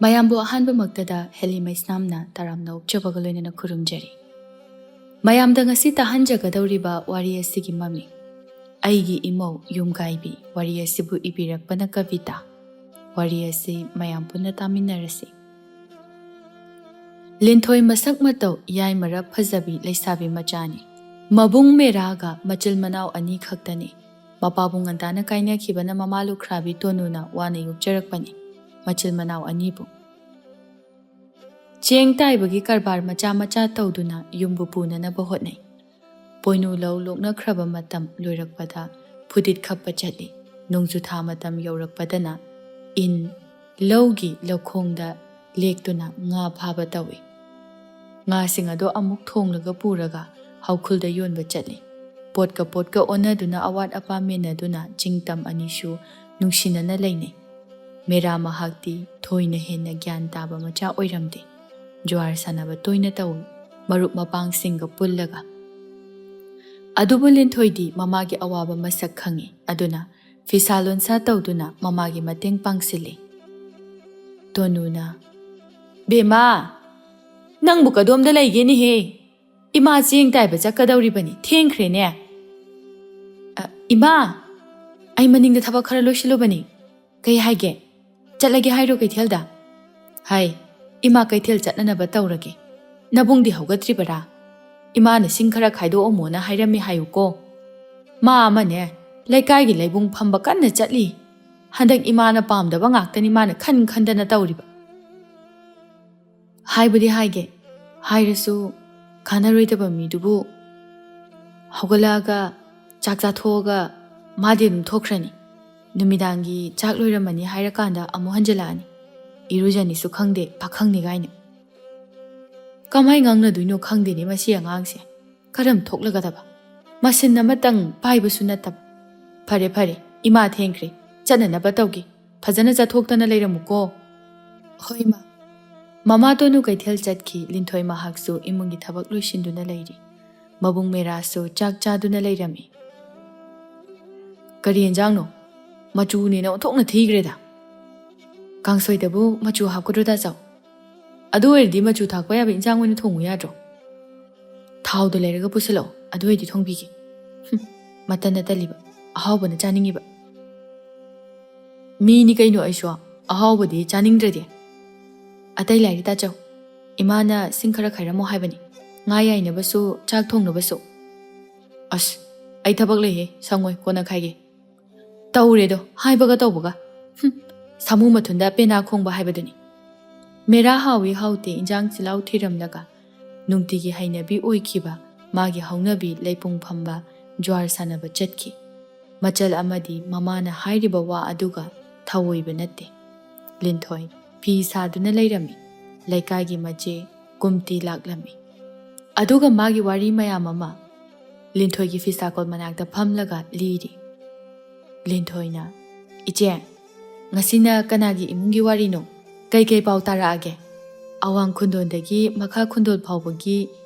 ꯃꯌꯥꯝꯕꯨ ꯑꯍꯥꯟꯕꯃꯛꯇꯗ ꯍꯦꯂꯤ ꯃꯩꯁꯅꯥꯝꯅ ꯇꯔꯥꯝꯅ ꯑꯣꯛꯆꯕꯒ ꯂꯣꯏꯅꯅ ꯈꯨꯔꯨꯝꯖꯔꯤ꯫ ꯃꯌꯥꯝꯗ ꯉꯁꯤ ꯇꯥꯍꯟꯖꯒꯗꯧꯔꯤꯕ ꯋꯥꯔꯤ ꯑꯁꯤꯒꯤ ꯃꯃꯤꯡ ꯑꯩꯒꯤ ꯏꯃꯧ ꯌꯨꯝꯒꯥꯏꯕꯤ ꯋꯥꯔꯤ ꯑꯁꯤꯕꯨ ꯏꯕꯤꯔꯛꯄꯅ ꯀꯕꯤꯇꯥ꯫ ꯋꯥꯔꯤ ꯑꯁꯤ ꯃꯌꯥꯝ ꯄꯨꯟꯅ ꯇꯥꯃꯤꯟꯅꯔꯁꯤ꯫ ꯂꯤꯟꯊꯣꯏ ꯃꯁꯛ ꯃꯇꯧ ꯌꯥꯏꯃꯔꯛ ꯐꯖꯕꯤ ꯂꯩꯁꯥꯕꯤ ꯃꯆꯥꯅꯤ꯫ ꯃꯕꯨꯡ ꯃꯦꯔꯥꯒ ꯃꯆꯤꯜ ꯃꯅꯥꯎ ꯑꯅꯤ ꯈꯛꯇꯅꯤ꯫ ꯃꯄꯥꯕꯨ ꯉꯟꯇꯥꯅ ꯀꯥꯏꯅꯈꯤꯕꯅ ꯃꯃꯥ ꯂꯨꯈ꯭ꯔꯥꯕꯤ ꯇꯣꯅꯨꯅ ꯋꯥꯅ ꯌꯣꯛꯆꯔꯛꯄꯅꯤ ꯃꯆꯤꯜ ꯃꯅꯥꯎ ꯑꯅꯤꯕꯨ꯫ ꯆꯦꯡ ꯇꯥꯏꯕꯒꯤ ꯀꯔꯕꯥꯔ ꯃꯆꯥ ꯃꯆꯥ ꯇꯧꯗꯨꯅ ꯌꯨꯝꯕꯨ ꯄꯨꯅꯅꯕ ꯍꯣꯠꯅꯩ꯫ ꯄꯣꯏꯅꯨ ꯂꯧ ꯂꯣꯛꯅꯈ꯭ꯔꯕ ꯃꯇꯝ ꯂꯣꯏꯔꯛꯄꯗ ꯐꯨꯗꯤꯠ ꯈꯞꯄ ꯆꯠꯂꯤ꯫ ꯅꯣꯡꯖꯨꯊꯥ ꯃꯇꯝ ꯌꯧꯔꯛꯄꯗꯅ ꯏꯟ ꯂꯧꯒꯤ ꯂꯧꯈꯣꯡꯗ ꯂꯦꯛꯇꯨꯅ ꯉꯥ ꯐꯥꯕ ꯇꯧꯏ꯫ ꯉꯥꯁꯤꯡ ꯑꯗꯣ ꯑꯃꯨꯛ ꯊꯣꯡꯂꯒ ꯄꯨꯔꯒ ꯍꯧꯈꯨꯜꯗ ꯌꯣꯟꯕ ꯆꯠꯂꯤ꯫ ꯄꯣꯠꯀ ꯑꯣꯟꯅꯗꯨꯅ ꯑꯋꯥꯠ ꯑꯄꯥ ꯃꯦꯟꯅꯗꯨꯅ ꯆꯤꯡꯇꯝ ꯑꯅꯤꯁꯨ ꯅꯨꯡꯁꯤꯅꯅ ꯂꯩꯅꯩ꯫ ꯃꯦꯔꯥ ꯃꯍꯥꯛꯇꯤ ꯊꯣꯏꯅ ꯍꯦꯟꯅ ꯒ꯭ꯌꯥꯟ ꯇꯥꯕ ꯃꯆꯥ ꯑꯣꯏꯔꯝꯗꯦ꯫ ꯖ꯭ꯋꯥꯔ ꯁꯥꯟꯅꯕ ꯇꯣꯏꯅ ꯇꯧꯏ ꯃꯔꯨꯞ ꯃꯄꯥꯡꯁꯤꯡꯒ ꯄꯨꯜꯂꯒ꯫ ꯑꯗꯨꯕꯨ ꯂꯤꯟꯊꯣꯏꯗꯤ ꯃꯃꯥꯒꯤ ꯑꯋꯥꯕ ꯃꯁꯛ ꯈꯪꯏ꯫ ꯑꯗꯨꯅ ꯐꯤꯁꯥ ꯂꯣꯟꯁꯥ ꯇꯧꯗꯨꯅ ꯃꯃꯥꯒꯤ ꯃꯇꯦꯡ ꯄꯥꯡꯁꯤꯜꯂꯤ꯫ ꯇꯣꯅꯨꯅ "ꯕꯦꯝꯃꯥ, ꯅꯪꯕꯨ ꯀꯗꯣꯝꯗ ꯂꯩꯒꯦꯅꯦꯍꯦ? ꯏꯃꯥ ꯆꯦꯡ ꯇꯥꯏꯕ ꯆꯠꯀꯗꯧꯔꯤꯕꯅꯤ, ꯊꯦꯡꯈ꯭ꯔꯦꯅꯦ." "ꯏꯃꯥ, ꯑꯩ ꯃꯅꯤꯡꯗ ꯊꯕꯛ ꯈꯔ ꯂꯣꯏꯁꯤꯜꯂꯨꯕꯅꯤ." "ꯀꯩ ꯍꯥꯏꯒꯦ? ꯆꯠꯂꯒꯦ ꯍꯥꯏꯔꯣ ꯀꯩꯊꯦꯜꯗ?" "ꯍꯥꯏ, ꯏꯃꯥ ꯀꯩꯊꯦꯜ ꯆꯠꯅꯅꯕ ꯇꯧꯔꯒꯦ꯫ ꯅꯕꯨꯡꯗꯤ ꯍꯧꯒꯠꯇ꯭ꯔꯤꯕꯔꯥ? ꯏꯃꯥꯅ ꯁꯤꯡ ꯈꯔ ꯈꯥꯏꯗꯣꯛꯑꯝꯃꯣꯅ ꯍꯥꯏꯔꯝꯃꯤ ꯍꯥꯏꯌꯨꯀꯣ꯫ ꯃꯥ ꯑꯃꯅꯦ ꯂꯩꯀꯥꯏꯒꯤ ꯂꯩꯕꯨꯡ ꯐꯝꯕ ꯀꯟꯅ ꯆꯠꯂꯤ꯫ ꯍꯟꯗꯛ ꯏꯃꯥꯅ ꯄꯥꯝꯗꯕ ꯉꯥꯛꯇꯅꯤ ꯃꯥꯅ ꯈꯟꯗꯅ ꯇꯧꯔꯤꯕ." "ꯍꯥꯏꯕꯨꯗꯤ ꯍꯥꯏꯒꯦ, ꯍꯥꯏꯔꯁꯨ ꯀꯥꯟꯅꯔꯣꯏꯗꯕ ꯃꯤꯗꯨꯕꯨ ꯍꯧꯒꯠꯂꯛꯑꯒ ꯆꯥꯛ ꯆꯥꯊꯣꯛꯑꯒ ꯃꯥꯗꯤ ꯑꯗꯨꯝ ꯊꯣꯛꯈ꯭ꯔꯅꯤ꯫ ꯅꯨꯃꯤꯗꯥꯡꯒꯤ ꯆꯥꯛ ꯂꯣꯏꯔꯝꯃꯅꯤ ꯍꯥꯏꯔꯀꯥꯟꯗ ꯑꯃꯨꯛ ꯍꯟꯖꯤꯜꯂꯛꯑꯅꯤ꯫ ꯏꯔꯨꯖꯅꯤꯁꯨ ꯈꯪꯗꯦ, ꯄꯥꯈꯪꯅꯤ ꯀꯥꯏꯅ꯫ ꯀꯃꯥꯏ ꯉꯥꯡꯅꯗꯣꯏꯅꯣ ꯈꯪꯗꯦꯅꯦ ꯃꯁꯤ ꯑꯉꯥꯡꯁꯦ꯫ ꯀꯔꯝ ꯊꯣꯛꯂꯒꯗꯕ? ꯃꯁꯤꯟ ꯑꯃꯇꯪ ꯄꯥꯏꯕꯁꯨ ꯅꯠꯇꯕ꯫ ꯐꯔꯦ ꯐꯔꯦ, ꯏꯃꯥ ꯊꯦꯡꯈ꯭ꯔꯦ, ꯆꯠꯅꯅꯕ ꯇꯧꯒꯦ꯫ ꯐꯖꯅ ꯆꯠꯊꯣꯛꯇꯅ ꯂꯩꯔꯝꯃꯨꯀꯣ." "ꯍꯣꯏ ꯃꯥ." ꯃꯃꯥ ꯇꯣꯅꯨ ꯀꯩꯊꯦꯜ ꯆꯠꯈꯤ꯫ ꯂꯤꯟꯊꯣꯏ ꯃꯍꯥꯛꯁꯨ ꯏꯃꯨꯡꯒꯤ ꯊꯕꯛ ꯂꯣꯏꯁꯤꯟꯗꯨꯅ ꯂꯩꯔꯤ꯫ ꯃꯕꯨꯡ ꯃꯦꯔꯥꯁꯨ ꯆꯥꯛ ꯆꯥꯗꯨꯅ ꯂꯩꯔꯝꯃꯤ꯫ "ꯀꯔꯤ ꯌꯦꯟꯖꯥꯡꯅꯣ? ꯃꯆꯨꯅꯦꯅ ꯑꯣꯟꯊꯣꯛꯅ ꯊꯤꯈ꯭ꯔꯦꯗ." "ꯀꯥꯡꯁꯣꯏꯗꯕꯨ ꯃꯆꯨ ꯍꯥꯞꯀꯗ꯭ꯔꯣ ꯆꯥꯎ? ꯑꯗꯨ ꯑꯣꯏꯔꯗꯤ ꯃꯆꯨ ꯊꯥꯛꯄ ꯌꯥꯕ ꯏꯟꯖꯥꯡ ꯑꯣꯏꯅ ꯊꯣꯡꯉꯨ ꯌꯥꯗ꯭ꯔꯣ? ꯊꯥꯎꯗꯣ ꯂꯩꯔꯒ ꯄꯨꯁꯤꯜꯂꯛꯑꯣ, ꯑꯗꯨ ꯑꯣꯏꯔꯗꯤ ꯊꯣꯡꯕꯤꯒꯦ." "ꯃꯇꯟꯅ ꯇꯜꯂꯤꯕ, ꯑꯍꯥꯎꯕꯅ ꯆꯥꯅꯤꯡꯉꯤꯕ." "ꯃꯤꯅꯤ ꯀꯩꯅꯣ ꯑꯩꯁꯨ, ꯑꯍꯥꯎꯕꯗꯤ ꯆꯥꯅꯤꯡꯗ꯭ꯔꯗꯤ." "ꯑꯇꯩ ꯂꯥꯏꯔꯤ ꯇꯥꯆꯧ, ꯏꯃꯥꯅ ꯁꯤꯡ ꯈꯔ ꯈꯥꯏꯔꯝꯃꯣ ꯍꯥꯏꯕꯅꯤ, ꯉꯥ ꯌꯥꯏꯅꯕꯁꯨ ꯆꯥꯛ ꯊꯣꯡꯅꯕꯁꯨ." "ꯑꯁ, ꯑꯩ ꯊꯕꯛ ꯂꯩꯍꯦ, ꯁꯪꯉꯣꯏ, ꯀꯣꯟꯅ ꯈꯥꯏꯒꯦ." "ꯇꯧꯔꯦꯗꯣ, ꯍꯥꯏꯕꯒ ꯇꯧꯕꯒ. ꯁꯥꯃꯨ ꯃꯊꯨꯟꯗ ꯄꯦꯅꯥ ꯈꯣꯡꯕ ꯍꯥꯏꯕꯗꯨꯅꯤ." ꯃꯦꯔꯥ ꯍꯥꯎꯏ ꯍꯥꯎꯇꯦ ꯏꯟꯖꯥꯡ ꯆꯤꯜꯍꯥꯎ ꯊꯤꯔꯝꯂꯒ ꯅꯨꯡꯇꯤꯒꯤ ꯍꯩꯅꯕꯤ ꯑꯣꯏꯈꯤꯕ ꯃꯥꯒꯤ ꯍꯧꯅꯕꯤ ꯂꯩꯄꯨꯡ ꯐꯝꯕ ꯖ꯭ꯋꯥꯔ ꯁꯥꯟꯅꯕ ꯆꯠꯈꯤ꯫ ꯃꯆꯜ ꯑꯃꯗꯤ ꯃꯃꯥꯅ ꯍꯥꯏꯔꯤꯕ ꯋꯥ ꯑꯗꯨꯒ ꯊꯧꯑꯣꯏꯕ ꯅꯠꯇꯦ꯫ ꯂꯤꯟꯊꯣꯏ ꯐꯤ ꯁꯥꯗꯨꯅ ꯂꯩꯔꯝꯃꯤ꯫ ꯂꯩꯀꯥꯏꯒꯤ ꯃꯆꯦ ꯀꯨꯝꯇꯤ ꯂꯥꯛꯂꯝꯃꯤ꯫ ꯑꯗꯨꯒ ꯃꯥꯒꯤ ꯋꯥꯔꯤ ꯃꯌꯥꯝ ꯑꯃ ꯂꯤꯟꯊꯣꯏꯒꯤ ꯐꯤꯁꯥꯀꯣꯜ ꯃꯅꯥꯛꯇ ꯐꯝꯂꯒ ꯂꯤꯔꯤ꯫ ꯂꯤꯟꯊꯣꯏꯅ "ꯏꯆꯦ, ꯉꯁꯤꯅ ꯀꯅꯥꯒꯤ ꯏꯃꯨꯡꯒꯤ ꯋꯥꯔꯤꯅꯣ? ꯀꯩꯀꯩ ꯄꯥꯎ ꯇꯥꯔꯛꯑꯒꯦ? ꯑꯋꯥꯡ ꯈꯨꯟꯗꯣꯟꯗꯒꯤ ꯃꯈꯥ ꯈꯨꯟꯗꯣꯟ ꯐꯥꯎꯕꯒꯤ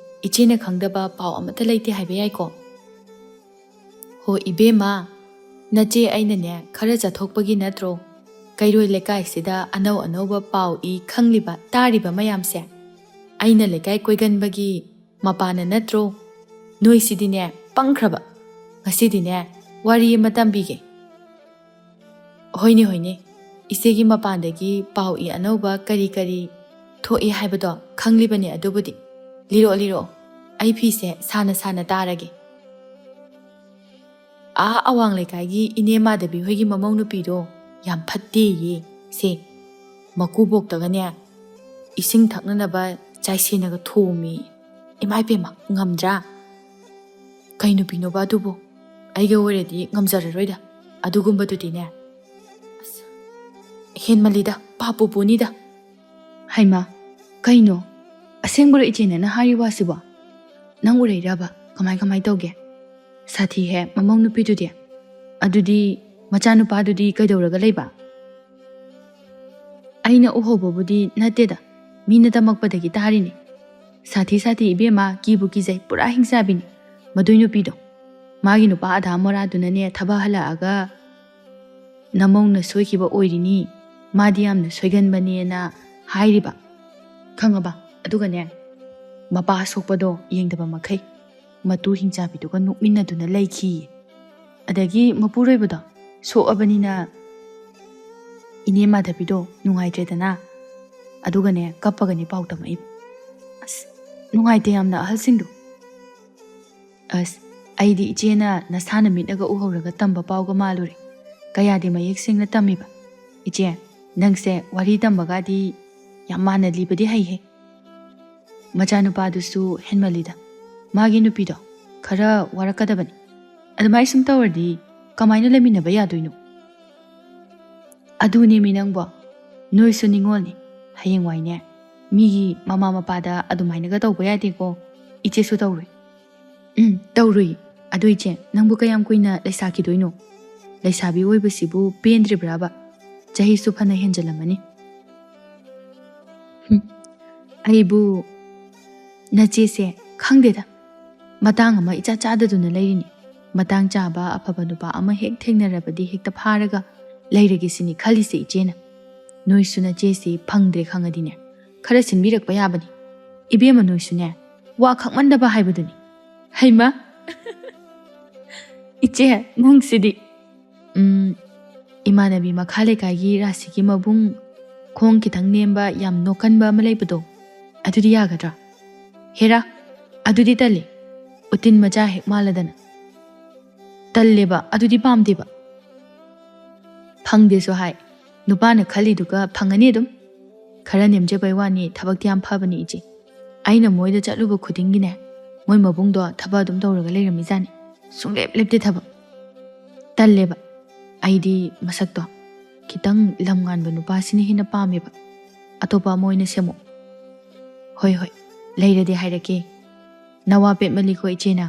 ꯏꯆꯦꯅ ꯈꯪꯗꯕ ꯄꯥꯎ ꯑꯃꯠꯇ ꯂꯩꯇꯦ ꯍꯥꯏꯕ ꯌꯥꯏꯀꯣ?" "ꯍꯣ ꯏꯕꯦꯝꯃ, ꯅꯆꯦ ꯑꯩꯅꯅꯦ ꯈꯔ ꯆꯠꯊꯣꯛꯄꯒꯤ ꯅꯠꯇ꯭ꯔꯣ ꯀꯩꯔꯣꯏ ꯂꯩꯀꯥꯏꯁꯤꯗ ꯑꯅꯧ ꯑꯅꯧꯕ ꯄꯥꯎ ꯏ ꯈꯪꯂꯤꯕ ꯇꯥꯔꯤꯕ ꯃꯌꯥꯝꯁꯦ? ꯑꯩꯅ ꯂꯩꯀꯥꯏ ꯀꯣꯏꯒꯟꯕꯒꯤ ꯃꯄꯥꯅ ꯅꯠꯇ꯭ꯔꯣ? ꯅꯣꯏꯁꯤꯗꯤꯅꯦ ꯄꯪꯈ꯭ꯔꯕ꯫ ꯉꯁꯤꯗꯤꯅꯦ ꯋꯥꯔꯤ ꯑꯃ ꯇꯝꯕꯤꯒꯦ." "ꯍꯣꯏꯅꯦ ꯍꯣꯏꯅꯦ, ꯏꯆꯦꯒꯤ ꯃꯄꯥꯟꯗꯒꯤ ꯄꯥꯎ ꯏ ꯑꯅꯧꯕ ꯀꯔꯤ ꯀꯔꯤ ꯊꯣꯛꯏ ꯍꯥꯏꯕꯗꯣ ꯈꯪꯂꯤꯕꯅꯦ ꯑꯗꯨꯕꯨꯗꯤ. ꯂꯤꯔꯛꯑꯣ ꯂꯤꯔꯛꯑꯣ, ꯑꯩ ꯐꯤꯁꯦ ꯁꯥꯅ ꯁꯥꯅ ꯇꯥꯔꯒꯦ." "ꯑꯋꯥꯡ ꯂꯩꯀꯥꯏꯒꯤ ꯏꯅꯦ ꯃꯥꯙꯕꯤ ꯍꯣꯏꯒꯤ ꯃꯃꯧ ꯅꯨꯄꯤꯗꯣ ꯌꯥꯝ ꯐꯠꯇꯦꯌꯦ ꯁꯦ꯫ ꯃꯀꯨꯕꯣꯛꯇꯒꯅꯦ ꯏꯁꯤꯡ ꯊꯛꯅꯅꯕ ꯆꯥꯏꯁꯦꯟꯅꯒ ꯊꯣꯝꯃꯤ꯫ ꯏꯃꯥꯏꯄꯦꯝꯃ, ꯉꯝꯗ꯭ꯔꯥ?" "ꯀꯩ ꯅꯨꯄꯤꯅꯣꯕ ꯑꯗꯨꯕꯨ? ꯑꯩꯒ ꯑꯣꯏꯔꯗꯤ ꯉꯝꯖꯔꯔꯣꯏꯗ ꯑꯗꯨꯒꯨꯝꯕꯗꯨꯗꯤꯅꯦ. ꯑꯁ, ꯍꯦꯟꯃꯜꯂꯤꯗ, ꯄꯥꯞꯄꯨ ꯄꯨꯅꯤꯗ." "ꯍꯩꯃꯥ, ꯀꯩꯅꯣ? ꯑꯁꯦꯡꯕꯔꯣ ꯏꯆꯦꯅ ꯍꯥꯏꯔꯤ ꯋꯥꯁꯤꯕꯣ? ꯅꯪ ꯎꯔꯩꯔꯕ? ꯀꯃꯥꯏ ꯇꯧꯒꯦ? ꯁꯥꯊꯤꯍꯦ ꯃꯃꯧ ꯅꯨꯄꯤꯗꯨꯗꯤ꯫ ꯑꯗꯨꯗꯤ ꯃꯆꯥꯅꯨꯄꯥꯗꯨꯗꯤ ꯀꯩꯗꯧꯔꯒ ꯂꯩꯕ?" "ꯑꯩꯅ ꯎꯍꯧꯕꯕꯨꯗꯤ ꯅꯠꯇꯦꯗ, ꯃꯤꯅ ꯇꯝꯃꯛꯄꯗꯒꯤ ꯇꯥꯔꯤꯅꯤ. ꯁꯥꯊꯤ ꯏꯕꯦꯝꯃ, ꯀꯤꯕꯨ ꯀꯤꯖꯩ, ꯄꯨꯔꯥ ꯍꯤꯡꯆꯥꯕꯤꯅꯤ ꯃꯗꯨꯏ ꯅꯨꯄꯤꯗꯣ꯫ ꯃꯥꯒꯤ ꯅꯨꯄꯥ ꯑꯙꯥ ꯃꯣꯔꯥꯗꯨꯅꯅꯦ ꯊꯕꯛ ꯍꯜꯂꯛꯑꯒ ꯅꯃꯧꯅ ꯁꯣꯏꯈꯤꯕ ꯑꯣꯏꯔꯤꯅꯤ, ꯃꯥꯗꯤ ꯌꯥꯝꯅ ꯁꯣꯏꯒꯟꯕꯅꯦꯅ ꯍꯥꯏꯔꯤꯕ ꯈꯪꯉꯕ ꯑꯗꯨꯒꯅꯦ ꯃꯄꯥ ꯁꯣꯛꯄꯗꯣ ꯌꯦꯡꯗꯕ ꯃꯈꯩ ꯃꯇꯨ ꯍꯤꯡꯆꯥꯕꯤꯗꯨꯒ ꯅꯣꯛꯃꯤꯟꯅꯗꯨꯅ ꯂꯩꯈꯤꯌꯦ ꯑꯗꯒꯤ ꯃꯄꯨꯔꯣꯏꯕꯗꯣ ꯁꯣꯛꯑꯕꯅꯤꯅ ꯏꯅꯦ ꯃꯥꯙꯕꯤꯗꯣ ꯅꯨꯡꯉꯥꯏꯇ꯭ꯔꯦꯗꯅ ꯑꯗꯨꯒꯅꯦ ꯀꯞꯄꯒꯅꯦ ꯄꯥꯎ ꯇꯝꯃꯛꯏꯕ ꯑꯁ ꯅꯨꯡꯉꯥꯏꯇꯦ ꯌꯥꯝꯅ ꯑꯍꯜꯁꯤꯡꯗꯣ ꯑꯁ ꯑꯩꯗꯤ ꯏꯆꯦꯅ ꯅꯁꯥꯅ ꯃꯤꯠꯅꯒ ꯎꯍꯧꯔꯒ ꯇꯝꯕ ꯄꯥꯎꯒ ꯃꯥꯜꯂꯨꯔꯦ ꯀꯌꯥꯗꯤ ꯃꯌꯦꯛ ꯁꯦꯡꯅ ꯇꯝꯃꯤꯕ ꯏꯆꯦ ꯅꯪꯁꯦ ꯋꯥꯔꯤ ꯇꯝꯕꯒꯗꯤ ꯌꯥꯝ ꯃꯥꯟꯅ ꯂꯤꯕꯗꯤ ꯍꯩꯍꯦ ꯃꯆꯥꯅꯨꯄꯥꯗꯨꯁꯨ ꯍꯦꯟꯃꯜꯂꯤꯗ ꯃꯥꯒꯤ ꯅꯨꯄꯤꯗꯣ ꯈꯔ ꯋꯥꯔꯛꯀꯗꯕꯅꯤ ꯑꯗꯨꯃꯥꯏ ꯁꯨꯝ ꯇꯧꯔꯗꯤ ꯀꯃꯥꯏꯅ ꯂꯩꯃꯤꯟꯅꯕ ꯌꯥꯗꯣꯏꯅꯣ ꯑꯗꯨꯅꯦꯃꯤ ꯅꯪꯕꯣ ꯅꯣꯏꯁꯨ ꯅꯤꯡꯉꯣꯜꯅꯤ ꯍꯌꯦꯡꯋꯥꯏꯅꯦ ꯃꯤꯒꯤ ꯃꯃꯥ ꯃꯄꯥꯗ ꯑꯗꯨꯃꯥꯏꯅꯒ ꯇꯧꯕ ꯌꯥꯗꯦꯀꯣ ꯏꯆꯦꯁꯨ ꯇꯧꯔꯣꯏ ꯇꯧꯔꯨꯏ ꯑꯗꯨ ꯏꯆꯦ ꯅꯪꯕꯨ ꯀꯌꯥꯝ ꯀꯨꯏꯅ ꯂꯩꯁꯥꯈꯤꯗꯣꯏꯅꯣ ꯂꯩꯁꯥꯕꯤ ꯑꯣꯏꯕꯁꯤꯕꯨ ꯄꯦꯟꯗ꯭ꯔꯤꯕ꯭ꯔꯥꯕ ꯆꯍꯤꯁꯨ ꯐꯅ ꯍꯦꯟꯖꯜꯂꯝꯃꯅꯤ ꯑꯩꯕꯨ ꯅꯆꯦꯁꯦ ꯈꯪꯗꯦꯗ ꯃꯇꯥꯡ ꯑꯃ ꯏꯆꯥ ꯆꯥꯗꯗꯨꯅ ꯂꯩꯔꯤꯅꯤ ꯃꯇꯥꯡ ꯆꯥꯕ ꯑꯐꯕ ꯅꯨꯄꯥ ꯑꯃ ꯍꯦꯛ ꯊꯦꯡꯅꯔꯕꯗꯤ ꯍꯦꯛꯇ ꯐꯥꯔꯒ ꯂꯩꯔꯒꯦ ꯁꯤꯅꯤ ꯈꯜꯂꯤꯁꯦ ꯏꯆꯦꯅ ꯅꯣꯏꯁꯨ ꯅꯆꯦꯁꯤ ꯐꯪꯗ꯭ꯔꯦ ꯈꯪꯉꯗꯤꯅꯦ ꯈꯔ ꯁꯤꯟꯕꯤꯔꯛꯄ ꯌꯥꯕꯅꯤ ꯏꯕꯦꯝꯃ ꯅꯣꯏꯁꯨꯅꯦ ꯋꯥ ꯈꯪꯃꯟꯗꯕ ꯍꯥꯏꯕꯗꯨꯅꯤ ꯍꯩꯃ ꯏꯆꯦ ꯅꯪꯁꯤꯗꯤ ꯏꯃꯥꯟꯅꯕꯤ ꯃꯈꯥ ꯂꯩꯀꯥꯏꯒꯤ ꯔꯥꯁꯤꯒꯤ ꯃꯕꯨꯡ ꯈꯣꯡ ꯈꯤꯇꯪ ꯅꯦꯝꯕ ꯌꯥꯝ ꯅꯣꯛꯀꯟꯕ ꯑꯃ ꯂꯩꯕꯗꯣ ꯑꯗꯨꯗꯤ ꯌꯥꯒꯗ꯭ꯔꯥ ꯍꯦꯔꯥ ꯑꯗꯨꯗꯤ ꯇꯜꯂꯤ ꯎꯇꯤꯟ ꯃꯆꯥ ꯍꯦꯛ ꯃꯥꯜꯂꯗꯅ ꯇꯜꯂꯦꯕ ꯑꯗꯨꯗꯤ ꯄꯥꯝꯗꯦꯕ ꯐꯪꯗꯦꯁꯨ ꯍꯥꯏ ꯅꯨꯄꯥꯅ ꯈꯜꯂꯤꯗꯨꯒ ꯐꯪꯉꯅꯤ ꯑꯗꯨꯝ ꯈꯔ ꯅꯦꯝꯖꯕꯩ ꯋꯥꯅꯤ ꯊꯕꯛꯇꯤ ꯌꯥꯝ ꯐꯕꯅꯤ ꯏꯆꯦ ꯑꯩꯅ ꯃꯣꯏꯗ ꯆꯠꯂꯨꯕ ꯈꯨꯗꯤꯡꯒꯤꯅꯦ ꯃꯣꯏ ꯃꯕꯨꯡꯗꯣ ꯊꯕꯛ ꯑꯗꯨꯝ ꯇꯧꯔꯒ ꯂꯩꯔꯝꯃꯤꯖꯥꯠꯅꯤ ꯁꯨꯡꯂꯦꯞ ꯂꯦꯞꯇꯦ ꯊꯕꯛ ꯇꯜꯂꯦꯕ ꯑꯩꯗꯤ ꯃꯁꯛꯇꯣ ꯈꯤꯇꯪ ꯂꯝ ꯉꯥꯟꯕ ꯅꯨꯄꯥꯁꯤꯅ ꯍꯦꯟꯅ ꯄꯥꯝꯃꯦꯕ ꯑꯇꯣꯞꯄ ꯑꯃ ꯑꯣꯏꯅ ꯁꯦꯝꯃꯣ ꯍꯣꯏ ꯍꯣꯏ ꯂꯩꯔꯗꯤ ꯍꯥꯏꯔꯛꯀꯦ ꯅꯋꯥ ꯄꯦꯠꯃꯜꯂꯤꯀꯣ ꯏꯆꯦꯅ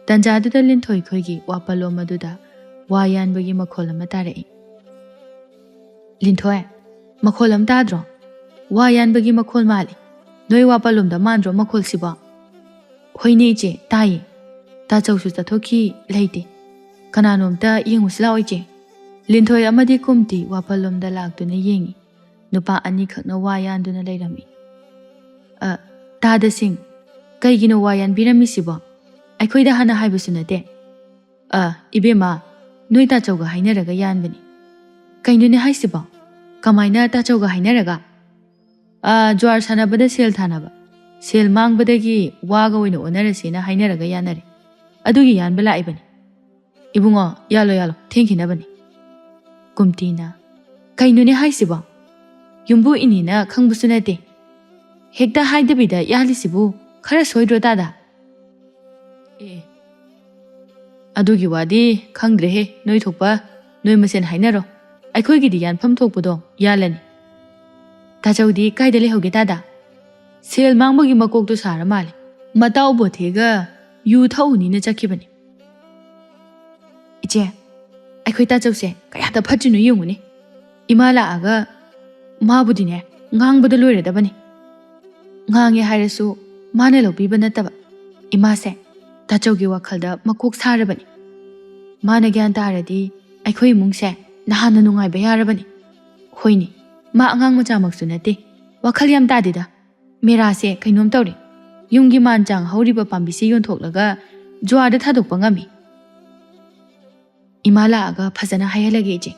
ꯇꯟꯖꯥꯗꯨꯗ ꯂꯤꯟꯊꯣꯏ ꯈꯣꯏꯒꯤ ꯋꯥꯄꯜꯂꯣꯝ ꯑꯗꯨꯗ ꯋꯥ ꯌꯥꯟꯕꯒꯤ ꯃꯈꯣꯜ ꯑꯃ ꯇꯥꯔꯛꯏ ꯂꯤꯟꯊꯣꯏ ꯃꯈꯣꯜ ꯑꯃ ꯇꯥꯗ꯭ꯔꯣ ꯋꯥ ꯌꯥꯟꯕꯒꯤ ꯃꯈꯣꯜ ꯃꯥꯜꯂꯤ ꯅꯣꯏ ꯋꯥꯄꯜꯂꯣꯝꯗ ꯃꯥꯟꯗ꯭ꯔꯣ ꯃꯈꯣꯜꯁꯤꯕꯣ ꯍꯣꯏꯅꯦ ꯏꯆꯦ ꯇꯥꯏꯌꯦ ꯇꯥꯆꯧꯁꯨ ꯆꯠꯊꯣꯛꯈꯤ ꯂꯩꯇꯦ ꯀꯅꯥꯅꯣꯝꯇ ꯌꯦꯡꯉꯨꯁꯤ ꯂꯥꯛꯑꯣ ꯏꯆꯦ ꯂꯤꯟꯊꯣꯏ ꯑꯃꯗꯤ ꯀꯨꯝꯇꯤ ꯋꯥꯄꯜꯂꯣꯝꯗ ꯂꯥꯛꯇꯨꯅ ꯌꯦꯡꯉꯤ ꯅꯨꯄꯥ ꯑꯅꯤꯈꯛꯅ ꯋꯥ ꯌꯥꯟꯗꯨꯅ ꯂꯩꯔꯝꯃꯤ ꯇꯥꯗꯁꯤꯡ ꯀꯩꯒꯤꯅꯣ ꯋꯥ ꯌꯥꯟꯕꯤꯔꯝꯃꯤꯁꯤꯕꯣ ꯑꯩꯈꯣꯏꯗ ꯍꯥꯟꯅ ꯍꯥꯏꯕꯁꯨ ꯅꯠꯇꯦ ꯏꯕꯦꯝꯃ ꯅꯣꯏ ꯇꯥꯆꯧꯒ ꯍꯥꯏꯅꯔꯒ ꯌꯥꯟꯕꯅꯤ ꯀꯩꯅꯣꯅꯦ ꯍꯥꯏꯁꯤꯕꯣ ꯀꯃꯥꯏꯅ ꯇꯥꯆꯧꯒ ꯍꯥꯏꯅꯔꯒ ꯖ꯭ꯋꯥꯔ ꯁꯥꯟꯅꯕꯗ ꯁꯦꯜ ꯊꯥꯅꯕ ꯁꯦල් ꯃꯥꯡꯕꯗꯒꯤ ꯋꯥꯒ ꯑꯣꯏꯅ ꯑꯣꯟꯅꯔꯁꯦꯅ ꯍꯥꯏꯅꯔꯒ ꯌꯥꯟꯅꯔꯦ ꯑꯗꯨꯒꯤ ꯌꯥꯟꯕ ꯂꯥꯛꯏꯕꯅꯤ ꯏꯕꯨꯡꯉꯣ ꯌꯥꯜꯂꯣ ꯌꯥꯜꯂꯣ ꯊꯦꯡꯈꯤꯅꯕꯅꯤ ꯀꯨꯝꯇꯤꯅ ꯀꯩꯅꯣꯅꯦ ꯍꯥꯏꯁꯤꯕꯣ ꯌꯨꯝꯕꯨ ꯏꯅꯤꯅ ꯈꯪꯕꯁꯨ ꯅꯠꯇꯦ ꯍꯦꯛꯇ ꯍꯥꯏꯗꯕꯤꯗ ꯌꯥꯜꯂꯤꯁꯤꯕꯨ ꯈꯔ ꯁꯣꯏꯗ꯭ꯔꯣ ꯇꯥꯗ ꯑꯗꯨꯒꯤ ꯋꯥꯗꯤ ꯈꯪꯗ꯭ꯔꯦꯍꯦ ꯅꯣꯏ ꯊꯣꯛꯄ ꯅꯣꯏ ꯃꯁꯦꯟ ꯍꯥꯏꯅꯔꯣ ꯑꯩꯈꯣꯏꯒꯤꯗꯤ ꯌꯥꯟꯐꯝ ꯊꯣꯛꯄꯗꯣ ꯌꯥꯜꯂꯅꯤ ꯇꯥꯆꯧꯗꯤ ꯀꯥꯏꯗ ꯂꯩꯍꯧꯒꯦ ꯇꯥꯗ ꯁꯦꯜ ꯃꯥꯡꯕꯒꯤ ꯃꯀꯣꯛꯇꯣ ꯁꯥꯔ ꯃꯥꯜꯂꯦ ꯃꯇꯥꯎ ꯕꯣꯊꯦꯒ ꯌꯨ ꯊꯛꯎꯅꯤꯅ ꯆꯠꯈꯤꯕꯅꯤ ꯏꯆꯦ ꯑꯩꯈꯣꯏ ꯇꯥꯆꯧꯁꯦ ꯀꯌꯥꯗ ꯐꯠꯇ꯭ꯔꯤꯅꯣ ꯌꯦꯡꯉꯨꯅꯦ ꯏꯃꯥ ꯂꯥꯛꯑꯒ ꯃꯥꯕꯨꯗꯤꯅꯦ ꯉꯥꯡꯕꯗ ꯂꯣꯏꯔꯗꯕꯅꯤ ꯉꯥꯡꯉꯦ ꯍꯥꯏꯔꯁꯨ ꯃꯥꯅ ꯂꯧꯕꯤꯕ ꯅꯠꯇꯕ ꯏꯃꯥꯁꯦ ꯇꯥꯆꯧꯒꯤ ꯋꯥꯈꯜꯗ ꯃꯀꯣꯛ ꯁꯥꯔꯕꯅꯤ ꯃꯥꯅ ꯒ꯭ꯌꯥꯟ ꯇꯥꯔꯗꯤ ꯑꯩꯈꯣꯏ ꯏꯃꯨꯡꯁꯦ ꯅꯍꯥꯟꯅ ꯅꯨꯡꯉꯥꯏꯕ ꯌꯥꯔꯕꯅꯤ ꯍꯣꯏꯅꯦ ꯃꯥ ꯑꯉꯥꯡ ꯃꯆꯥꯃꯛꯁꯨ ꯅꯠꯇꯦ ꯋꯥꯈꯜ ꯌꯥꯝ ꯇꯥꯗꯦꯗ ꯃꯦꯔꯥꯁꯦ ꯀꯩꯅꯣꯝ ꯇꯧꯔꯦ ꯌꯨꯝꯒꯤ ꯃꯥꯟ ꯆꯥꯡ ꯍꯧꯔꯤꯕ ꯄꯥꯝꯕꯤꯁꯦ ꯌꯣꯟꯊꯣꯛꯂꯒ ꯖ꯭ꯋꯥꯔꯗ ꯊꯥꯗꯣꯛꯄ ꯉꯝꯃꯤ ꯏꯃꯥ ꯂꯥꯛꯑꯒ ꯐꯖꯅ ꯍꯥꯏꯍꯜꯂꯒꯦ ꯏꯆꯦ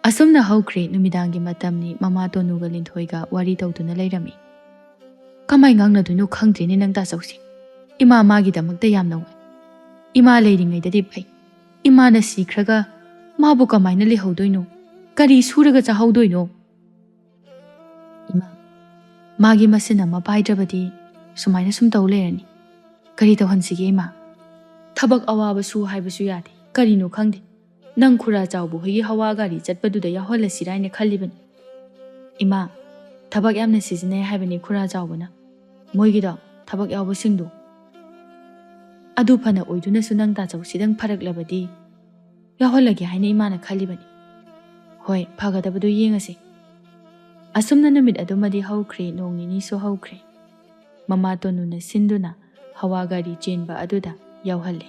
ꯑꯁꯨꯝꯅ ꯍꯧꯈ꯭ꯔꯦ ꯅꯨꯃꯤꯗꯥꯡꯒꯤ ꯃꯇꯝꯅꯤ ꯃꯃꯥ ꯇꯣꯅꯨꯒ ꯂꯤꯟꯊꯣꯏꯒ ꯋꯥꯔꯤ ꯇꯧꯗꯨꯅ ꯂꯩꯔꯝꯃꯤ ꯀꯃꯥꯏ ꯉꯥꯡꯅꯗꯣꯏꯅꯣ ꯈꯪꯗ꯭ꯔꯦꯅꯦ ꯅꯪ ꯇꯥꯆꯧꯁꯦ ꯏꯃꯥ ꯃꯥꯒꯤꯗꯃꯛꯇ ꯌꯥꯝꯅ ꯋꯥꯏ ꯏꯃꯥ ꯂꯩꯔꯤꯉꯩꯗꯗꯤ ꯐꯩ ꯏꯃꯥꯅ ꯁꯤꯈ꯭ꯔꯒ ꯃꯥꯕꯨ ꯀꯃꯥꯏꯅ ꯂꯩꯍꯧꯗꯣꯏꯅꯣ ꯀꯔꯤ ꯁꯨꯔꯒ ꯆꯥꯍꯧꯗꯣꯏꯅꯣ ꯏꯃꯥ ꯃꯥꯒꯤ ꯃꯁꯤꯟ ꯑꯃ ꯄꯥꯏꯗ꯭ꯔꯕꯗꯤ ꯁꯨꯃꯥꯏꯅ ꯁꯨꯝ ꯇꯧ ꯂꯩꯔꯅꯤ ꯀꯔꯤ ꯇꯧꯍꯟꯁꯤꯒꯦ ꯏꯃꯥ ꯊꯕꯛ ꯑꯋꯥꯕ ꯁꯨ ꯍꯥꯏꯕꯁꯨ ꯌꯥꯗꯦ ꯀꯔꯤꯅꯣ ꯈꯪꯗꯦ ꯅꯪ ꯈꯨꯔꯥ ꯆꯥꯎꯕ ꯍꯣꯏꯒꯤ ꯍꯋꯥ ꯒꯥꯔꯤ ꯆꯠꯄꯗꯨꯗ ꯌꯥꯎꯍꯜꯂꯁꯤꯔꯥ ꯍꯥꯏꯅ ꯈꯜꯂꯤꯕꯅꯤ ꯏꯃꯥ ꯊꯕꯛ ꯌꯥꯝꯅ ꯁꯤꯖꯤꯟꯅꯩ ꯍꯥꯏꯕꯅꯤ ꯈꯨꯔꯥ ꯆꯥꯎꯕꯅ ꯃꯣꯏꯒꯤꯗꯣ ꯊꯕꯛ ꯌꯥꯎꯕꯁꯤꯡꯗꯣ ꯑꯗꯨ ꯐꯅ ꯑꯣꯏꯗꯨꯅꯁꯨ ꯅꯪ ꯇꯥꯆꯧꯁꯤꯗꯪ ꯐꯔꯛꯂꯕꯗꯤ ꯌꯥꯎꯍꯜꯂꯒꯦ ꯍꯥꯏꯅ ꯏꯃꯥꯅ ꯈꯜꯂꯤꯕꯅꯤ ꯍꯣꯏ ꯐꯒꯗꯕꯗꯨ ꯌꯦꯡꯉꯁꯤ ꯑꯁꯨꯝꯅ ꯅꯨꯃꯤꯠ ꯑꯗꯨꯃꯗꯤ ꯍꯧꯈ꯭ꯔꯦ ꯅꯣꯡ ꯅꯤꯅꯤꯁꯨ ꯍꯧꯈ꯭ꯔꯦ ꯃꯃꯥ ꯇꯣꯅꯨꯅ ꯁꯤꯟꯗꯨꯅ ꯍꯋꯥ ꯒꯥꯔꯤ ꯆꯦꯟꯕ ꯑꯗꯨꯗ ꯌꯥꯎꯍꯜꯂꯦ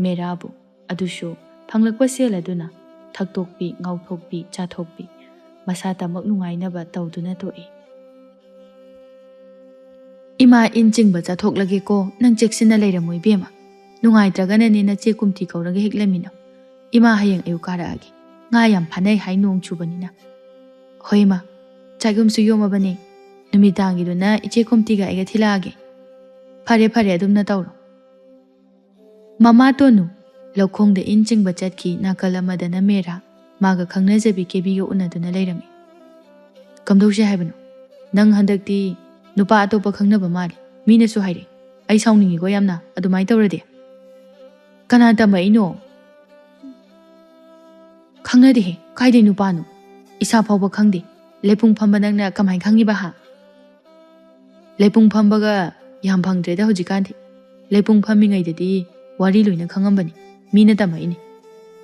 ꯃꯦꯔꯥꯕꯨ ꯑꯗꯨꯁꯨ ꯐꯪꯂꯛꯄ ꯁꯦꯜ ꯑꯗꯨꯅ ꯊꯛꯇꯣꯛꯄꯤ ꯉꯥꯎꯊꯣꯛꯄꯤ ꯆꯥꯊꯣꯛꯄꯤ ꯃꯁꯥꯇꯃꯛ ꯅꯨꯡꯉꯥꯏꯅꯕ ꯇꯧꯗꯨꯅ ꯇꯣꯛꯏ꯫ ꯏꯃꯥ ꯏꯟ ꯆꯤꯡꯕ ꯆꯠꯊꯣꯛꯂꯒꯦꯀꯣ, ꯅꯪ ꯆꯦꯛꯁꯤꯟꯅ ꯂꯩꯔꯝꯃꯣ ꯏꯕꯦꯝꯃ꯫ ꯅꯨꯡꯉꯥꯏꯇ꯭ꯔꯒꯅꯅꯦ ꯅꯆꯦ ꯀꯨꯝꯊꯤ ꯀꯧꯔꯒ ꯍꯦꯛ ꯂꯩꯃꯤꯟꯅꯧ꯫ ꯏꯃꯥ ꯍꯌꯦꯡ ꯑꯌꯨꯛ ꯀꯥꯔꯛꯑꯒꯦ꯫ ꯉꯥ ꯌꯥꯝ ꯐꯥꯅꯩ ꯍꯥꯏ ꯅꯣꯡ ꯆꯨꯕꯅꯤꯅ꯫ ꯍꯣꯏ ꯏꯃꯥ, ꯆꯥꯛꯌꯨꯝꯁꯨ ꯌꯣꯝꯃꯕꯅꯦ꯫ ꯅꯨꯃꯤꯗꯥꯡꯒꯤꯗꯨꯅ ꯏꯆꯦ ꯀꯨꯝꯊꯤꯒ ꯑꯩꯒ ꯊꯤꯜꯂꯛꯑꯒꯦ꯫ ꯐꯔꯦ ꯐꯔꯦ ꯑꯗꯨꯝꯅ ꯇꯧꯔꯣ꯫ ꯃꯃꯥ ꯇꯣꯅꯨ ꯂꯧꯈꯣꯡꯗ ꯏꯟ ꯆꯤꯡꯕ ꯆꯠꯈꯤ꯫ ꯅꯥꯀꯜ ꯑꯃꯗꯅ ꯃꯦꯔꯥ ꯃꯥꯒ ꯈꯪꯅꯖꯕꯤ ꯀꯦꯕꯤꯒ ꯎꯅꯗꯨꯅ ꯂꯩꯔꯝꯃꯤ꯫ ꯀꯝꯗꯧꯁꯦ ꯍꯥꯏꯕꯅꯣ? ꯅꯪ ꯍꯟꯗꯛꯇꯤ ꯅꯨꯄꯥ ꯑꯇꯣꯞꯄ ꯈꯪꯅꯕ ꯃꯥꯜꯂꯤ꯫ ꯃꯤꯅꯁꯨ ꯍꯥꯏꯔꯛꯏ꯫ ꯑꯩ ꯁꯥꯎꯅꯤꯡꯉꯤꯀꯣ ꯌꯥꯝꯅ ꯑꯗꯨꯃꯥꯏꯅ ꯇꯧꯔꯗꯤ꯫ ꯀꯅꯥ ꯇꯝꯃꯛꯏꯅꯣ? ꯈꯪꯅꯗꯦꯍꯦ, ꯀꯥꯏꯗꯩ ꯅꯨꯄꯥꯅꯣ? ꯏꯁꯥ ꯐꯥꯎꯕ ꯈꯪꯗꯦ꯫ ꯂꯩꯄꯨꯡ ꯐꯝꯕ ꯅꯪꯅ ꯀꯃꯥꯏꯅ ꯈꯪꯉꯤꯕ ꯍꯥ? ꯂꯩꯄꯨꯡ ꯐꯝꯕꯒ ꯌꯥꯝ ꯐꯪꯗ꯭ꯔꯦꯗ ꯍꯧꯖꯤꯛꯀꯥꯟꯗꯤ꯫ ꯂꯩꯄꯨꯡ ꯐꯝꯃꯤꯉꯩꯗꯗꯤ ꯋꯥꯔꯤ ꯂꯣꯏꯅ ꯈꯪꯉꯝꯕꯅꯤ꯫ ꯃꯤꯅ ꯇꯝꯃꯛꯏꯅꯤ꯫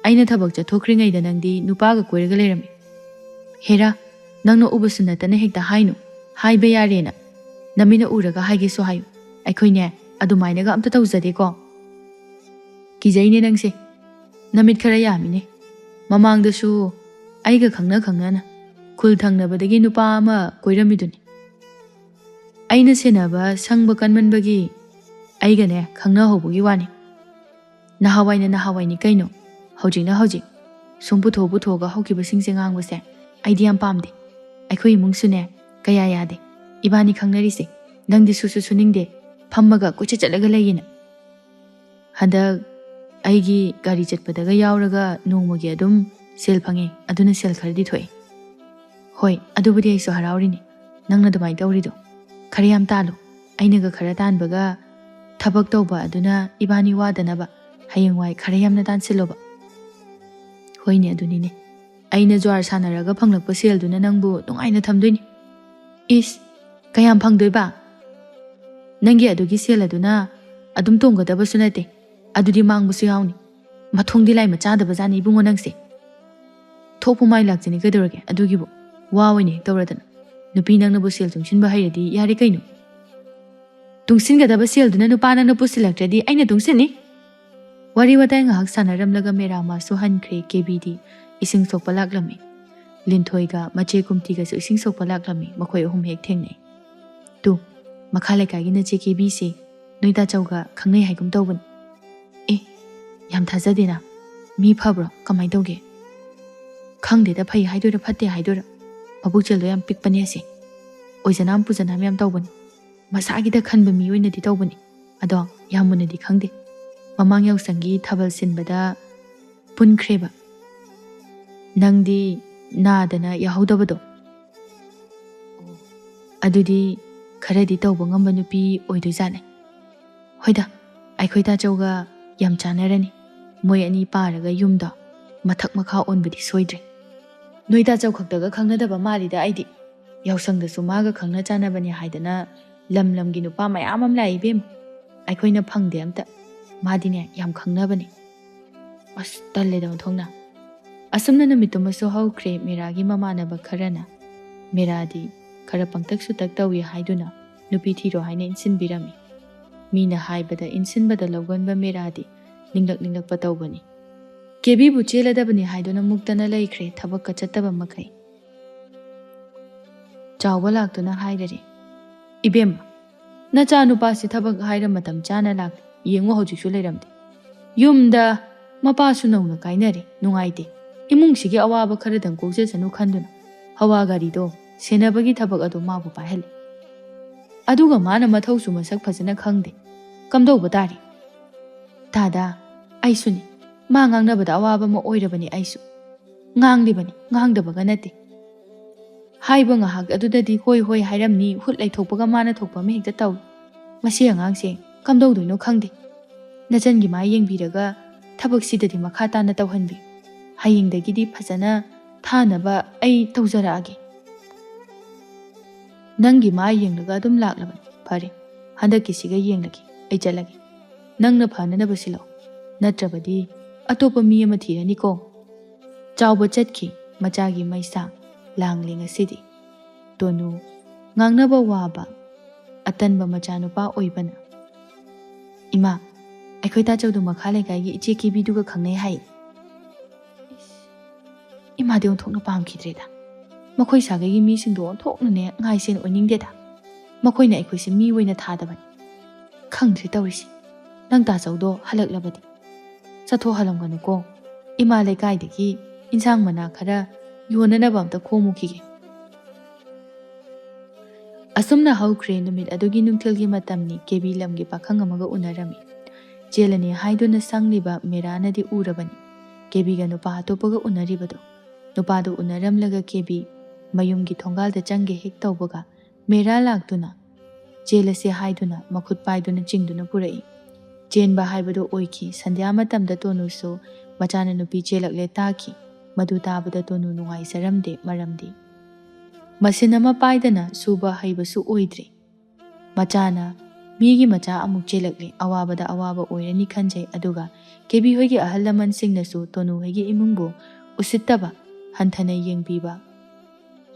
ꯑꯩꯅ ꯊꯕꯛ ꯆꯠꯊꯣꯛꯈ꯭ꯔꯤꯉꯩꯗ ꯅꯪꯗꯤ ꯅꯨꯄꯥꯒ ꯀꯣꯏꯔꯒ ꯂꯩꯔꯝꯃꯤ꯫ ꯍꯦꯔꯥ, ꯅꯪꯅ ꯎꯕꯁꯨ ꯅꯠꯇꯅ ꯍꯦꯛꯇ ꯍꯥꯏꯅꯨ꯫ ꯍꯥꯏꯕ ꯌꯥꯔꯦꯅ ꯅꯃꯤꯠꯅ ꯎꯔꯒ ꯍꯥꯏꯒꯦꯁꯨ ꯍꯥꯏꯌꯨ꯫ ꯑꯩꯈꯣꯏꯅꯦ ꯑꯗꯨꯃꯥꯏꯅꯒ ꯑꯝꯇ ꯇꯧꯖꯗꯦꯀꯣ꯫ ꯀꯤꯖꯩꯅꯦ ꯅꯪꯁꯦ꯫ ꯅꯃꯤꯠ ꯈꯔ ꯌꯥꯝꯃꯤꯅꯦ꯫ ꯃꯃꯥꯡꯗꯁꯨ ꯑꯩꯒ ꯈꯪꯅ ꯈꯪꯅꯅ ꯈꯨꯜ ꯊꯪꯅꯕꯗꯒꯤ ꯅꯨꯄꯥ ꯑꯃ ꯀꯣꯏꯔꯝꯃꯤꯗꯨꯅꯤ꯫ ꯑꯩꯅ ꯁꯦꯟꯅꯕ ꯁꯪꯕ ꯀꯟꯃꯟꯕꯒꯤ ꯑꯩꯒꯅꯦ ꯈꯪꯅꯍꯧꯕꯒꯤ ꯋꯥꯅꯤ꯫ ꯅꯍꯥꯟꯋꯥꯏꯅ ꯅꯍꯥꯟꯋꯥꯏꯅꯤ ꯀꯩꯅꯣ, ꯍꯧꯖꯤꯛꯅ ꯍꯧꯖꯤꯛ꯫ ꯁꯨꯝ ꯄꯨꯊꯣꯛꯑꯒ ꯍꯧꯈꯤꯕꯁꯤꯡꯁꯦ ꯉꯥꯡꯕꯁꯦ ꯑꯩꯗꯤ ꯌꯥꯝ ꯄꯥꯝꯗꯦ꯫ ꯑꯩꯈꯣꯏ ꯏꯃꯨꯡꯁꯨꯅꯦ ꯀꯌꯥ ꯌꯥꯗꯦ꯫ ꯏꯕꯥꯅꯤ ꯈꯪꯅꯔꯤꯁꯦ ꯅꯪꯗꯤ ꯁꯨꯁꯨ ꯁꯨꯅꯤꯡꯗꯦ, ꯐꯝꯃꯒ ꯀꯣꯏꯆꯠ ꯆꯠꯂꯒ ꯂꯩꯌꯦꯅ꯫ ꯍꯟꯗꯛ ꯑꯩꯒꯤ ꯒꯥꯔꯤ ꯆꯠꯄꯗꯒ ꯌꯥꯎꯔꯒ ꯅꯣꯡꯃꯒꯤ ꯑꯗꯨꯝ ꯁꯦꯜ ꯐꯪꯉꯦ꯫ ꯑꯗꯨꯅ ꯁꯦꯜ ꯈꯔꯗꯤ ꯊꯣꯛꯑꯦ꯫ ꯍꯣꯏ, ꯑꯗꯨꯕꯨꯗꯤ ꯑꯩꯁꯨ ꯍꯔꯥꯎꯔꯤꯅꯤ ꯅꯪꯅ ꯑꯗꯨꯃꯥꯏꯅ ꯇꯧꯔꯤꯗꯣ꯫ ꯈꯔ ꯌꯥꯝ ꯇꯥꯜꯂꯨ꯫ ꯑꯩꯅꯒ ꯈꯔ ꯇꯥꯟꯕꯒ ꯊꯕꯛ ꯇꯧꯕ ꯑꯗꯨꯅ ꯏꯕꯥꯅꯤ ꯋꯥꯗꯅꯕ ꯍꯌꯦꯡꯋꯥꯏ ꯈꯔ ꯌꯥꯝꯅ ꯇꯥꯟꯁꯤꯜꯂꯣꯕ꯫ ꯍꯣꯏꯅꯦ ꯑꯗꯨꯅꯤꯅꯦ꯫ ꯑꯩꯅ ꯖ꯭ꯋꯥꯔ ꯁꯥꯟꯅꯔꯒ ꯐꯪꯂꯛꯄ ꯁꯦꯜꯗꯨꯅ ꯅꯪꯕꯨ ꯅꯨꯡꯉꯥꯏꯅ ꯊꯝꯗꯣꯏꯅꯤ꯫ ꯏꯁ, ꯀꯌꯥꯝ ꯐꯪꯗꯣꯏꯕ? ꯅꯪꯒꯤ ꯑꯗꯨꯒꯤ ꯁꯦꯜ ꯑꯗꯨꯅ ꯑꯗꯨꯝ ꯇꯣꯡꯒꯗꯕꯁꯨ ꯅꯠꯇꯦ꯫ ꯑꯗꯨꯗꯤ ꯃꯥꯡꯕꯁꯨ ꯌꯥꯎꯅꯤ꯫ ꯃꯊꯣꯡꯗꯤ ꯂꯥꯏ ꯃꯆꯥꯗꯕꯖꯥꯠꯅꯤ ꯏꯕꯨꯡꯉꯣ ꯅꯪꯁꯦ꯫ ꯊꯣꯛꯄ ꯃꯥꯏ ꯂꯥꯛꯆꯅꯤ ꯀꯩꯗꯧꯔꯒꯦ ꯑꯗꯨꯒꯤꯕꯨ꯫ ꯋꯥ ꯑꯣꯏꯅ ꯍꯦꯛ ꯇꯧꯔꯗꯅ꯫ ꯅꯨꯄꯤ ꯅꯪꯅꯕꯨ ꯁꯦꯜ ꯇꯨꯡꯁꯤꯟꯕ ꯍꯩꯔꯗꯤ ꯌꯥꯔꯦ ꯀꯩꯅꯣ꯫ ꯇꯨꯡꯁꯤꯟꯒꯗꯕ ꯁꯦꯜꯗꯨꯅ ꯅꯨꯄꯥ ꯅꯪꯅ ꯄꯨꯁꯤꯜꯂꯛꯇ꯭ꯔꯗꯤ ꯑꯩꯅ ꯇꯨꯡꯁꯤꯟꯅꯤ꯫ ꯋꯥꯔꯤ ꯋꯥꯇꯥꯏ ꯉꯥꯏꯍꯥꯛ ꯁꯥꯟꯅꯔꯝꯂꯒ ꯃꯦꯔꯥ ꯃꯥꯁꯨ ꯍꯟꯈ꯭ꯔꯦ꯫ ꯀꯦꯕꯤꯗꯤ ꯏꯁꯤꯡ ꯁꯣꯛꯄ ꯂꯥꯛꯂꯝꯃꯤ꯫ ꯂꯤꯟꯊꯣꯏꯒ ꯃꯆꯦ ꯀꯨꯝꯊꯤꯒꯁꯨ ꯏꯁꯤꯡ ꯁꯣꯛꯄ ꯂꯥꯛꯂꯝꯃꯤ꯫ ꯃꯈꯣꯏ ꯑꯍꯨꯝ ꯍꯦꯛ ꯊꯦꯡꯅꯩ꯫ ꯇꯨ, ꯃꯈꯥ ꯂꯩꯀꯥꯏꯒꯤ ꯅꯆꯦ ꯀꯦꯕꯤꯁꯦ ꯅꯣꯏ ꯇꯥꯆꯧꯒ ꯈꯪꯅꯩ ꯍꯥꯏꯒꯨꯝ ꯇꯧꯕꯅꯤ꯫ ꯑꯦ, ꯌꯥꯝ ꯊꯥꯖꯗꯦꯅ꯫ ꯃꯤ ꯐꯕ꯭ꯔꯣ? ꯀꯃꯥꯏꯅ ꯇꯧꯒꯦ? ꯈꯪꯗꯦꯗ, ꯐꯩ ꯍꯥꯏꯗꯣꯏꯔꯥ ꯐꯠꯇꯦ ꯍꯥꯏꯗꯣꯏꯔꯥ꯫ ꯃꯕꯨꯛꯆꯦꯜꯗꯣ ꯌꯥꯝ ꯄꯤꯛꯄꯅꯦ ꯑꯁꯦ꯫ ꯑꯣꯏꯖꯅꯥꯝ ꯄꯨꯖꯅꯥꯝ ꯌꯥꯝ ꯇꯧꯕꯅꯤ꯫ ꯃꯁꯥꯒꯤꯗ ꯈꯟꯕ ꯃꯤ ꯑꯣꯏꯅꯗꯤ ꯇꯧꯕꯅꯤ꯫ ꯑꯗꯣ ꯌꯥꯝ ꯃꯨꯟꯅꯗꯤ ꯈꯪꯗꯦ꯫ ꯃꯃꯥꯡ ꯌꯥꯎꯁꯪꯒꯤ ꯊꯥꯕꯜ ꯁꯤꯟꯕꯗ ꯄꯨꯟꯈ꯭ꯔꯦꯕ꯫ ꯅꯪꯗꯤ ꯅꯥꯗꯅ ꯌꯥꯍꯧꯗꯕꯗꯣ꯫ ꯑꯗꯨꯗꯤ ꯈꯔꯗꯤ ꯇꯧꯕ ꯉꯝꯕ ꯅꯨꯄꯤ ꯑꯣꯏꯗꯣꯏꯖꯥꯠꯅꯦ꯫ ꯍꯣꯏꯗ, ꯑꯩꯈꯣꯏ ꯇꯥꯆꯧꯒ ꯌꯥꯝ ꯆꯥꯟꯅꯔꯅꯤ꯫ ꯃꯣꯏ ꯑꯅꯤ ꯄꯥꯔꯒ ꯌꯨꯝꯗ ꯃꯊꯛ ꯃꯈꯥ ꯑꯣꯟꯕꯗꯤ ꯁꯣꯏꯗ꯭ꯔꯦ꯫ ꯅꯣꯏ ꯇꯥꯆꯧ ꯈꯛꯇꯒ ꯈꯪꯅꯗꯕ ꯃꯥꯜꯂꯤꯗ ꯑꯩꯗꯤ꯫ ꯌꯥꯎꯁꯪꯗꯁꯨ ꯃꯥꯒ ꯈꯪꯅ ꯆꯥꯟꯅꯕꯅꯦ ꯍꯥꯏꯗꯅ ꯂꯝ ꯂꯝꯒꯤ ꯅꯨꯄꯥ ꯃꯌꯥꯝ ꯑꯃ ꯂꯥꯛꯏ ꯏꯕꯦꯝꯃ꯫ ꯑꯩꯈꯣꯏꯅ ꯐꯪꯗꯦ ꯑꯝꯇ꯫ ꯃꯥꯗꯤꯅꯦ ꯌꯥꯝ ꯈꯪꯅꯕꯅꯦ꯫ ꯑꯁ ꯇꯜꯂꯦꯗ ꯑꯣꯟꯊꯣꯛꯅ꯫ ꯑꯁꯨꯝꯅ ꯅꯨꯃꯤꯠꯇꯨꯃꯁꯨ ꯍꯧꯈ꯭ꯔꯦ꯫ ꯃꯦꯔꯥꯒꯤ ꯃꯃꯥꯟꯅꯕ ꯈꯔꯅ ꯃꯦꯔꯥꯗꯤ ꯈꯔ ꯄꯪꯇꯛ ꯁꯨꯇꯛ ꯇꯧꯏ ꯍꯥꯏꯗꯨꯅ ꯅꯨꯄꯤ ꯊꯤꯔꯣ ꯍꯥꯏꯅ ꯏꯟꯁꯤꯟꯕꯤꯔꯝꯃꯤ꯫ ꯃꯤꯅ ꯍꯥꯏꯕꯗ ꯏꯟꯁꯤꯟꯕꯗ ꯂꯧꯒꯟꯕ ꯃꯦꯔꯥꯗꯤ ꯅꯤꯡꯂꯛ ꯅꯤꯡꯂꯛꯄ ꯇꯧꯕꯅꯤ꯫ ꯀꯦꯕꯤꯕꯨ ꯆꯦꯜꯂꯗꯕꯅꯤ ꯍꯥꯏꯗꯨꯅ ꯃꯨꯛꯇꯅ ꯂꯩꯈ꯭ꯔꯦ ꯊꯕꯛꯀ ꯆꯠꯇꯕ ꯃꯈꯩ꯫ ꯆꯥꯎꯕ ꯂꯥꯛꯇꯨꯅ ꯍꯥꯏꯔꯔꯦ, ꯏꯕꯦꯝꯃ, ꯅꯆꯥ ꯅꯨꯄꯥꯁꯤ ꯊꯕꯛ ꯍꯥꯏꯔ ꯃꯇꯝ ꯆꯥꯅ ꯂꯥꯛꯇꯦ꯫ ꯌꯦꯡꯉꯨ ꯍꯧꯖꯤꯛꯁꯨ ꯂꯩꯔꯝꯗꯦ꯫ ꯌꯨꯝꯗ ꯃꯄꯥꯁꯨ ꯅꯧꯅ ꯀꯥꯏꯅꯔꯦ, ꯅꯨꯡꯉꯥꯏꯇꯦ꯫ ꯏꯃꯨꯡꯁꯤꯒꯤ ꯑꯋꯥꯕ ꯈꯔꯗꯪ ꯀꯣꯛꯆꯁꯅꯨ ꯈꯟꯗꯨꯅ ꯍꯋꯥ ꯒꯥꯔꯤꯗꯣ ꯁꯦꯟꯅꯕꯒꯤ ꯊꯕꯛ ꯑꯗꯣ ꯃꯥꯕꯨ ꯄꯥꯏꯍꯜꯂꯤ꯫ ꯑꯗꯨꯒ ꯃꯥꯅ ꯃꯊꯧꯁꯨ ꯃꯁꯛ ꯐꯖꯅ ꯈꯪꯗꯦ꯫ ꯀꯝꯗꯧꯕ ꯇꯥꯔꯤ? ꯗꯥꯗꯥ, ꯑꯩꯁꯨꯅꯤ꯫ ꯃꯥ ꯉꯥꯡꯅꯕꯗ ꯑꯋꯥꯕ ꯑꯃ ꯑꯣꯏꯔꯕꯅꯤ ꯑꯩꯁꯨ꯫ ꯉꯥꯡꯂꯤꯕꯅꯤ, ꯉꯥꯡꯗꯕꯒ ꯅꯠꯇꯦ꯫ ꯍꯥꯏꯕ ꯉꯥꯏꯍꯥꯛ ꯑꯗꯨꯗꯗꯤ ꯍꯣꯏ ꯍꯣꯏ ꯍꯥꯏꯔꯝꯅꯤ, ꯍꯨꯠ ꯂꯩꯊꯣꯛꯄꯒ ꯃꯥꯅ ꯊꯣꯛꯄ ꯑꯃ ꯍꯦꯛꯇ ꯇꯧꯏ꯫ ꯃꯁꯤ ꯑꯉꯥꯡꯁꯦ ꯀꯝꯗꯧꯗꯣꯏꯅꯣ ꯈꯪꯗꯦ꯫ ꯅꯆꯟꯒꯤ ꯃꯥ ꯌꯦꯡꯕꯤꯔꯒ ꯊꯕꯛꯁꯤꯗꯗꯤ ꯃꯈꯥ ꯇꯥꯅ ꯇꯧꯍꯟꯕꯤ꯫ ꯍꯌꯦꯡꯗꯒꯤꯗꯤ ꯐꯖꯅ ꯊꯥꯅꯕ ꯑꯩ ꯇꯧꯖꯔꯛꯑꯒꯦ꯫ ꯅꯪꯒꯤ ꯃꯥ ꯌꯦꯡꯂꯒ ꯑꯗꯨꯝ ꯂꯥꯛꯂꯕꯅꯤ꯫ ꯐꯔꯦ, ꯍꯟꯗꯛꯀꯤꯁꯤꯒ ꯌꯦꯡꯂꯒꯦ꯫ ꯑꯩ ꯆꯠꯂꯒꯦ꯫ ꯅꯪꯅ ꯐꯅꯅꯕ ꯁꯤꯜꯂꯛꯑꯣ, ꯅꯠꯇ꯭ꯔꯕꯗꯤ ꯑꯇꯣꯞꯄ ꯃꯤ ꯑꯃ ꯊꯤꯔꯅꯤꯀꯣ꯫ ꯆꯥꯎꯕ ꯆꯠꯈꯤ ꯃꯆꯥꯒꯤ ꯃꯩꯁꯥ ꯂꯥꯡꯂꯤ ꯉꯁꯤꯗꯤ꯫ ꯇꯣꯅꯨ ꯉꯥꯡꯅꯕ ꯋꯥꯕ ꯑꯇꯟꯕ ꯃꯆꯥꯅꯨꯄꯥ ꯑꯣꯏꯕꯅ, ꯏꯃꯥ, ꯑꯩꯈꯣꯏ ꯇꯥꯆꯧꯗꯨ ꯃꯈꯥ ꯂꯩꯀꯥꯏꯒꯤ ꯏꯆꯦ ꯀꯦꯕꯤꯗꯨꯒ ꯈꯪꯅꯩ ꯍꯥꯏ꯫ ꯏꯃꯥꯗꯤ ꯑꯣꯟꯊꯣꯛꯅ ꯄꯥꯝꯈꯤꯗ꯭ꯔꯦꯗ꯫ ꯃꯈꯣꯏ ꯁꯥꯒꯩꯒꯤ ꯃꯤꯁꯤꯡꯗꯣ ꯑꯣꯟꯊꯣꯛꯅꯅꯦ ꯉꯥꯏꯁꯦꯟ ꯑꯣꯏꯅꯤꯡꯗꯦꯗ ꯃꯈꯣꯏꯅ ꯑꯩꯈꯣꯏꯁꯦ ꯃꯤ ꯑꯣꯏꯅ ꯊꯥꯗꯕꯅꯤ ꯈꯪꯗ꯭ꯔꯦ ꯇꯧꯔꯤꯁꯤ ꯅꯪ ꯇꯥꯆꯧꯗꯣ ꯍꯜꯂꯛꯂꯕꯗꯤ ꯆꯠꯊꯣꯛꯍꯜꯂꯝꯒꯅꯨꯀꯣ ꯏꯃꯥ ꯂꯩꯀꯥꯏꯗꯒꯤ ꯏꯟꯁꯥꯡ ꯃꯅꯥ ꯈꯔ ꯌꯣꯟꯅꯅꯕ ꯑꯝꯇ ꯈꯣꯝꯃꯨꯈꯤꯒꯦ ꯑꯁꯨꯝꯅ ꯍꯧꯈ꯭ꯔꯦ ꯅꯨꯃꯤꯠ ꯑꯗꯨꯒꯤ ꯅꯨꯡꯊꯤꯜꯒꯤ ꯃꯇꯝꯅꯤ ꯀꯦꯕꯤ ꯂꯝꯒꯤ ꯄꯥꯈꯪ ꯑꯃꯒ ꯎꯅꯔꯝꯃꯤ ꯆꯦꯜꯂꯅꯤ ꯍꯥꯏꯗꯨꯅ ꯁꯪꯂꯤꯕ ꯃꯦꯔꯥꯅꯗꯤ ꯎꯔꯕꯅꯤ ꯀꯦꯕꯤꯒ ꯅꯨꯄꯥ ꯑꯇꯣꯞꯄꯒ ꯎꯅꯔꯤꯕꯗꯣ ꯅꯨꯄꯥꯗꯨ ꯎꯅꯔꯝꯂꯒ ꯀꯦꯕꯤ ꯃꯌꯨꯝꯒꯤ ꯊꯣꯡꯒꯥꯜꯗ ꯆꯪꯒꯦ ꯍꯦꯛ ꯇꯧꯕꯒ ꯃꯦꯔꯥ ꯂꯥꯛꯇꯨꯅ ꯆꯦꯜꯂꯁꯦ ꯍꯥꯏꯗꯨꯅ ꯃꯈꯨꯠ ꯄꯥꯏꯗꯨꯅ ꯆꯤꯡꯗꯨꯅ ꯄꯨꯔꯛꯏ ꯆꯦꯟꯕ ꯍꯥꯏꯕꯗꯨ ꯑꯣꯏꯈꯤ ꯁꯟꯙ꯭ꯌꯥ ꯃꯇꯝꯗ ꯇꯣꯅꯨꯁꯨ ꯃꯆꯥꯅ ꯅꯨꯄꯤ ꯆꯦꯜꯂꯛꯂꯦ ꯇꯥꯈꯤ ꯃꯗꯨ ꯇꯥꯕꯗ ꯇꯣꯅꯨ ꯅꯨꯡꯉꯥꯏꯖꯔꯝꯗꯦ ꯃꯔꯝꯗꯤ ꯃꯁꯤꯟ ꯑꯃ ꯄꯥꯏꯗꯅ ꯁꯨꯕ ꯍꯩꯕꯁꯨ ꯑꯣꯏꯗ꯭ꯔꯤ ꯃꯆꯥꯅ ꯃꯤꯒꯤ ꯃꯆꯥ ꯑꯃꯨꯛ ꯆꯦꯜꯂꯛꯂꯦ ꯑꯋꯥꯕꯗ ꯑꯋꯥꯕ ꯑꯣꯏꯔꯅꯤ ꯈꯟꯖꯩ ꯑꯗꯨꯒ ꯀꯦꯕꯤ ꯍꯣꯏꯒꯤ ꯑꯍꯜ ꯂꯃꯟꯁꯤꯡꯅꯁꯨ ꯇꯣꯅꯨ ꯍꯣꯏꯒꯤ ꯏꯃꯨꯡꯕꯨ ꯎꯁꯤꯠꯇꯕ ꯍꯟꯊꯅ ꯌꯦꯡꯕꯤꯕ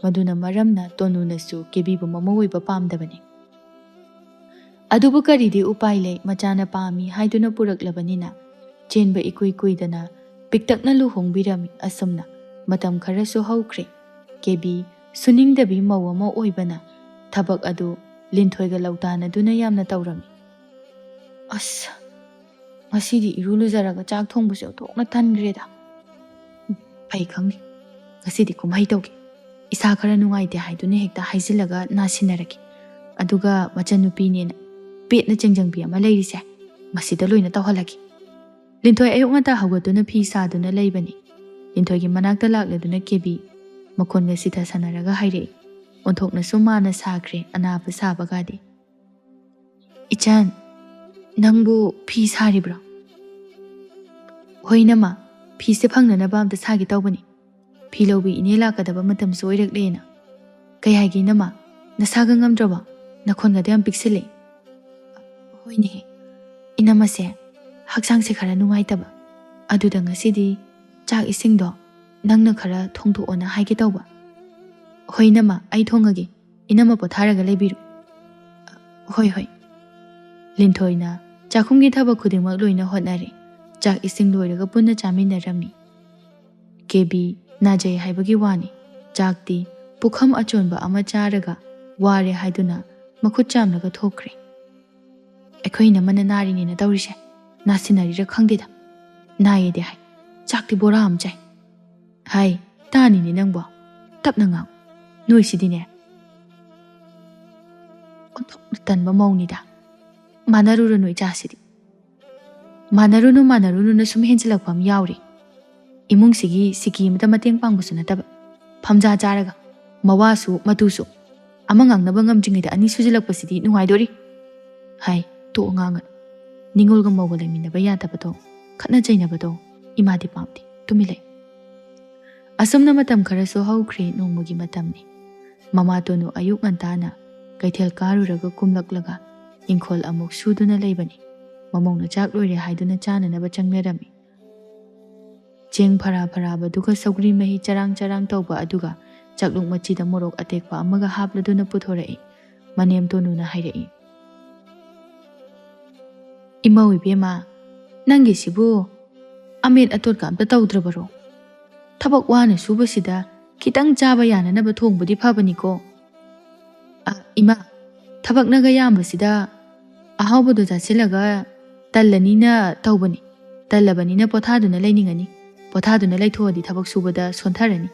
ꯃꯗꯨꯅ ꯃꯔꯝꯅ ꯇꯣꯅꯨꯅꯁꯨ ꯀꯦꯕꯤꯕꯨ ꯃꯃꯧ ꯑꯣꯏꯕ ꯄꯥꯝꯗꯕꯅꯤ ꯑꯗꯨꯕꯨ ꯀꯔꯤꯗꯤ ꯎꯄꯥꯏ ꯂꯩ ꯃꯆꯥꯅ ꯄꯥꯝꯃꯤ ꯍꯥꯏꯗꯨꯅ ꯄꯨꯔꯛꯂꯕꯅꯤꯅ ꯆꯦꯟꯕ ꯏꯀꯨꯏ ꯀꯨꯏꯗꯅ ꯄꯤꯛꯇꯛꯅ ꯂꯨꯍꯣꯡꯕꯤꯔꯝꯃꯤ ꯑꯁꯨꯝꯅ ꯃꯇꯝ ꯈꯔꯁꯨ ꯍꯧꯈ꯭ꯔꯦ ꯀꯦꯕꯤ ꯁꯨꯅꯤꯡꯗꯕꯤ ꯃꯧ ꯑꯃ ꯑꯣꯏꯕꯅ ꯊꯕꯛ ꯑꯗꯨ ꯂꯤꯟꯊꯣꯏꯒ ꯂꯧꯇꯥꯅꯗꯨꯅ ꯌꯥꯝꯅ ꯇꯧꯔꯝꯃꯤ ꯑꯁ ꯉꯁꯤꯗꯤ ꯏꯔꯨ ꯂꯨꯖꯔꯒ ꯆꯥꯛ ꯊꯣꯡꯕꯁꯨ ꯑꯣꯟꯊꯣꯛꯅ ꯇꯟꯈ꯭ꯔꯦꯗ ꯑꯩ ꯈꯪꯗꯦ ꯉꯁꯤꯗꯤ ꯀꯨꯝꯍꯩ ꯇꯧꯒꯦ ꯏꯁꯥ ꯈꯔ ꯅꯨꯡꯉꯥꯏꯇꯦ ꯍꯥꯏꯗꯨꯅ ꯍꯦꯛꯇ ꯍꯥꯏꯖꯤꯜꯂꯒ ꯅꯥꯁꯤꯟꯅꯔꯛꯈꯤ ꯑꯗꯨꯒ ꯃꯆꯟꯅꯨꯄꯤꯅꯦꯅ ꯄꯦꯠꯅ ꯆꯦꯡꯖꯪꯕꯤ ꯑꯃ ꯂꯩꯔꯤꯁꯦ ꯃꯁꯤꯗ ꯂꯣꯏꯅ ꯇꯧꯍꯜꯂꯛꯈꯤ ꯂꯤꯟꯊꯣꯏ ꯑꯌꯨꯛ ꯉꯟꯇꯥ ꯍꯧꯒꯠꯇꯨꯅ ꯐꯤ ꯁꯥꯗꯨꯅ ꯂꯩꯕꯅꯤ ꯂꯤꯟꯊꯣꯏꯒꯤ ꯃꯅꯥꯛꯇ ꯂꯥꯛꯂꯗꯨꯅ ꯀꯦꯕꯤ ꯃꯈꯣꯟꯒ ꯁꯤꯊꯁꯟꯅꯔꯒ ꯍꯥꯏꯔꯛꯏ ꯑꯣꯟꯊꯣꯛꯅꯁꯨ ꯃꯥꯅ ꯁꯥꯈ꯭ꯔꯦ ꯑꯅꯥꯕ ꯁꯥꯕꯒꯗꯤ ꯏꯆꯟ ꯅꯪꯕꯨ ꯐꯤ ꯁꯥꯔꯤꯕ꯭ꯔꯣ ꯍꯣꯏꯅꯃ ꯐꯤꯁꯦ ꯐꯪꯅꯅꯕ ꯑꯝꯇ ꯁꯥꯒꯦ ꯇꯧꯕꯅꯤ ꯐꯤ ꯂꯧꯕꯤ ꯏꯅꯦ ꯂꯥꯛꯀꯗꯕ ꯃꯇꯝꯁꯨ ꯑꯣꯏꯔꯛꯂꯦꯅ ꯀꯩ ꯍꯥꯏꯒꯦ ꯏꯅꯝꯃ ꯅꯁꯥꯒ ꯉꯝꯗ꯭ꯔꯕ ꯅꯈꯣꯟꯒꯗꯤ ꯌꯥꯝ ꯄꯤꯛꯁꯤꯜꯂꯦ ꯍꯣꯏꯅꯦ ꯏꯅꯝꯃꯁꯦ ꯍꯛꯆꯥꯡꯁꯦ ꯈꯔ ꯅꯨꯡꯉꯥꯏꯇꯕ ꯑꯗꯨꯗ ꯉꯁꯤꯗꯤ ꯆꯥꯛ ꯏꯁꯤꯡꯗꯣ ꯅꯪꯅ ꯈꯔ ꯊꯣꯡꯗꯣꯛꯑꯣꯅ ꯍꯥꯏꯒꯦ ꯇꯧꯕ ꯍꯣꯏ ꯏꯅꯝꯃ ꯑꯩ ꯊꯣꯡꯉꯒꯦ ꯏꯅꯝꯃ ꯄꯣꯊꯥꯔꯒ ꯂꯩꯕꯤꯔꯨ ꯍꯣꯏ ꯍꯣꯏ ꯂꯤꯟꯊꯣꯏꯅ ꯆꯥꯛꯈꯨꯝꯒꯤ ꯊꯕꯛ ꯈꯨꯗꯤꯡꯃꯛ ꯂꯣꯏꯅ ꯍꯣꯠꯅꯔꯦ ꯆꯥꯛ ꯏꯁꯤꯡ ꯂꯣꯏꯔꯒ ꯄꯨꯟꯅ ꯆꯥꯃꯤꯟꯅꯔꯝꯃꯤ ꯀꯦꯕꯤ ꯅꯥꯖꯩ ꯍꯥꯏꯕꯒꯤ ꯋꯥꯅꯤ ꯆꯥꯛꯇꯤ ꯄꯨꯈꯝ ꯑꯆꯣꯟꯕ ꯑꯃ ꯆꯥꯔꯒ ꯋꯥꯔꯦ ꯍꯥꯏꯗꯨꯅ ꯃꯈꯨꯠ ꯆꯥꯝꯂꯒ ꯊꯣꯛꯈ꯭ꯔꯦ ꯑꯩꯈꯣꯏ ꯏꯅꯝꯃꯅ ꯅꯥꯔꯤꯅꯦꯅ ꯇꯧꯔꯤꯁꯦ ꯅꯥꯁꯤꯟꯅꯔꯤꯔ ꯈꯪꯗꯦꯗ ꯅꯥꯏꯌꯦꯗꯤ ꯍꯥꯏ ꯆꯥꯛꯇꯤ ꯕꯣꯔꯥ ꯑꯃ ꯆꯥꯏ ꯍꯥꯏ ꯇꯥꯅꯤꯅꯦ ꯅꯪꯕꯣ ꯇꯞꯅ ꯉꯥꯡ ꯅꯣꯏꯁꯤꯗꯤꯅꯦ ꯑꯣꯟꯊꯣꯛꯅ ꯇꯟꯕ ꯃꯧꯅꯤꯗ ꯃꯥꯟꯅꯔꯨꯔꯅꯨ ꯏꯆꯥꯁꯤꯗꯤ ꯃꯥꯟꯅꯔꯨꯅꯨꯅ ꯁꯨꯝ ꯍꯦꯟꯖꯤꯜꯂꯛꯄ ꯑꯃ ꯌꯥꯎꯔꯤ ꯏꯃꯨꯡꯁꯤꯒꯤ ꯁꯤꯀꯤ ꯑꯃꯇ ꯃꯇꯦꯡ ꯄꯥꯡꯕꯁꯨ ꯅꯠꯇꯕ ꯐꯝꯖꯥ ꯆꯥꯔꯒ ꯃꯋꯥꯁꯨ ꯃꯇꯨꯁꯨ ꯑꯃ ꯉꯥꯡꯅꯕ ꯉꯝꯗ꯭ꯔꯤꯉꯩꯗ ꯑꯅꯤ ꯁꯨꯖꯤꯜꯂꯛꯄꯁꯤꯗꯤ ꯅꯨꯡꯉꯥꯏꯗꯣꯔꯤ ꯍꯥꯏ ꯇꯣꯛꯑ ꯉꯥꯡꯒꯅꯨ ꯅꯤꯡꯉꯣꯜꯒ ꯃꯧꯒ ꯂꯩꯃꯤꯟꯅꯕ ꯌꯥꯗꯕꯗꯣ ꯈꯠꯅ ꯆꯩꯅꯕꯗꯣ ꯏꯃꯥꯗꯤ ꯄꯥꯝꯗꯦ ꯇꯨꯃꯤꯟ ꯂꯩ ꯑꯁꯨꯝꯅ ꯃꯇꯝ ꯈꯔꯁꯨ ꯍꯧꯈ꯭ꯔꯦ ꯅꯣꯡꯃꯒꯤ ꯃꯇꯝꯅꯤ ꯃꯃꯥ ꯇꯣꯅꯨ ꯑꯌꯨꯛ ꯉꯟꯇꯥꯅ ꯀꯩꯊꯦꯜ ꯀꯥꯔꯨꯔꯒ ꯀꯨꯝꯂꯛꯂꯒ ꯏꯪꯈꯣꯜ ꯑꯃꯨꯛ ꯁꯨꯗꯨꯅ ꯂꯩꯕꯅꯤ ꯃꯃꯧꯅ ꯆꯥꯛ ꯂꯣꯏꯔꯦ ꯍꯥꯏꯗꯨꯅ ꯆꯥꯅꯅꯕ ꯆꯪꯅꯔꯝꯃꯤ ꯆꯦꯡ ꯐꯔꯥꯕꯗꯨꯒ ꯁꯧꯒ꯭ꯔꯤ ꯃꯍꯤ ꯆꯔꯥꯡ ꯇꯧꯕ ꯑꯗꯨꯒ ꯆꯥꯛꯂꯨꯛ ꯃꯆꯤꯗ ꯃꯣꯔꯣꯛ ꯑꯇꯦꯛꯄ ꯑꯃꯒ ꯍꯥꯞꯂꯗꯨꯅ ꯄꯨꯊꯣꯔꯛꯏ ꯃꯅꯦꯝ ꯇꯣꯅꯨꯅ ꯍꯥꯏꯔꯛꯏ ꯏꯃꯧ ꯏꯕꯦꯝꯃ ꯅꯪꯒꯤꯁꯤꯕꯨ ꯑꯃꯦꯠ ꯑꯇꯣꯠꯀ ꯑꯝꯇ ꯇꯧꯗ꯭ꯔꯕꯔꯣ ꯊꯕꯛ ꯋꯥꯅ ꯁꯨꯕꯁꯤꯗ khitang chaba yananaba thongbudi phabaniko ima thabaknaga yambasida ahawbodu jasilaga tallanina tawbani tallabanina pothaduna leiningani pothaduna leithodi thabak subada sontharani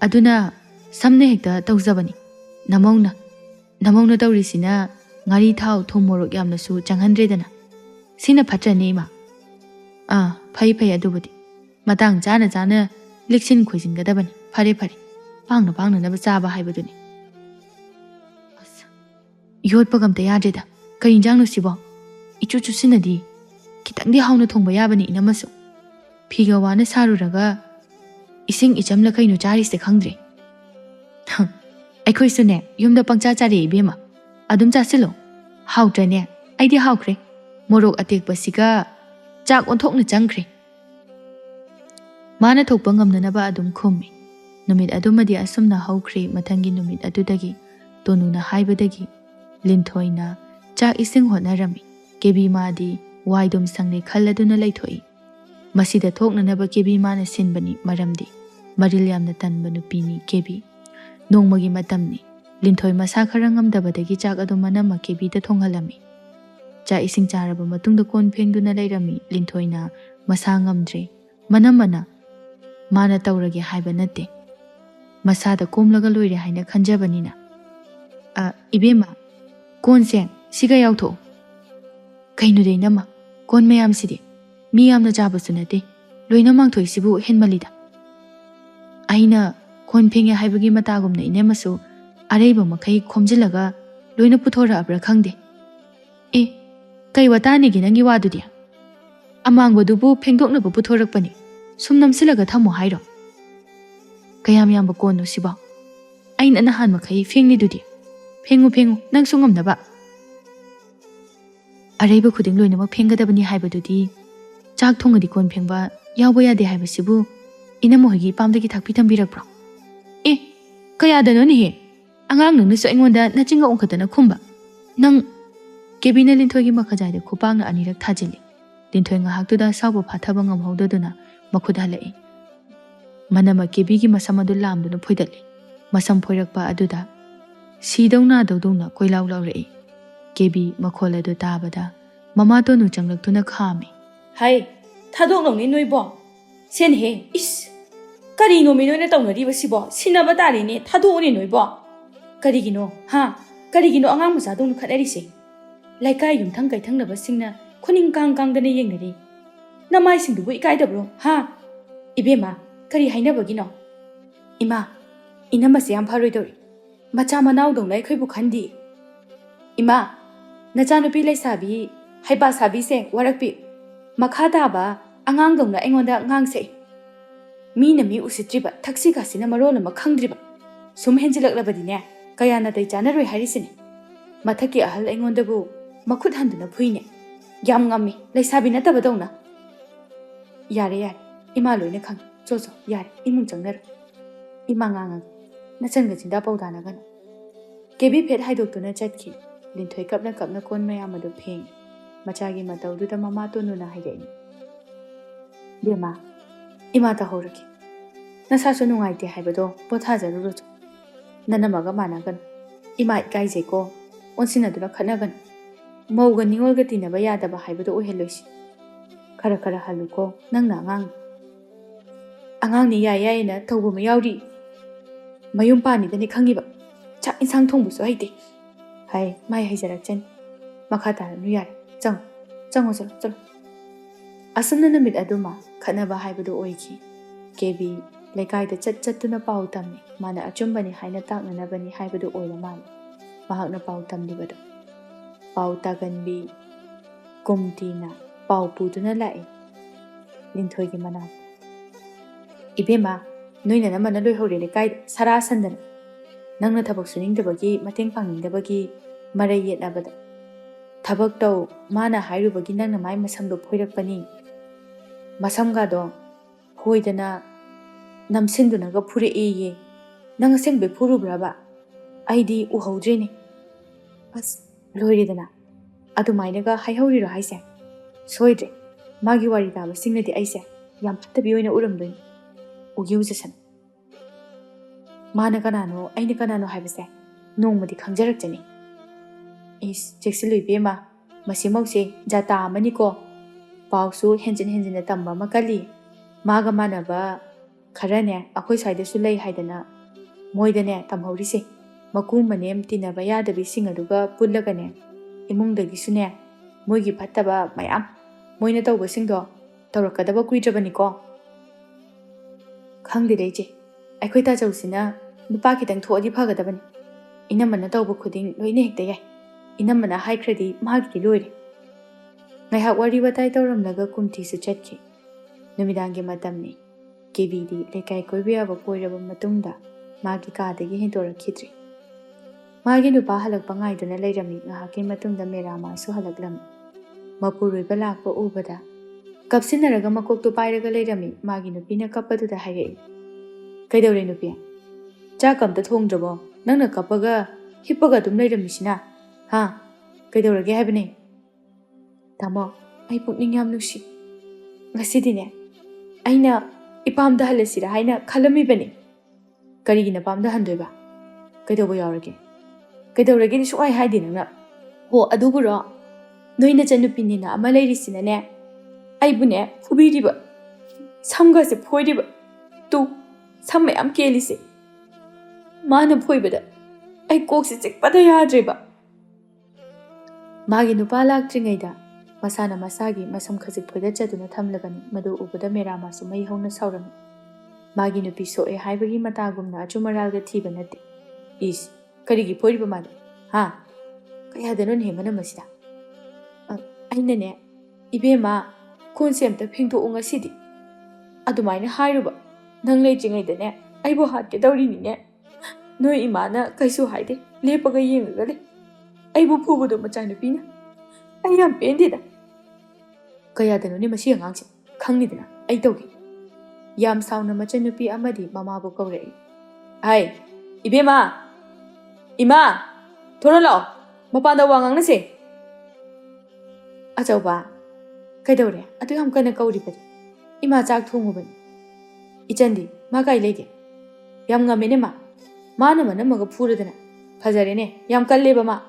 aduna samne hekta tawjabani namongna tawrisina ngari thau thomorok yamna su changhandredana sina phatrani ma phai adubudi matang jana liksin khojin gadabani phare pangna naba chaba haibaduni yot pagam ta yadreda kari jangno sibo ichu sinadi kitangdi hauna thongba yabani inamasu phiga wana saruraga ising ichamla kaino chari se khangdre aikhoi sune yumda pangcha chari ibema adum chasilo hautrane aidi haukre morok atek basiga chak onthokna changkhre mana thokpa ngamnanaba adum khummi numit adumadi asumna haukhre mathangi numit adudagi tonuna haibadagi linthoi na chak ising honarami kebi madi waidum sangne khalladuna leithoi masida thoknanaba kebi mana sinbani maramdi maril yamna tanba nupini kebi ꯅꯣꯡꯃꯒꯤ ꯃꯇꯝꯅꯤ ꯂꯤꯟꯊꯣꯏ ꯃꯁꯥ ꯈꯔ ꯉꯝꯗꯕꯗꯒꯤ ꯆꯥꯛ ꯑꯗꯨ ꯃꯅꯝꯃ ꯀꯦꯕꯤꯗ ꯊꯣꯡꯍꯜꯂꯝꯃꯤ ꯆꯥꯛ ꯏꯁꯤꯡ ꯆꯥꯔꯕ ꯃꯇꯨꯡꯗ ꯀꯣꯟ ꯐꯦꯡꯗꯨꯅ ꯂꯩꯔꯝꯃꯤ ꯂꯤꯟꯊꯣꯏꯅ ꯃꯁꯥ ꯉꯝꯗ꯭ꯔꯦ ꯃꯅꯝꯃꯅ ꯃꯥꯅ ꯇꯧꯔꯒꯦ ꯍꯥꯏꯕ ꯅꯠꯇꯦ ꯃꯁꯥꯗ ꯀꯣꯝꯂꯒ ꯂꯣꯏꯔꯦ ꯍꯥꯏꯅ ꯈꯟꯖꯕꯅꯤꯅ इबेमा कौन से सिगा याउथो कहीं नमा कौन मैम सिदे मी यामना जाबसु नते लोइना मांगथोइ सिबु हेनमलिदा आइना कौन फेंगे हाइबगी मतागुमना इनेमसु अरेबा मखै खोमजिलगा लोइना पुथोराब्रा खंगदे ए कई वतानिगी नंगी वादुदि अमांगबदुबु फेंदोकनबु पुथोरकपनि सुम नमसिलगा थमो हाइरो कयाम यामबा कोनो सिबा आइना नहान मखै फेंगनिदुदि फेंगु फेंगु नंग सुंगमनबा अरेबा खुदिंग लोइनमक फेंगदबनि हाइबदुदि चाक थोंगदि कोन फेंगबा यावबा यादे हाइबसिबु इनमोहगी पामदगी थाकपि तंबिरकप्रो ए कयादनोनि हे अंगांग नंगनसु अइंगोंदा नचिंगा ओंखतना खुंबा नंग केबिना लिंथोइगी मखजाइदे खुपांगना अनिरक थाजिल्ली लिंथोइ ngahaktuda सावबो फाथाबा ngamhawdaduna makhud halai manama kebiगी masam adu lamduna phoidalli masam phoirakpa aduda सीदौना दौदौना कोइलाउ लाउरई केबी मखोल अदु ताबदा ममा तोनु चंगलक्तुना खामे हाय थादोक नौनि नोइबो सेन हे इस करिनो मिनोने तौनरिबसिबो सिनाबा तारिने थादोकनि नोइबो करिगिनो हा करिगिनो अंगांग मसादौनु खनरिसे लाइकाय युमथंग कैथंगनबसिंगना खुनिंग कांग कांगदने येंगनरि नमाइसिंदुबु इकाइदब्रो हा इबेमा करि हाइनबगिनो इमा इनमसे याम फारोइदोरि मचा मनाउदौना अखोइबु खंदी इमा नचानुपी लैसाबी हाइबा साबीसे वरकपि मखा ताबा अंगांगदौना अइंगोंदा ngang मीना मी उसित्रिबा थक्सी गासिना मरोन अमा खंद्रिबा सुम हेंजिलकलबदिने कयाना तै चानरोइ हारिसिने मथकी अहल अइंगोंदबु मखुद हंदुना फुइने याम ngami लैसाबी नतबदौना यारे यारे इमा लोइना खंग चोचो यारे इमुंग चंगनर इमा ngang नचनग चिंदा पौदानगन केबी फेट हाइदोक्तुना चटखि लिंथोइ कपना कपना कोन मयाम अदु फेंग मचागी मतौदुदा ममा तोनुना हाइरेनि बेमा इमा तहौरखि नसासु नुंगाइते हाइबदो पोथाजरुरुचो ननमगा मानागन इमा इकाइजेको ओनसिनदुना खनगन मौगा निंगोलगा तिनबा यादबा हाइबदो ओहेलोइसि खरा खरा हलुको नंगना अंगांगनि याय यायना तौबमा याउरि मयुम पानीदने खंगिबा चाक इंसांग थोंबुसु हाइते हाय माय हाइजरकचन मखा तारनु यार चंगो चलो चलो असमना नमित अदुमा खनबा हाइबदो ओइखि केबी लेकाइदा चतुना पाउ तम्मी माना अचुंबनी हाइना ताकननबनी हाइबदो ओइला मान महाकना पाउ तमलिबदो पाउ तागनबी कुमतीना पाउ पुदुना लाई लिंथोइगी मना इबेमा नोइना नमना लोइहौरे लेकाइ सरा संदना नंगना थबक सुनिंगदबगी मतेंग पांगिंगदबगी मरै येतनाबदा थबक तौ माना हाइरुबगी नंगना माइ मसमदो फोइरकपनी मसमगादो होइदना नमसिंदुनागा फुरे एये नंग सेंबे फुरुब्राबा आइदी उहौद्रेने बस लोइरेदना अदुमाइनगा हाइहौरिरो हाइसे सोइद्रे मागी वारी ताबा सिंगनदि आइसे याम फत्तबी ओइना उरमदोइन उगिउजसन माना कनानो आइना कनानो हाइबसे नोंमदि खंजरकचनी इस चेक्सिलुइ बेमा मसि मौसे जाता अमनिको पाउसु हेंजिन तंबा मकली मागा मानबा खरने अखोइ साइदसु लई हाइदना मोइदने तमहौरिसे मकु मनेम तिनबा यादबि सिंग अदुगा पुल्लगने इमुंगदगिसुने मोइगी फत्तबा मयाम मोइना तौबसिंगदो तौरकदबा कुइद्रबनिको खंगदिरेजे अखोइ ताजौसिना नुपा खितंग थोअदि फगदबनि इनमना तौब खुदिंग लोइने हेक्ता याय इनमना हाइख्रदि मागी लोइरे ngaiha wari watai tauramnaga kumthi su chatki numidangi matamni kebidi lekai koibiya ba koiraba matungda magi kadagi hendorakhidri magi nupa halakpa ngaiduna leirami ngahaki matungda merama su halaklam mapurui balakpa ubada kapsinaraga makoktu pairaga leirami magi nupina kappaduda hairei kaidore nupi chakamta thongdrabo nangna kappaga hippaga dum leiramisina ha kaidorage haibne Tamo, ay pukning yam nusi. Ngasidine, ay na ipamda halasira, ay na kalami bani. Karigina pamda handoy ba? ꯀꯩꯗꯧꯕ ꯌꯥꯎꯔꯒꯦ? ꯀꯩꯗꯧꯔꯒꯦꯗꯤ ꯁꯨꯛꯍꯥꯏ ꯍꯥꯏꯗꯦ ꯅꯪꯅ. ꯍꯣ ꯑꯗꯨꯕꯨꯔꯣ, ꯅꯣꯏ ꯅꯆꯟꯅꯨꯄꯤꯅꯤꯅ ꯑꯃ ꯂꯩꯔꯤꯁꯤꯅꯅꯦ ꯑꯩꯕꯨꯅꯦ ꯐꯨꯕꯤꯔꯤꯕ, ꯁꯝꯒꯁꯦ ꯐꯣꯏꯔꯤꯕ. Two ꯁꯝ ꯃꯌꯥꯝ ꯀꯦꯜꯂꯤꯁꯦ. ꯃꯥꯅ ꯐꯣꯏꯕꯗ ꯑꯩ ꯀꯣꯛꯁꯦ ꯆꯤꯛꯄꯗ ꯌꯥꯗ꯭ꯔꯦꯕ. ꯃꯥꯒꯤ ꯅꯨꯄꯥ ꯂꯥꯛꯇ꯭ꯔꯤꯉꯩꯗ ꯃꯁꯥꯅ ꯃꯁꯥꯒꯤ ꯃꯁꯝ ꯈꯖꯤꯛ ꯐꯣꯏꯗꯠꯆꯗꯨꯅ ꯊꯝꯂꯕꯅꯤ. ꯃꯗꯨ ꯎꯕꯗ ꯃꯦꯔꯥꯃꯥꯁꯨ ꯃꯩ ꯍꯧꯅ ꯁꯥꯎꯔꯝꯃꯤ. ꯃꯥꯒꯤ ꯅꯨꯄꯤ ꯁꯣꯛꯑꯦ ꯍꯥꯏꯕꯒꯤ ꯃꯇꯥꯒꯨꯝꯅ ꯑꯆꯨꯝ ꯑꯔꯥꯜꯒ ꯊꯤꯕ ꯅꯠꯇꯦ. ꯏꯁ, ꯀꯔꯤꯒꯤ ꯐꯣꯏꯔꯤꯕ ꯃꯥꯗꯤ? ꯍꯥ? ꯀꯌꯥꯗꯅꯣꯅꯦ ꯃꯅꯝ ꯑꯁꯤꯗ? ꯑꯩꯅꯅꯦ, ꯏꯕꯦꯝꯃ ꯀꯣꯟꯁꯦ ꯑꯝꯇ ꯐꯦꯡꯗꯣꯛꯎ ꯉꯁꯤꯗꯤ. ꯑꯗꯨꯃꯥꯏꯅ ꯍꯥꯏꯔꯨꯕ. ꯅꯪ ꯂꯩꯇ꯭ꯔꯤꯉꯩꯗꯅꯦ ꯑꯩꯕꯨ ꯍꯥꯠꯀꯦ ꯇꯧꯔꯤꯅꯤꯅꯦ. ꯅꯣꯏ ꯏꯃꯥꯅ ꯀꯩꯁꯨ ꯍꯥꯏꯗꯦ, ꯂꯦꯞꯄꯒ ꯌꯦꯡꯉꯒ ꯂꯩ. ꯑꯩꯕꯨ ꯐꯨꯕꯗꯣ ꯃꯆꯥꯅꯨꯄꯤꯅ. ꯑꯩ ꯌꯥꯝ ꯄꯦꯟꯗꯦꯗ. ꯀꯌꯥꯗꯅꯣꯅꯦ ꯃꯁꯤ ꯑꯉꯥꯡꯁꯦ? ꯈꯪꯅꯤꯗꯅ ꯑꯩ ꯇꯧꯒꯦ. ꯌꯥꯝ ꯁꯥꯎꯅ ꯃꯆꯟꯅꯨꯄꯤ ꯑꯃꯗꯤ ꯃꯃꯥꯕꯨ ꯀꯧꯔꯛꯏ. ꯍꯥꯏ, ꯏꯕꯦꯝꯃ! ꯏꯃꯥ! ꯊꯣꯔ ꯂꯥꯛꯑꯣ, ꯃꯄꯥꯟꯗ ꯋꯥ ꯉꯥꯡꯅꯁꯦ. ꯑꯆꯧꯕ, ꯀꯩꯗꯧꯔꯦ? ꯑꯗꯨ ꯌꯥꯝ ꯀꯟꯅ ꯀꯧꯔꯤꯕꯗꯤ? ꯏꯃꯥ ꯆꯥꯛ ꯊꯣꯡꯉꯨꯕꯅꯤ. ꯏꯆꯟꯗꯤ ꯃꯥ ꯀꯥꯏ ꯂꯩꯒꯦ? ꯌꯥꯝ ꯉꯝꯃꯦꯅꯦ ꯃꯥ. ꯃꯥꯅ ꯃꯅꯝꯃꯒ ꯐꯨꯔꯗꯅ. ꯐꯖꯔꯦꯅꯦ, ꯌꯥꯝ ꯀꯜꯂꯦꯕ ꯃꯥ.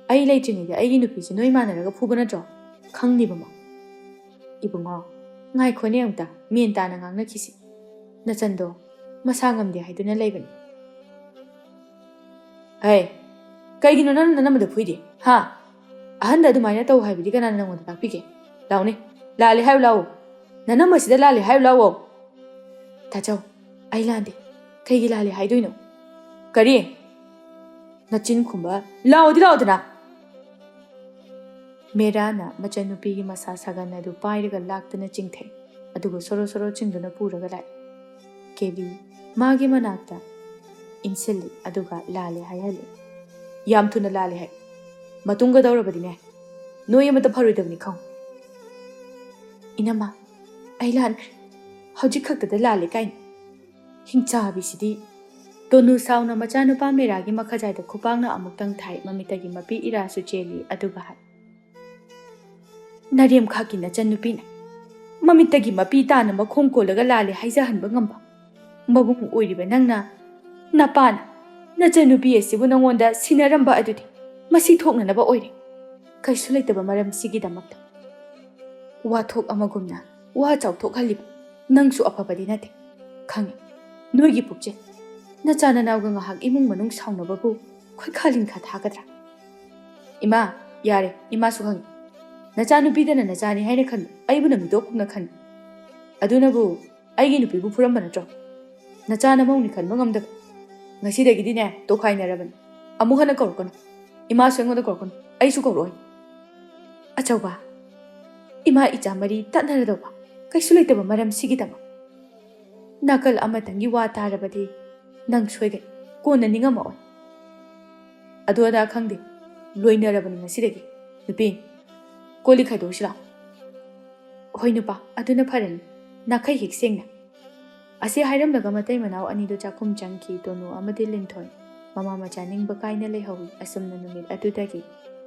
ꯑꯩ ꯂꯩꯇ꯭ꯔꯤꯉꯩꯗ ꯑꯩꯒꯤ ꯅꯨꯄꯤꯁꯦ ꯅꯣꯏ ꯃꯥꯟꯅꯔꯒ ꯐꯨꯕ ꯅꯠꯇ꯭ꯔꯣ? ꯈꯪꯅꯤꯕ ꯃꯥ. ꯏꯕꯨꯡꯉꯣ, ꯉꯥꯏꯈꯣꯅꯦ ꯑꯃꯨꯛꯇ ꯃꯦꯟ ꯇꯥꯅ ꯉꯥꯡꯅꯈꯤꯁꯤ. ꯅꯆꯟꯗꯣ ꯃꯁꯥ ꯉꯝꯗꯦ ꯍꯥꯏꯗꯨꯅ ꯂꯩꯕꯅꯤ. ꯍꯩ, ꯀꯩꯒꯤꯅꯣ ꯅꯪꯅ ꯅꯅꯝꯕꯗ ꯐꯨꯏꯗꯤ? ꯍꯥ? ꯑꯍꯟꯗ ꯑꯗꯨꯃꯥꯏꯅ ꯇꯧ ꯍꯥꯏꯕꯗꯤ ꯀꯅꯥꯅ ꯅꯪꯉꯣꯟꯗ ꯇꯥꯛꯄꯤꯒꯦ? ꯂꯥꯎꯅꯦ, ꯂꯥꯜꯂꯦ ꯍꯥꯏꯌꯨ ꯂꯥꯛꯑꯣ. ꯅꯅꯝꯕꯁꯤꯗ ꯂꯥꯜꯂꯦ ꯍꯥꯏꯌꯨ ꯂꯥꯛꯑꯣ. ꯇꯥꯆꯧ, ꯑꯩ ꯂꯥꯟꯗꯦ. ꯀꯩꯒꯤ ꯂꯥꯜꯂꯦ ꯍꯥꯏꯗꯣꯏꯅꯣ? ꯀꯔꯤ? ꯅꯆꯤꯟ ꯈꯨꯝꯕ, ꯂꯥꯎꯗꯤ ꯂꯥꯎꯗꯅ. ꯃꯦꯔꯥꯅ ꯃꯆꯟꯅꯨꯄꯤꯒꯤ ꯃꯁꯥ ꯁꯥꯒꯟ ꯑꯗꯨ ꯄꯥꯏꯔꯒ ꯂꯥꯛꯇꯨꯅ ꯆꯤꯡꯊꯩ. ꯑꯗꯨꯒ ꯁꯣꯔꯣ ꯁꯣꯔꯣ ꯆꯤꯡꯗꯨꯅ ꯄꯨꯔꯒ ꯂꯥꯛꯏ. ꯀꯦꯕꯤ ꯃꯥꯒꯤ ꯃꯅꯥꯛꯇ ꯏꯟꯁꯤꯜꯂꯤ ꯑꯗꯨꯒ ꯂꯥꯜꯂꯦ ꯍꯥꯏꯍꯜꯂꯤ. ꯌꯥꯝ ꯊꯨꯅ ꯂꯥꯜꯂꯦ ꯍꯥꯏ. ꯃꯇꯨꯡꯒ ꯇꯧꯔꯕꯗꯤꯅꯦ ꯅꯣꯏ ꯑꯃꯠꯇ ꯐꯔꯣꯏꯗꯕꯅꯤ ꯈꯪ. ꯏꯅꯝꯃ, ꯑꯩ ꯂꯥꯟꯈ꯭ꯔꯦ. ꯍꯧꯖꯤꯛ ꯈꯛꯇꯗ ꯂꯥꯜꯂꯦ ꯀꯥꯏꯅ. ꯍꯤꯡꯆꯥꯕꯤꯁꯤꯗꯤ. ꯇꯣꯅꯨ ꯁꯥꯎꯅ ꯃꯆꯥꯅꯨꯄꯥ ꯃꯦꯔꯥꯒꯤ ꯃꯈꯖꯥꯏꯗ ꯈꯨꯄꯥꯛꯅ ꯑꯃꯨꯛꯇꯪ ꯊꯥꯏ. ꯃꯃꯤꯠꯇꯒꯤ ꯃꯄꯤ ꯏꯔꯥꯁꯨ ꯆꯦꯜꯂꯤ. ꯑꯗꯨꯒ ꯍꯥꯏ, ꯅꯔꯦꯝꯈꯥꯛꯀꯤ ꯅꯆꯟꯅꯨꯄꯤꯅ ꯃꯃꯤꯠꯇꯒꯤ ꯃꯄꯤ ꯇꯥꯅ ꯃꯈꯣꯡ ꯀꯣꯜꯂꯒ ꯂꯥꯜꯂꯦ ꯍꯥꯏꯖꯍꯟꯕ ꯉꯝꯕ ꯃꯕꯨꯡ ꯑꯣꯏꯔꯤꯕ ꯅꯪꯅ, ꯅꯄꯥꯅ ꯅꯆꯟꯅꯨꯄꯤ ꯑꯁꯤꯕꯨ ꯅꯉꯣꯟꯗ ꯁꯤꯟꯅꯔꯝꯕ ꯑꯗꯨꯗꯤ ꯃꯁꯤ ꯊꯣꯛꯅꯅꯕ ꯑꯣꯏꯔꯦ. ꯀꯩꯁꯨ ꯂꯩꯇꯕ ꯃꯔꯝꯁꯤꯒꯤꯗꯃꯛꯇ ꯋꯥꯊꯣꯛ ꯑꯃꯒꯨꯝꯅ ꯋꯥ ꯆꯥꯎꯊꯣꯛꯍꯜꯂꯤꯕ ꯅꯪꯁꯨ ꯑꯐꯕꯗꯤ ꯅꯠꯇꯦ. ꯈꯪꯉꯤ, ꯅꯣꯏꯒꯤ ꯄꯨꯛꯆꯦꯜ. ꯅꯆꯥ ꯅꯅꯥꯎꯒ ꯉꯥꯏꯍꯥꯛ ꯏꯃꯨꯡ ꯃꯅꯨꯡ ꯁꯥꯎꯅꯕꯕꯨ ꯈꯣꯏꯈꯥ ꯂꯤꯟꯈꯥ ꯊꯥꯒꯗ꯭ꯔꯥ? ꯏꯃꯥ, ꯌꯥꯔꯦ. ꯏꯃꯥꯁꯨ ꯈꯪꯉꯤ. ꯅꯆꯥꯅꯨꯄꯤꯗꯅ ꯅꯆꯥꯅꯤ ꯍꯥꯏꯅ ꯈꯟꯕ, ꯑꯩꯕꯨꯅ ꯃꯤꯇꯣꯞꯀꯨꯝꯅ ꯈꯟꯕ. ꯑꯗꯨꯅꯕꯨ ꯑꯩꯒꯤ ꯅꯨꯄꯤꯕꯨ ꯐꯨꯔꯝꯕ ꯅꯠꯇ꯭ꯔꯣ? ꯅꯆꯥ ꯅꯃꯧꯅꯤ ꯈꯟꯕ ꯉꯝꯗꯕ. ꯉꯁꯤꯗꯒꯤꯗꯤꯅꯦ ꯇꯣꯈꯥꯏꯅꯔꯕꯅꯤ. ꯑꯃꯨꯛ ꯍꯟꯅ ꯀꯧꯔꯛꯀꯅꯨ. ꯏꯃꯥꯁꯨ ꯑꯩꯉꯣꯟꯗ ꯀꯧꯔꯛꯀꯅꯨ. ꯑꯩꯁꯨ ꯀꯧꯔꯛꯑꯣꯏ. ꯑꯆꯧꯕ, ꯏꯃꯥ ꯏꯆꯥ ꯃꯔꯤ ꯇꯠꯅꯔꯗꯧꯕ ꯀꯩꯁꯨ ꯂꯩꯇꯕ ꯃꯔꯝꯁꯤꯒꯤꯗꯃꯛ ꯅꯥꯀꯜ ꯑꯃꯇꯪꯒꯤ ꯋꯥ ꯇꯥꯔꯕꯗꯤ ꯅꯪ ꯁꯣꯏꯒꯅꯤ. ꯀꯣꯟꯅ ꯅꯤꯡꯉꯝꯃꯛꯑꯣꯏ. ꯑꯗꯨ ꯑꯗꯥ ꯈꯪꯗꯦ. ꯂꯣꯏꯅꯔꯕꯅꯤ ꯉꯁꯤꯗꯒꯤ. ꯅꯨꯄꯤ, ꯀꯣꯜꯂꯤꯛ ꯈꯥꯏꯗꯣꯛꯎꯁꯤ ꯂꯥꯎ. ꯍꯣꯏ ꯅꯨꯄꯥ, ꯑꯗꯨꯅ ꯐꯔꯅꯤ. ꯅꯥꯈꯩ ꯍꯦꯛ ꯁꯦꯡꯅ. ꯑꯁꯤ ꯍꯥꯏꯔꯝꯂꯒ ꯃꯇꯩ ꯃꯅꯥꯎ ꯑꯅꯤꯗꯨ ꯆꯥꯛꯈꯨꯝ ꯆꯪꯈꯤ. ꯇꯣꯅꯨ ꯑꯃꯗꯤ ꯂꯤꯟꯊꯣꯏ ꯃꯃꯥ ꯃꯆꯥ ꯅꯤꯡꯕ ꯀꯥꯏꯅ ꯂꯩꯍꯧꯏ. ꯑꯁꯨꯝꯅ ꯅꯨꯃꯤꯠ ꯑꯗꯨꯗꯒꯤ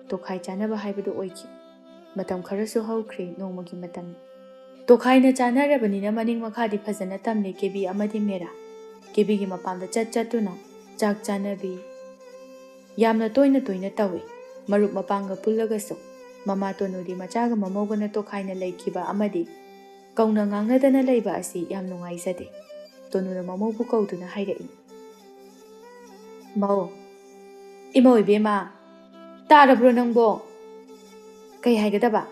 ꯇꯣꯈꯥꯏ ꯆꯥꯅꯕ ꯍꯥꯏꯕꯗꯨ ꯑꯣꯏꯈꯤ. ꯃꯇꯝ ꯈꯔꯁꯨ ꯍꯧꯈ꯭ꯔꯦ. ꯅꯣꯡꯃꯒꯤ ꯃꯇꯝ. ꯇꯣꯈꯥꯏꯅ ꯆꯥꯅꯔꯕꯅꯤꯅ ꯃꯅꯤꯡ ꯃꯈꯥꯗꯤ ꯐꯖꯅ ꯇꯝꯂꯦ ꯀꯦꯕꯤ ꯑꯃꯗꯤ ꯃꯦꯔꯥ. ꯀꯦꯕꯤꯒꯤ ꯃꯄꯥꯝꯗ ꯆꯠꯇꯨꯅ ꯆꯥꯛ ꯆꯥꯅꯕꯤ ꯌꯥꯝꯅ ꯇꯣꯏꯅ ꯇꯣꯏꯅ ꯇꯧꯏ. ꯃꯔꯨꯞ ꯃꯄꯥꯡꯒ ꯄꯨꯜꯂꯒꯁꯨ. ꯃꯃꯥ ꯇꯣꯅꯨꯗꯤ ꯃꯆꯥꯒ ꯃꯃꯧꯒꯅ ꯇꯣꯈꯥꯏꯅ ꯂꯩꯈꯤꯕ ꯑꯃꯗꯤ ꯀꯧꯅ ꯉꯥꯡꯅꯗꯅ ꯂꯩꯕ ꯑꯁꯤ ꯌꯥꯝ ꯅꯨꯡꯉꯥꯏꯖꯗꯦ. ꯇꯣꯅꯨꯅ ꯃꯃꯧꯕꯨ ꯀꯧꯗꯨꯅ ꯍꯥꯏꯔꯛꯏ. ꯃꯧ, ꯏꯃꯧ ꯏꯕꯦꯝꯃ, ꯇꯥꯔꯕ꯭ꯔꯣ ꯅꯪꯕꯣ? ꯀꯩ ꯍꯥꯏꯒꯗꯕ?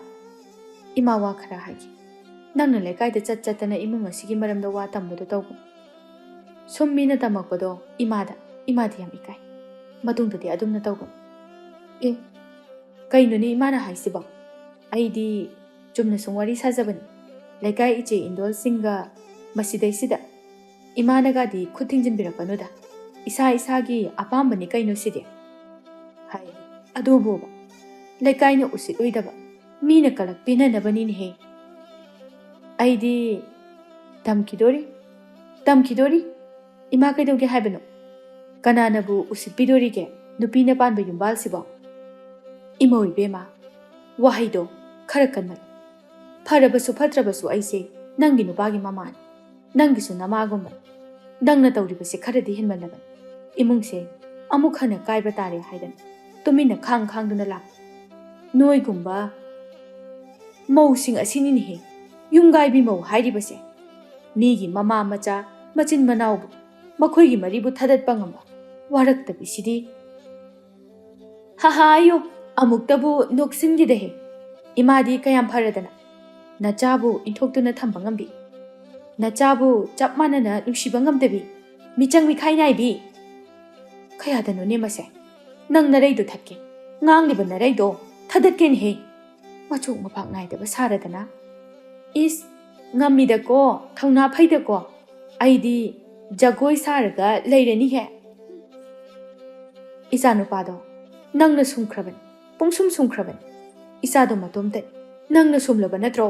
ꯏꯃꯥ ꯋꯥ ꯈꯔ ꯍꯥꯏꯒꯦ. ꯅꯪꯅ ꯂꯩꯀꯥꯏꯗ ꯆꯠꯇꯅ ꯏꯃꯨꯡ ꯑꯁꯤꯒꯤ ꯃꯔꯝꯗ ꯋꯥ ꯇꯝꯕꯗꯣ ꯇꯧꯒꯅꯨ. ꯁꯨꯝ ꯃꯤꯅ ꯇꯝꯃꯛꯄꯗꯣ ꯏꯃꯥꯗꯤ ꯌꯥꯝ ꯏꯀꯥꯏ. ꯃꯇꯨꯡꯗꯗꯤ ꯑꯗꯨꯝꯅ ꯇꯧꯒꯅꯨ. ꯑꯦ, ꯀꯩꯅꯣꯅꯦ ꯏꯃꯥꯅ ꯍꯥꯏꯁꯤꯕꯣ? ꯑꯩꯗꯤ ꯆꯨꯝꯅ ꯁꯨꯝ ꯋꯥꯔꯤ ꯁꯥꯖꯕꯅꯤ. ꯂꯩꯀꯥꯏ ꯏꯆꯦ ꯏꯟꯗꯣꯜꯁꯤꯡꯒ ꯃꯁꯤꯗꯩꯁꯤꯗ ꯏꯃꯥꯅꯒꯗꯤ ꯈꯨꯠ ꯊꯤꯡꯖꯤꯟꯕꯤꯔꯛꯀꯅꯨꯗ. ꯏꯁꯥ ꯏꯁꯥꯒꯤ ꯑꯄꯥꯝꯕꯅꯤ ꯀꯩꯅꯣ ꯁꯤꯗꯤ. ꯍꯥꯏ, ꯑꯗꯨꯕꯨꯕ ꯂꯩꯀꯥꯏꯅ ꯎꯁꯤꯠꯂꯣꯏꯗꯕ ꯃꯤꯅ ꯀꯂꯛ ꯄꯤꯅꯅꯕꯅꯤꯅꯦꯍꯦ. ꯑꯩꯗꯤ ꯇꯝꯈꯤꯗꯣꯔꯤ. ꯏꯃꯥ ꯀꯩꯗꯧꯒꯦ ꯍꯥꯏꯕꯅꯣ? ꯀꯅꯥꯅꯕꯨ ꯎꯁꯤꯠꯄꯤꯗꯣꯔꯤꯒꯦ ꯅꯨꯄꯤꯅ ꯄꯥꯟꯕ ꯌꯨꯝꯕꯥꯜꯁꯤꯕꯣ? ꯏꯃꯧ ꯏꯕꯦꯝꯃ, ꯋꯥꯍꯩꯗꯣ ꯈꯔ ꯀꯟꯃꯜꯂꯤ. ꯐꯔꯕꯁꯨ ꯐꯠꯇ꯭ꯔꯕꯁꯨ ꯑꯩꯁꯦ ꯅꯪꯒꯤ ꯅꯨꯄꯥꯒꯤ ꯃꯃꯥꯅꯤ. ꯅꯪꯒꯤꯁꯨ ꯅꯃꯥꯒꯨꯝꯕꯅꯤ. ꯅꯪꯅ ꯇꯧꯔꯤꯕꯁꯦ ꯈꯔꯗꯤ ꯍꯦꯟꯃꯜꯂꯕꯅꯤ. ꯏꯃꯨꯡꯁꯦ ꯑꯃꯨꯛ ꯍꯟꯅ ꯀꯥꯏꯕ ꯇꯥꯔꯦ ꯍꯥꯏꯗꯅ ꯇꯨꯃꯤꯟꯅ ꯈꯥꯡꯗꯨꯅ ꯂꯥꯛ ꯅꯣꯏꯒꯨꯝꯕ ꯃꯧꯁꯤꯡ ꯑꯁꯤꯅꯤꯅꯦꯍꯦ ꯌꯨꯝꯒꯥꯏꯕꯤ ꯃꯧ ꯍꯥꯏꯔꯤꯕꯁꯦ ꯃꯤꯒꯤ ꯃꯃꯥ ꯃꯆꯥ ꯃꯆꯤꯟ ꯃꯅꯥꯎꯕꯨ ꯃꯈꯣꯏꯒꯤ ꯃꯔꯤꯕꯨ ꯊꯥꯗꯠꯄ ꯉꯝꯕ ꯋꯥꯔꯛꯇꯕꯤꯁꯤꯗꯤ ꯍꯥꯍꯥꯌꯣ ꯑꯃꯨꯛꯇꯕꯨ ꯅꯣꯛꯁꯤꯟꯈꯤꯗꯦꯍꯦ ꯏꯃꯥꯗꯤ ꯀꯌꯥꯝ ꯐꯔꯗꯅ ꯅꯆꯥꯕꯨ ꯏꯟꯊꯣꯛꯇꯨꯅ ꯊꯝꯕ ꯉꯝꯕꯤ ꯅꯆꯥꯕꯨ ꯆꯞ ꯃꯥꯟꯅꯅ ꯅꯨꯡꯁꯤꯕ ꯉꯝꯗꯕꯤ ꯃꯤꯆꯪ ꯃꯤꯈꯥꯏ ꯅꯥꯏꯕꯤ ꯀꯌꯥꯗꯅꯣꯅꯦ ꯃꯁꯦ ꯅꯪ ꯅꯔꯩꯗꯣ ꯊꯠꯀꯦ ꯉꯥꯡꯂꯤꯕ ꯅꯔꯩꯗꯣ ꯊꯗꯠꯀꯦꯅꯦꯍꯦ ꯃꯆꯣꯛ ꯃꯄꯥꯛ ꯅꯥꯏꯗꯕ ꯁꯥꯔꯗꯅ ꯏꯁ ꯉꯝꯃꯤꯗꯀꯣ ꯊꯧꯅꯥ ꯐꯩꯗꯀꯣ ꯑꯩꯗꯤ ꯖꯒꯣꯏ ꯁꯥꯔꯒ ꯂꯩꯔꯅꯤꯍꯦ ꯏꯆꯥꯅꯨꯄꯥꯗꯣ ꯅꯪꯅ ꯁꯨꯝꯈ꯭ꯔꯕꯅꯤ ꯄꯨꯡꯁꯨꯝ ꯁꯨꯝꯈ꯭ꯔꯕꯅꯤ ꯏꯆꯥꯗꯣ ꯃꯇꯣꯝꯇꯅꯤ ꯅꯪꯅ ꯁꯨꯝꯂꯕ ꯅꯠꯇ꯭ꯔꯣ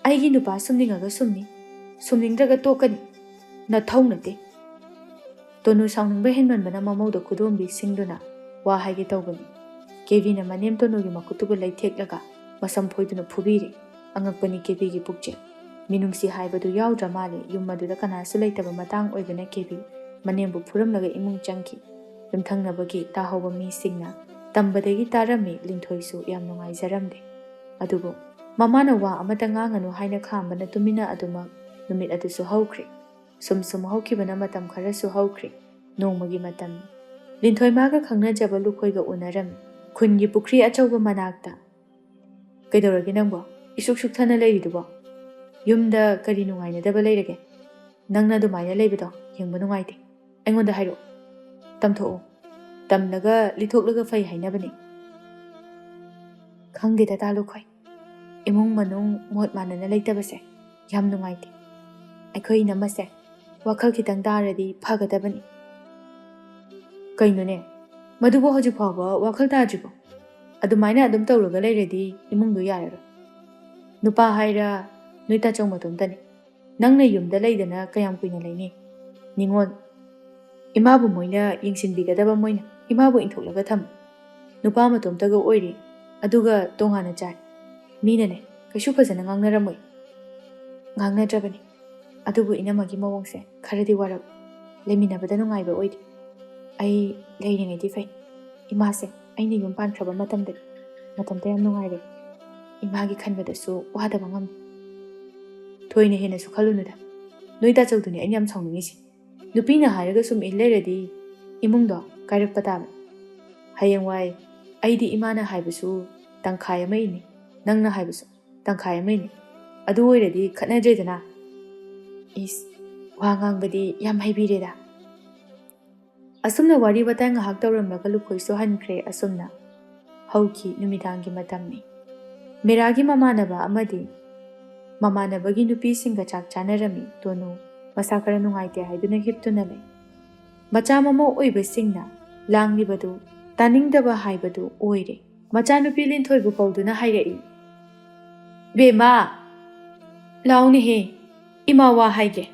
ꯑꯩꯒꯤ ꯅꯨꯄꯥ ꯁꯨꯝꯅꯤꯡꯉꯒ ꯁꯨꯝꯅꯤ ꯁꯨꯝꯅꯤꯡꯗ꯭ꯔꯒ ꯇꯣꯛꯀꯅꯤ ꯅꯊꯧ ꯅꯠꯇꯦ ꯇꯣꯅꯨ ꯁꯥꯎꯅꯤꯡꯕ ꯍꯦꯟꯃꯟꯕꯅ ꯃꯃꯧꯗ ꯈꯨꯗꯣꯝꯕꯤ ꯁꯤꯡꯗꯨꯅ ꯋꯥ ꯍꯥꯏꯒꯦ ꯇꯧꯕꯅꯤ ꯀꯦꯕꯤꯅ ꯃꯅꯦꯝ ꯇꯣꯅꯨꯒꯤ ꯃꯈꯨꯠꯇꯨꯕꯨ ꯂꯩꯊꯦꯛꯂꯒ ꯃꯁꯝ ꯐꯣꯏꯗꯨꯅ ꯐꯨꯕꯤꯔꯦ ꯑꯉꯛꯄꯅꯤ ꯀꯦꯕꯤꯒꯤ ꯄꯨꯛꯆꯦꯜ ꯃꯤꯅꯨꯡꯁꯤ ꯍꯥꯏꯕꯗꯨ ꯌꯥꯎꯗ꯭ꯔ ꯃꯥꯜꯂꯦ ꯌꯨꯝ ꯑꯗꯨꯗ ꯀꯅꯥꯁꯨ ꯂꯩꯇꯕ ꯃꯇꯥꯡ ꯑꯣꯏꯕꯅ ꯀꯦꯕꯤ ꯃꯅꯦꯝꯕꯨ ꯐꯨꯔꯝꯂꯒ ꯏꯃꯨꯡ ꯆꯪꯈꯤ ꯌꯨꯝꯊꯪꯅꯕꯒꯤ ꯇꯥꯍꯧꯕ ꯃꯤꯁꯤꯡꯅ ꯇꯝꯕꯗꯒꯤ ꯇꯥꯔꯝꯃꯤ ꯂꯤꯟꯊꯣꯏꯁꯨ ꯌꯥꯝ ꯅꯨꯡꯉꯥꯏꯖꯔꯝꯗꯦ ꯑꯗꯨꯕꯨ ꯃꯃꯥꯅ ꯋꯥ ꯑꯃꯇ ꯉꯥꯡꯒꯅꯨ ꯍꯥꯏꯅ ꯈꯥꯝꯕꯅ ꯇꯨꯃꯤꯟꯅ ꯑꯗꯨꯃꯛ ꯅꯨꯃꯤꯠ ꯑꯗꯨꯁꯨ ꯍꯧꯈ꯭ꯔꯦ ꯁꯨꯝ ꯍꯧꯈꯤꯕꯅ ꯃꯇꯝ ꯈꯔꯁꯨ ꯍꯧꯈ꯭ꯔꯦ ꯅꯣꯡꯃꯒꯤ ꯃꯇꯝꯅꯤ ꯂꯤꯟꯊꯣꯏ ꯃꯥꯒ ꯈꯪꯅꯖꯕ ꯂꯨꯈꯣꯏꯒ ꯎꯅꯔꯝꯃꯤ ꯈꯨꯟꯒꯤ ꯄꯨꯈ꯭ꯔꯤ ꯑꯆꯧꯕ ꯃꯅꯥꯛꯇ ꯀꯩꯗꯧꯔꯒꯦ ꯅꯪꯕꯣ ꯏꯁꯨꯛ ꯁꯨꯛꯊꯅ ꯂꯩꯔꯤꯗꯨꯕꯣ ꯌꯨꯝꯗ ꯀꯔꯤ ꯅꯨꯡꯉꯥꯏꯅꯗꯕ ꯂꯩꯔꯒꯦ ꯅꯪꯅ ꯑꯗꯨꯃꯥꯏꯅ ꯂꯩꯕꯗꯣ ꯌꯦꯡꯕ ꯅꯨꯡꯉꯥꯏꯇꯦ ꯑꯩꯉꯣꯟꯗ ꯍꯥꯏꯔꯛꯑꯣ ꯇꯝꯊꯣꯛꯑꯣ ꯇꯝꯂꯒ ꯂꯤꯊꯣꯛꯂꯒ ꯐꯩ ꯍꯥꯏꯅꯕꯅꯤ ꯈꯪꯗꯦꯗ ꯇꯥ ꯂꯨꯈꯣꯏ ꯏꯃꯨꯡ ꯃꯅꯨꯡ ꯃꯣꯠ ꯃꯥꯟꯅꯅ ꯂꯩꯇꯕꯁꯦ ꯌꯥꯝ ꯅꯨꯡꯉꯥꯏꯇꯦ ꯑꯩꯈꯣꯏ ꯏꯅꯝꯃꯁꯦ ꯋꯥꯈꯜ ꯈꯤꯇꯪ ꯇꯥꯔꯗꯤ ꯐꯒꯗꯕꯅꯤ ꯀꯩꯅꯣꯅꯦ ꯃꯗꯨꯕꯨ ꯍꯧꯖꯤꯛ ꯐꯥꯎꯕ ꯋꯥꯈꯜ ꯇꯥꯗ꯭ꯔꯤꯕꯣ ꯑꯗꯨꯃꯥꯏꯅ ꯑꯗꯨꯝ ꯇꯧꯔꯒ ꯂꯩꯔꯗꯤ ꯏꯃꯨꯡꯗꯣ ꯌꯥꯔꯔꯣꯏ ꯅꯨꯄꯥ ꯍꯥꯏꯔ ꯅꯣꯏ ꯇꯥꯆꯧ ꯃꯇꯣꯝꯇꯅꯤ ꯅꯪꯅ ꯌꯨꯝꯗ ꯂꯩꯗꯅ ꯀꯌꯥꯝ ꯀꯨꯏꯅ ꯂꯩꯅꯤ ꯅꯤꯉꯣꯜ ꯏꯃꯥꯕꯨ ꯃꯣꯏꯅ ꯌꯦꯡꯁꯤꯟꯕꯤꯒꯗꯕ ꯃꯣꯏꯅ ꯏꯃꯥꯕꯨ ꯏꯟꯊꯣꯛꯂꯒ ꯊꯝꯃꯨ ꯅꯨꯄꯥ ꯃꯇꯣꯝꯇꯒ ꯑꯣꯏꯔꯤ ꯑꯗꯨꯒ ꯇꯣꯉꯥꯟꯅ ꯆꯥꯏ ꯃꯤꯅꯅꯦ ꯀꯩꯁꯨ ꯐꯖꯅ ꯉꯥꯡꯅꯔꯝꯃꯣꯏ ꯉꯥꯡꯅꯗ꯭ꯔꯕꯅꯤ ꯑꯗꯨꯕꯨ ꯏꯅꯝꯃꯒꯤ ꯃꯑꯣꯡꯁꯦ ꯈꯔꯗꯤ ꯋꯥꯔꯛ ꯂꯩꯃꯤꯟꯅꯕꯗ ꯅꯨꯡꯉꯥꯏꯕ ꯑꯣꯏꯗꯦ ꯑꯩ ꯂꯩꯔꯤꯉꯩꯗꯤ ꯐꯩ ꯏꯃꯥꯁꯦ ꯑꯩꯅ ꯌꯨꯝ ꯄꯥꯟꯈ꯭ꯔꯕ ꯃꯇꯝꯗ ꯌꯥꯝ ꯅꯨꯡꯉꯥꯏꯔꯦ ꯏꯃꯥꯒꯤ ꯈꯟꯕꯗꯁꯨ ꯋꯥꯗꯕ ꯉꯝꯃꯤ ꯊꯣꯏꯅ ꯍꯦꯟꯅꯁꯨ ꯈꯜꯂꯨꯅꯨꯗ ꯅꯣꯏ ꯇꯥꯆꯧꯗꯨꯅꯤ ꯑꯩꯅ ꯌꯥꯝ ꯁꯥꯎꯅꯤꯡꯉꯤꯁꯤ ꯅꯨꯄꯤꯅ ꯍꯥꯏꯔꯒ ꯁꯨꯝ ꯏꯜ ꯂꯩꯔꯗꯤ ꯏꯃꯨꯡꯗꯣ ꯀꯥꯏꯔꯛꯄ ꯇꯥꯕꯅꯤ ꯍꯌꯦꯡꯋꯥꯏ ꯑꯩꯗꯤ ꯏꯃꯥꯅ ꯍꯥꯏꯕꯁꯨ ꯇꯪꯈꯥꯏ ꯑꯃ ꯏꯅꯤ ꯅꯪꯅ ꯍꯥꯏꯕꯁꯨ ꯇꯪꯈꯥꯏ ꯑꯃ ꯏꯅꯤ ꯑꯗꯨ ꯑꯣꯏꯔꯗꯤ ꯈꯠꯅꯗ꯭ꯔꯦꯗꯅ ꯏꯁ ꯋꯥ ꯉꯥꯡꯕꯗꯤ ꯌꯥꯝ ꯍꯩꯕꯤꯔꯦꯗ ꯑꯁꯨꯝꯅ ꯋꯥꯔꯤ ꯋꯥꯇꯥꯏ ꯉꯥꯏꯍꯥꯛ ꯇꯧꯔꯝꯂꯒ ꯂꯨꯈꯣꯏꯁꯨ ꯍꯟꯈ꯭ꯔꯦ ꯑꯁꯨꯝꯅ ꯍꯧꯈꯤ ꯅꯨꯃꯤꯗꯥꯡꯒꯤ ꯃꯇꯝꯅꯤ ꯃꯦꯔꯥꯒꯤ ꯃꯃꯥꯟꯅꯕ ꯑꯃꯗꯤ ꯃꯃꯥꯟꯅꯕꯒꯤ ꯅꯨꯄꯤꯁꯤꯡꯒ ꯆꯥꯛ ꯆꯥꯅꯔꯝꯃꯤ ꯇꯣꯅꯨ ꯃꯁꯥ ꯈꯔ ꯅꯨꯡꯉꯥꯏꯇꯦ ꯍꯥꯏꯗꯨꯅ ꯍꯤꯞꯇꯨꯅ ꯂꯩ ꯃꯆꯥ ꯃꯃꯧ ꯑꯣꯏꯕꯁꯤꯡꯅ ꯂꯥꯡꯂꯤꯕꯗꯨ ꯇꯥꯅꯤꯡꯗꯕ ꯍꯥꯏꯕꯗꯨ ꯑꯣꯏꯔꯦ ꯃꯆꯥꯅꯨꯄꯤ ꯂꯤꯟꯊꯣꯏꯕꯨ ꯀꯧꯗꯨꯅ ꯍꯥꯏꯔꯛꯏ ꯕꯦꯃꯥ ꯂꯥꯎꯅꯦꯍꯦ ꯏꯃꯥ ꯋꯥ ꯍꯥꯏꯒꯦ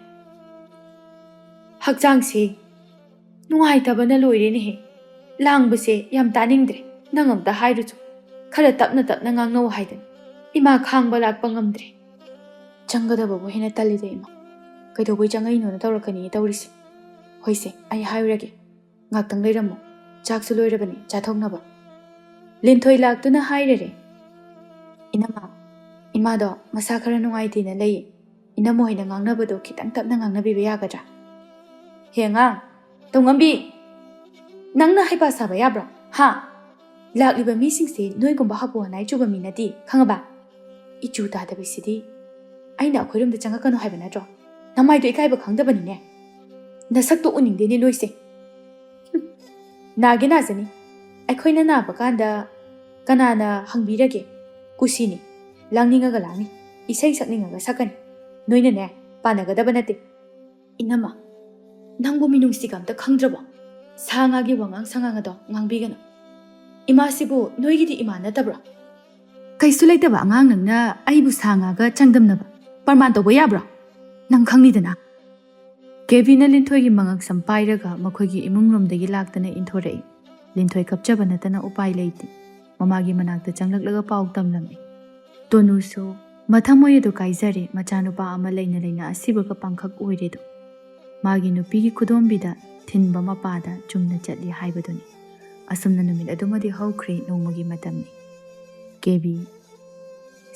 ꯍꯛꯆꯥꯡꯁꯤ ꯅꯨꯡꯉꯥꯏꯇꯕꯅ ꯂꯣꯏꯔꯦꯅꯦꯍꯦ ꯂꯥꯡꯕꯁꯦ ꯌꯥꯝ ꯇꯥꯅꯤꯡꯗ꯭ꯔꯦ ꯅꯪ ꯑꯝꯇ ꯍꯥꯏꯔꯨꯆꯣ ꯈꯔ ꯇꯞꯅ ꯉꯥꯡꯅꯧ ꯍꯥꯏꯗꯅ ꯏꯃꯥ ꯈꯥꯡꯕ ꯂꯥꯛꯄ ꯉꯝꯗ꯭ꯔꯦ ꯆꯪꯒꯗꯕꯕꯨ ꯍꯦꯟꯅ ꯇꯜꯂꯤꯗ ꯏꯃꯥ ꯀꯩꯗꯧꯕꯩ ꯆꯪꯉꯛꯏꯅꯣꯅ ꯇꯧꯔꯛꯀꯅꯤ ꯇꯧꯔꯤꯁꯦ ꯍꯣꯏꯁꯦ ꯑꯩ ꯍꯥꯏꯔꯨꯔꯒꯦ ꯉꯥꯛꯇꯪ ꯂꯩꯔꯝꯃꯣ ꯆꯥꯛꯁꯨ ꯂꯣꯏꯔꯕꯅꯤ ꯆꯥꯊꯣꯛꯅꯕ ꯂꯤꯟꯊꯣꯏ ꯂꯥꯛꯇꯨꯅ ꯍꯥꯏꯔꯔꯦ ꯏꯅꯝꯃ ꯏꯃꯥꯗꯣ ꯃꯁꯥ ꯈꯔ ꯅꯨꯡꯉꯥꯏꯇꯦꯅ ꯂꯩꯌꯦ ꯏꯅꯝꯃ ꯍꯣꯏꯅ ꯉꯥꯡꯅꯕꯗꯣ ꯈꯤꯇꯪ ꯇꯞꯅ ꯉꯥꯡꯅꯕꯤꯕ ꯌꯥꯒꯗ꯭ꯔꯥ ꯍꯦ ꯑꯉꯥꯡ ꯇꯧꯉꯝꯕꯤ ꯅꯪꯅ ꯍꯩꯄꯥ ꯁꯥꯕ ꯌꯥꯕ꯭ꯔꯣ ꯍꯥ ꯂꯥꯛꯂꯤꯕ ꯃꯤꯁꯤꯡꯁꯦ ꯅꯣꯏꯒꯨꯝꯕ ꯍꯥꯄꯨ ꯍꯅꯥꯏ ꯆꯨꯕ ꯃꯤ ꯅꯠꯇꯦ ꯈꯪꯉꯕ ꯏꯆꯨ ꯇꯥꯗꯕꯁꯤꯗꯤ ꯑꯩꯅ ꯑꯩꯈꯣꯏꯔꯣꯝꯗ ꯆꯪꯉꯛꯀꯅꯨ ꯍꯥꯏꯕ ꯅꯠꯇ꯭ꯔꯣ ꯅꯃꯥꯏꯗꯣ ꯏꯀꯥꯏꯕ ꯈꯪꯗꯕꯅꯤꯅꯦ ꯅꯁꯛꯇꯣ ꯎꯅꯤꯡꯗꯦꯅꯦ ꯅꯣꯏꯁꯦ ꯅꯥꯒꯦ ꯅꯥꯖꯅꯤ ꯑꯩꯈꯣꯏꯅ ꯅꯥꯕ ꯀꯥꯟꯗ ꯀꯅꯥꯅ ꯍꯪꯕꯤꯔꯒꯦ ꯀꯨꯁꯤꯅꯤ ꯂꯥꯡꯅꯤꯡꯉꯒ ꯂꯥꯡꯅꯤ ꯏꯁꯩ ꯁꯛꯅꯤꯡꯉꯒ ꯁꯛꯀꯅꯤ ꯅꯣꯏꯅꯅꯦ ꯄꯥꯟꯅꯒꯗꯕ ꯅꯠꯇꯦ ꯏꯅꯝꯃ ꯅꯪꯕꯨ ꯃꯤꯅꯨꯡꯁꯤꯒ ꯑꯝꯇ ꯈꯪꯗ꯭ꯔꯕꯣ ꯁꯥ ꯉꯥꯒꯤ ꯋꯥꯉꯥꯡ ꯁꯉꯥꯡ ꯑꯗꯣ ꯉꯥꯡꯕꯤꯒꯅꯨ ꯏꯃꯥꯁꯤꯕꯨ ꯅꯣꯏꯒꯤꯗꯤ ꯏꯃꯥ ꯅꯠꯇꯕ꯭ꯔꯣ ꯀꯩꯁꯨ ꯂꯩꯇꯕ ꯑꯉꯥꯡ ꯅꯪꯅ ꯑꯩꯕꯨ ꯁꯥ ꯉꯥꯒ ꯆꯥꯡꯗꯝꯅꯕ ꯄ꯭ꯔꯃꯥꯟ ꯇꯧꯕ ꯌꯥꯕ꯭ꯔꯣ ꯅꯪ ꯈꯪꯅꯤꯗꯅ ꯀꯦꯕꯤꯅ ꯂꯤꯟꯊꯣꯏꯒꯤ ꯃꯉꯛꯁꯝ ꯄꯥꯏꯔꯒ ꯃꯈꯣꯏꯒꯤ ꯏꯃꯨꯡꯂꯣꯝꯗꯒꯤ ꯂꯥꯛꯇꯅ ꯏꯟꯊꯣꯔꯛꯏ ꯂꯤꯟꯊꯣꯏ ꯀꯞꯆꯕ ꯅꯠꯇꯅ ꯎꯄꯥꯏ ꯂꯩꯇꯦ ꯃꯃꯥꯒꯤ ꯃꯅꯥꯛꯇ ꯆꯪꯂꯛꯂꯒ ꯄꯥꯎ ꯇꯝꯂꯝꯃꯤ ꯇꯣꯅꯨꯁꯨ ꯃꯊꯃꯣꯏ ꯑꯗꯨ ꯀꯥꯏꯖꯔꯦ ꯃꯆꯥꯅꯨꯄꯥ ꯑꯃ ꯂꯩꯅ ꯑꯁꯤꯕꯒ ꯄꯥꯡꯈꯛ ꯑꯣꯏꯔꯦꯗꯣ ꯃꯥꯒꯤ ꯅꯨꯄꯤꯒꯤ ꯈꯨꯗꯣꯝꯕꯤꯗ ꯊꯤꯟꯕ ꯃꯄꯥꯗ ꯆꯨꯝꯅ ꯆꯠꯂꯤ ꯍꯥꯏꯕꯗꯨꯅꯤ꯫ ꯑꯁꯨꯝꯅ ꯅꯨꯃꯤꯠ ꯑꯗꯨꯃꯗꯤ ꯍꯧꯈ꯭ꯔꯦ ꯅꯣꯡꯃꯒꯤ ꯃꯇꯝꯅꯤ꯫ ꯀꯦꯕꯤ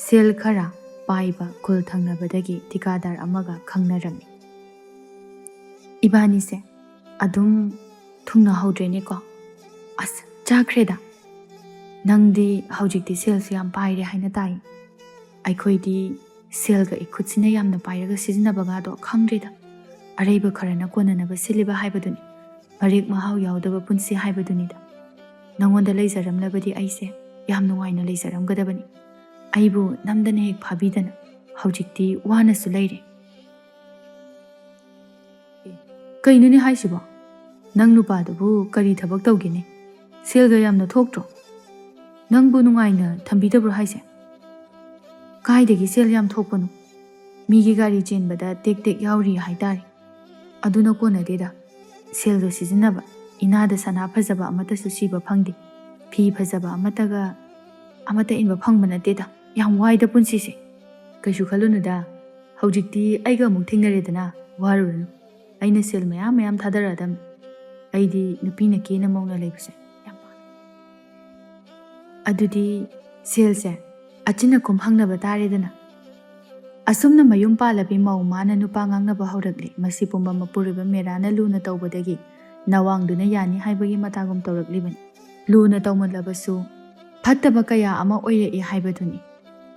ꯁꯦꯜ ꯈꯔ ꯄꯥꯏꯕ ꯈꯨꯜ ꯊꯪꯅꯕꯗꯒꯤ ꯊꯤꯀꯥꯗꯥꯔ ꯑꯃꯒ ꯈꯪꯅꯔꯝꯃꯤ꯫ ꯏꯕꯥꯅꯤꯁꯦ ꯑꯗꯨꯝ ꯊꯨꯡꯅꯍꯧꯗ꯭ꯔꯦꯅꯦꯀꯣ꯫ ꯑꯁ ꯆꯥꯈ꯭ꯔꯦꯗ꯫ ꯅꯪꯗꯤ ꯍꯧꯖꯤꯛꯇꯤ ꯁꯦꯜꯁꯨ ꯌꯥꯝ ꯄꯥꯏꯔꯦ ꯍꯥꯏꯅ ꯇꯥꯏ꯫ ꯑꯩꯈꯣꯏꯗꯤ ꯁꯦꯜꯒ ꯏꯈꯨꯠꯁꯤꯅ ꯌꯥꯝꯅ ꯄꯥꯏꯔꯒ ꯁꯤꯖꯤꯟꯅꯕꯒꯗꯣ ꯈꯪꯗ꯭ꯔꯦꯗ꯫ ꯑꯔꯩꯕ ꯈꯔꯅ ꯀꯣꯟꯅꯅꯕ ꯁꯤꯜꯂꯤꯕ ꯍꯥꯏꯕꯗꯨꯅꯤ꯫ ꯃꯔꯦꯛ ꯃꯍꯥꯎ ꯌꯥꯎꯗꯕ ꯄꯨꯟꯁꯤ ꯍꯥꯏꯕꯗꯨꯅꯤꯗ꯫ ꯅꯪꯉꯣꯟꯗ ꯂꯩꯖꯔꯝꯂꯕꯗꯤ ꯑꯩꯁꯦ ꯌꯥꯝ ꯅꯨꯡꯉꯥꯏꯅ ꯂꯩꯖꯔꯝꯒꯗꯕꯅꯤ꯫ ꯑꯩꯕꯨ ꯅꯝꯗꯅ ꯍꯦꯛ ꯐꯥꯕꯤꯗꯅ ꯍꯧꯖꯤꯛꯇꯤ ꯋꯥꯅꯁꯨ ꯂꯩꯔꯦ꯫ ꯀꯩꯅꯣꯅꯦ ꯍꯥꯏꯁꯤꯕꯣ? ꯅꯪ ꯅꯨꯄꯥꯗꯨꯕꯨ ꯀꯔꯤ ꯊꯕꯛ ꯇꯧꯒꯦꯅꯦ? ꯁꯦꯜꯒ ꯌꯥꯝꯅ ꯊꯣꯛꯇ꯭ꯔꯣ? ꯅꯪꯕꯨ ꯅꯨꯡꯉꯥꯏꯅ ꯊꯝꯕꯤꯗꯕ꯭ꯔꯣ ꯍꯥꯏꯁꯦ? ꯀꯥꯏꯗꯒꯤ ꯁꯦල් ꯌꯥꯝ ꯊꯣꯛꯄꯅꯣ? ꯃꯤꯒꯤ ꯒꯥꯔꯤ ꯆꯦꯟꯕꯗ ꯇꯦꯛ ꯇꯦꯛ ꯌꯥꯎꯔꯤ ꯍꯥꯏꯇꯥꯔꯦ꯫ ꯑꯗꯨꯅ ꯀꯣꯟꯅꯗꯦꯗ꯫ ꯁꯦꯜꯗꯣ ꯁꯤꯖꯤꯟꯅꯕ ꯏꯅꯥꯗ ꯁꯅꯥ ꯐꯖꯕ ꯑꯃꯠꯇꯁꯨ ꯁꯤꯕ ꯐꯪꯗꯦ꯫ ꯐꯤ ꯐꯖꯕ ꯑꯃꯠꯇ ꯏꯟꯕ ꯐꯪꯕ ꯅꯠꯇꯦꯗ꯫ ꯌꯥꯝ ꯋꯥꯏꯗ ꯄꯨꯟꯁꯤꯁꯦ꯫ ꯀꯩꯁꯨ ꯈꯜꯂꯨꯅꯨꯗ꯫ ꯍꯧꯖꯤꯛꯇꯤ ꯑꯩꯒ ꯑꯃꯨꯛ ꯊꯦꯡꯅꯔꯦꯗꯅ, ꯋꯥꯔꯨꯔꯅꯨ꯫ ꯑꯩꯅ ꯁꯦꯜ ꯃꯌꯥꯝ ꯃꯌꯥꯝ ꯊꯥꯗꯔꯛꯑꯗꯝꯅꯤ꯫ ꯑꯩꯗꯤ ꯅꯨꯄꯤꯅ ꯀꯦꯅ ꯃꯧꯅ ꯂꯩꯕꯁꯦ ꯌꯥꯝ ꯄꯥꯝꯃꯦ꯫ ꯑꯗꯨꯗꯤ ꯁꯦꯜꯁꯦ ꯑꯆꯤꯟ ꯑꯀꯣꯝ ꯍꯪꯅꯕ ꯇꯥꯔꯦꯗꯅ꯫ ꯑꯁꯨꯝꯅ ꯃꯌꯨꯝ ꯄꯥꯜꯂꯕꯤ ꯃꯧ ꯃꯥꯅ ꯅꯨꯄꯥ ꯉꯥꯡꯅꯕ ꯍꯧꯔꯛꯂꯦ꯫ ꯃꯁꯤ ꯄꯨꯝꯕ ꯃꯄꯨꯔꯣꯏꯕ ꯃꯦꯔꯥꯅ ꯂꯨꯅ ꯇꯧꯕꯗꯒꯤ ꯅꯋꯥꯡꯗꯨꯅ ꯌꯥꯅꯤ ꯍꯥꯏꯕꯒꯤ ꯃꯇꯥꯒꯨꯝ ꯇꯧꯔꯛꯂꯤꯕꯅꯤ꯫ ꯂꯨꯅ ꯇꯧꯃꯜꯂꯕꯁꯨ ꯐꯠꯇꯕ ꯀꯌꯥ ꯑꯃ ꯑꯣꯏꯔꯛꯏ ꯍꯥꯏꯕꯗꯨꯅꯤ꯫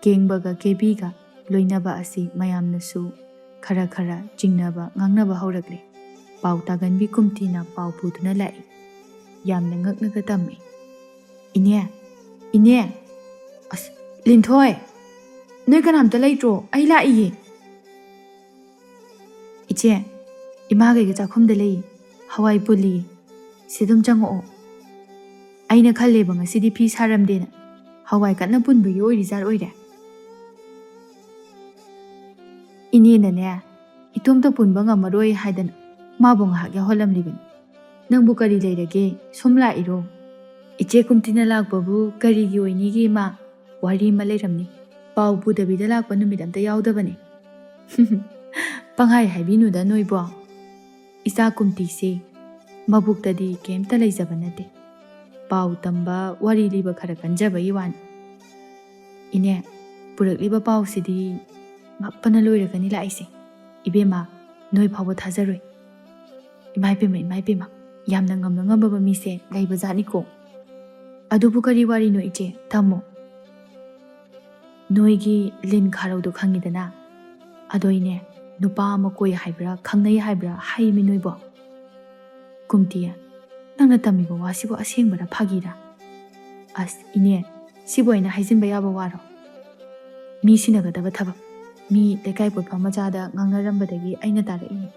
ꯀꯦꯡꯕꯒ ꯀꯦꯕꯤꯒ ꯂꯣꯏꯅꯕ ꯑꯁꯤ ꯃꯌꯥꯝꯅꯁꯨ ꯈꯔ ꯈꯔ ꯆꯤꯡꯅꯕ ꯉꯥꯡꯅꯕ ꯍꯧꯔꯛꯂꯦ꯫ ꯄꯥꯎ ꯇꯥꯒꯟꯕꯤ ꯀꯨꯝꯇꯤꯅ ꯄꯥꯎ ꯄꯨꯗꯨꯅ ꯂꯥꯛꯏ꯫ ꯌꯥꯝꯅ ꯉꯛꯅꯒ ꯇꯝꯃꯤ꯫ ꯏꯅꯦ, ꯏꯅꯦ! ꯑꯁ ꯂꯤꯟꯊꯣꯏ! ꯅꯣꯏ ꯀꯅꯥꯝꯇ ꯂꯩꯇ꯭ꯔꯣ? ꯑꯩ ꯂꯥꯛꯏꯌꯦ꯫ ꯏꯆꯦ, ꯏꯃꯥꯒꯩꯒ ꯆꯥꯛꯈꯨꯝꯗ ꯂꯩꯌꯦ꯫ ꯍꯋꯥꯏ ꯄꯨꯜꯂꯤꯌꯦ꯫ ꯁꯤꯗꯨꯝ ꯆꯪꯉꯛꯑꯣ꯫ ꯑꯩꯅ ꯈꯜꯂꯦꯕ ꯉꯁꯤꯗꯤ ꯐꯤ ꯁꯥꯔꯝꯗꯦꯅ꯫ ꯍꯋꯥꯏ ꯀꯟꯅ ꯄꯨꯟꯕꯒꯤ ꯑꯣꯏꯔꯤꯖꯥꯠ ꯑꯣꯏꯔꯦ꯫ ꯏꯅꯦꯅꯅꯦ ꯏꯇꯣꯝꯇ ꯄꯨꯟꯕ ꯉꯝꯃꯔꯣꯏ ꯍꯥꯏꯗꯅ ꯃꯥꯕꯨ ꯉꯥꯏꯍꯥꯛ ꯌꯥꯎꯍꯜꯂꯝꯂꯤꯕꯅꯤ꯫ ꯅꯪꯕꯨ ꯀꯔꯤ ꯂꯩꯔꯒꯦ? ꯁꯨꯝ ꯂꯥꯛꯏꯔꯣ? ꯏꯆꯦ ꯀꯨꯝꯇꯤꯅ ꯂꯥꯛꯄꯕꯨ ꯀꯔꯤꯒꯤ ꯑꯣꯏꯅꯤꯒꯦ ꯏꯃꯥ? ꯋꯥꯔꯤ ꯑꯃ ꯂꯩꯔꯝꯅꯤ꯫ ꯄꯥꯎ ꯄꯨꯗꯕꯤꯗ ꯂꯥꯛꯄ ꯅꯨꯃꯤꯠ ꯑꯝꯇ ꯌꯥꯎꯗꯕꯅꯤ꯫ ꯄꯪꯍꯥꯏ ꯍꯥꯏꯕꯤꯅꯨꯗ ꯅꯣꯏꯕꯣ꯫ ꯏꯆꯥ ꯀꯨꯝꯇꯤꯁꯦ ꯃꯕꯨꯛꯇꯗꯤ ꯀꯩꯝꯇ ꯂꯩꯖꯕ ꯅꯠꯇꯦ꯫ ꯄꯥꯎ ꯇꯝꯕ, ꯋꯥꯔꯤ ꯂꯤꯕ ꯈꯔ ꯀꯟꯖꯕꯒꯤ ꯋꯥꯅꯤ꯫ ꯏꯅꯦ, ꯄꯨꯔꯛꯂꯤꯕ ꯄꯥꯎꯁꯤꯗꯤ ꯉꯛꯄꯅ ꯂꯣꯏꯔꯒꯅꯤ ꯂꯥꯛꯏꯁꯦ꯫ ꯏꯕꯦꯝꯃ, ꯅꯣꯏ ꯐꯥꯎꯕ ꯊꯥꯖꯔꯣꯏ꯫ ꯏꯃꯥꯏꯄꯦꯝꯃ, ꯏꯃꯥꯏꯄꯦꯝꯃ! ꯌꯥꯝꯅ ꯉꯝꯅ ꯉꯝꯕꯕ ꯃꯤꯁꯦ ꯂꯩꯕ ꯖꯥꯠꯅꯤꯀꯣ꯫ ꯑꯗꯨꯕꯨ ꯀꯔꯤ ꯋꯥꯔꯤꯅꯣ ꯏꯆꯦ? ꯇꯝꯃꯣ꯫ ꯅꯣꯏꯒꯤ ꯂꯤꯟ ꯈꯥꯔꯧꯗꯣ ꯈꯪꯉꯤꯗꯅ? ꯑꯗꯣꯏꯅꯦ ꯅꯨꯄꯥ ꯑꯃ ꯀꯣꯏ ꯍꯥꯏꯕ꯭ꯔꯥ ꯈꯪꯅꯩ ꯍꯥꯏꯕ꯭ꯔꯥ ꯍꯥꯏꯃꯤ ꯅꯣꯏꯕꯣ꯫ ꯀꯨꯝꯇꯤ, ꯅꯪꯅ ꯇꯝꯃꯤꯕ ꯋꯥꯁꯤꯕꯨ ꯑꯁꯦꯡꯕꯔꯥ ꯐꯥꯒꯤꯔꯥ? ꯑꯁ ꯏꯅꯦ, ꯁꯤꯕꯨ ꯑꯩꯅ ꯍꯥꯏꯖꯤꯟꯕ ꯌꯥꯕ ꯋꯥꯔꯣ? ꯃꯤ ꯁꯤꯟꯅꯒꯗꯕ ꯊꯕꯛ꯫ ꯃꯤ ꯂꯩꯀꯥꯏ ꯄꯣꯠꯐꯝ ꯃꯆꯥꯗ ꯉꯥꯡꯅꯔꯝꯕꯗꯒꯤ ꯑꯩꯅ ꯇꯥꯔꯛꯏꯅꯤ꯫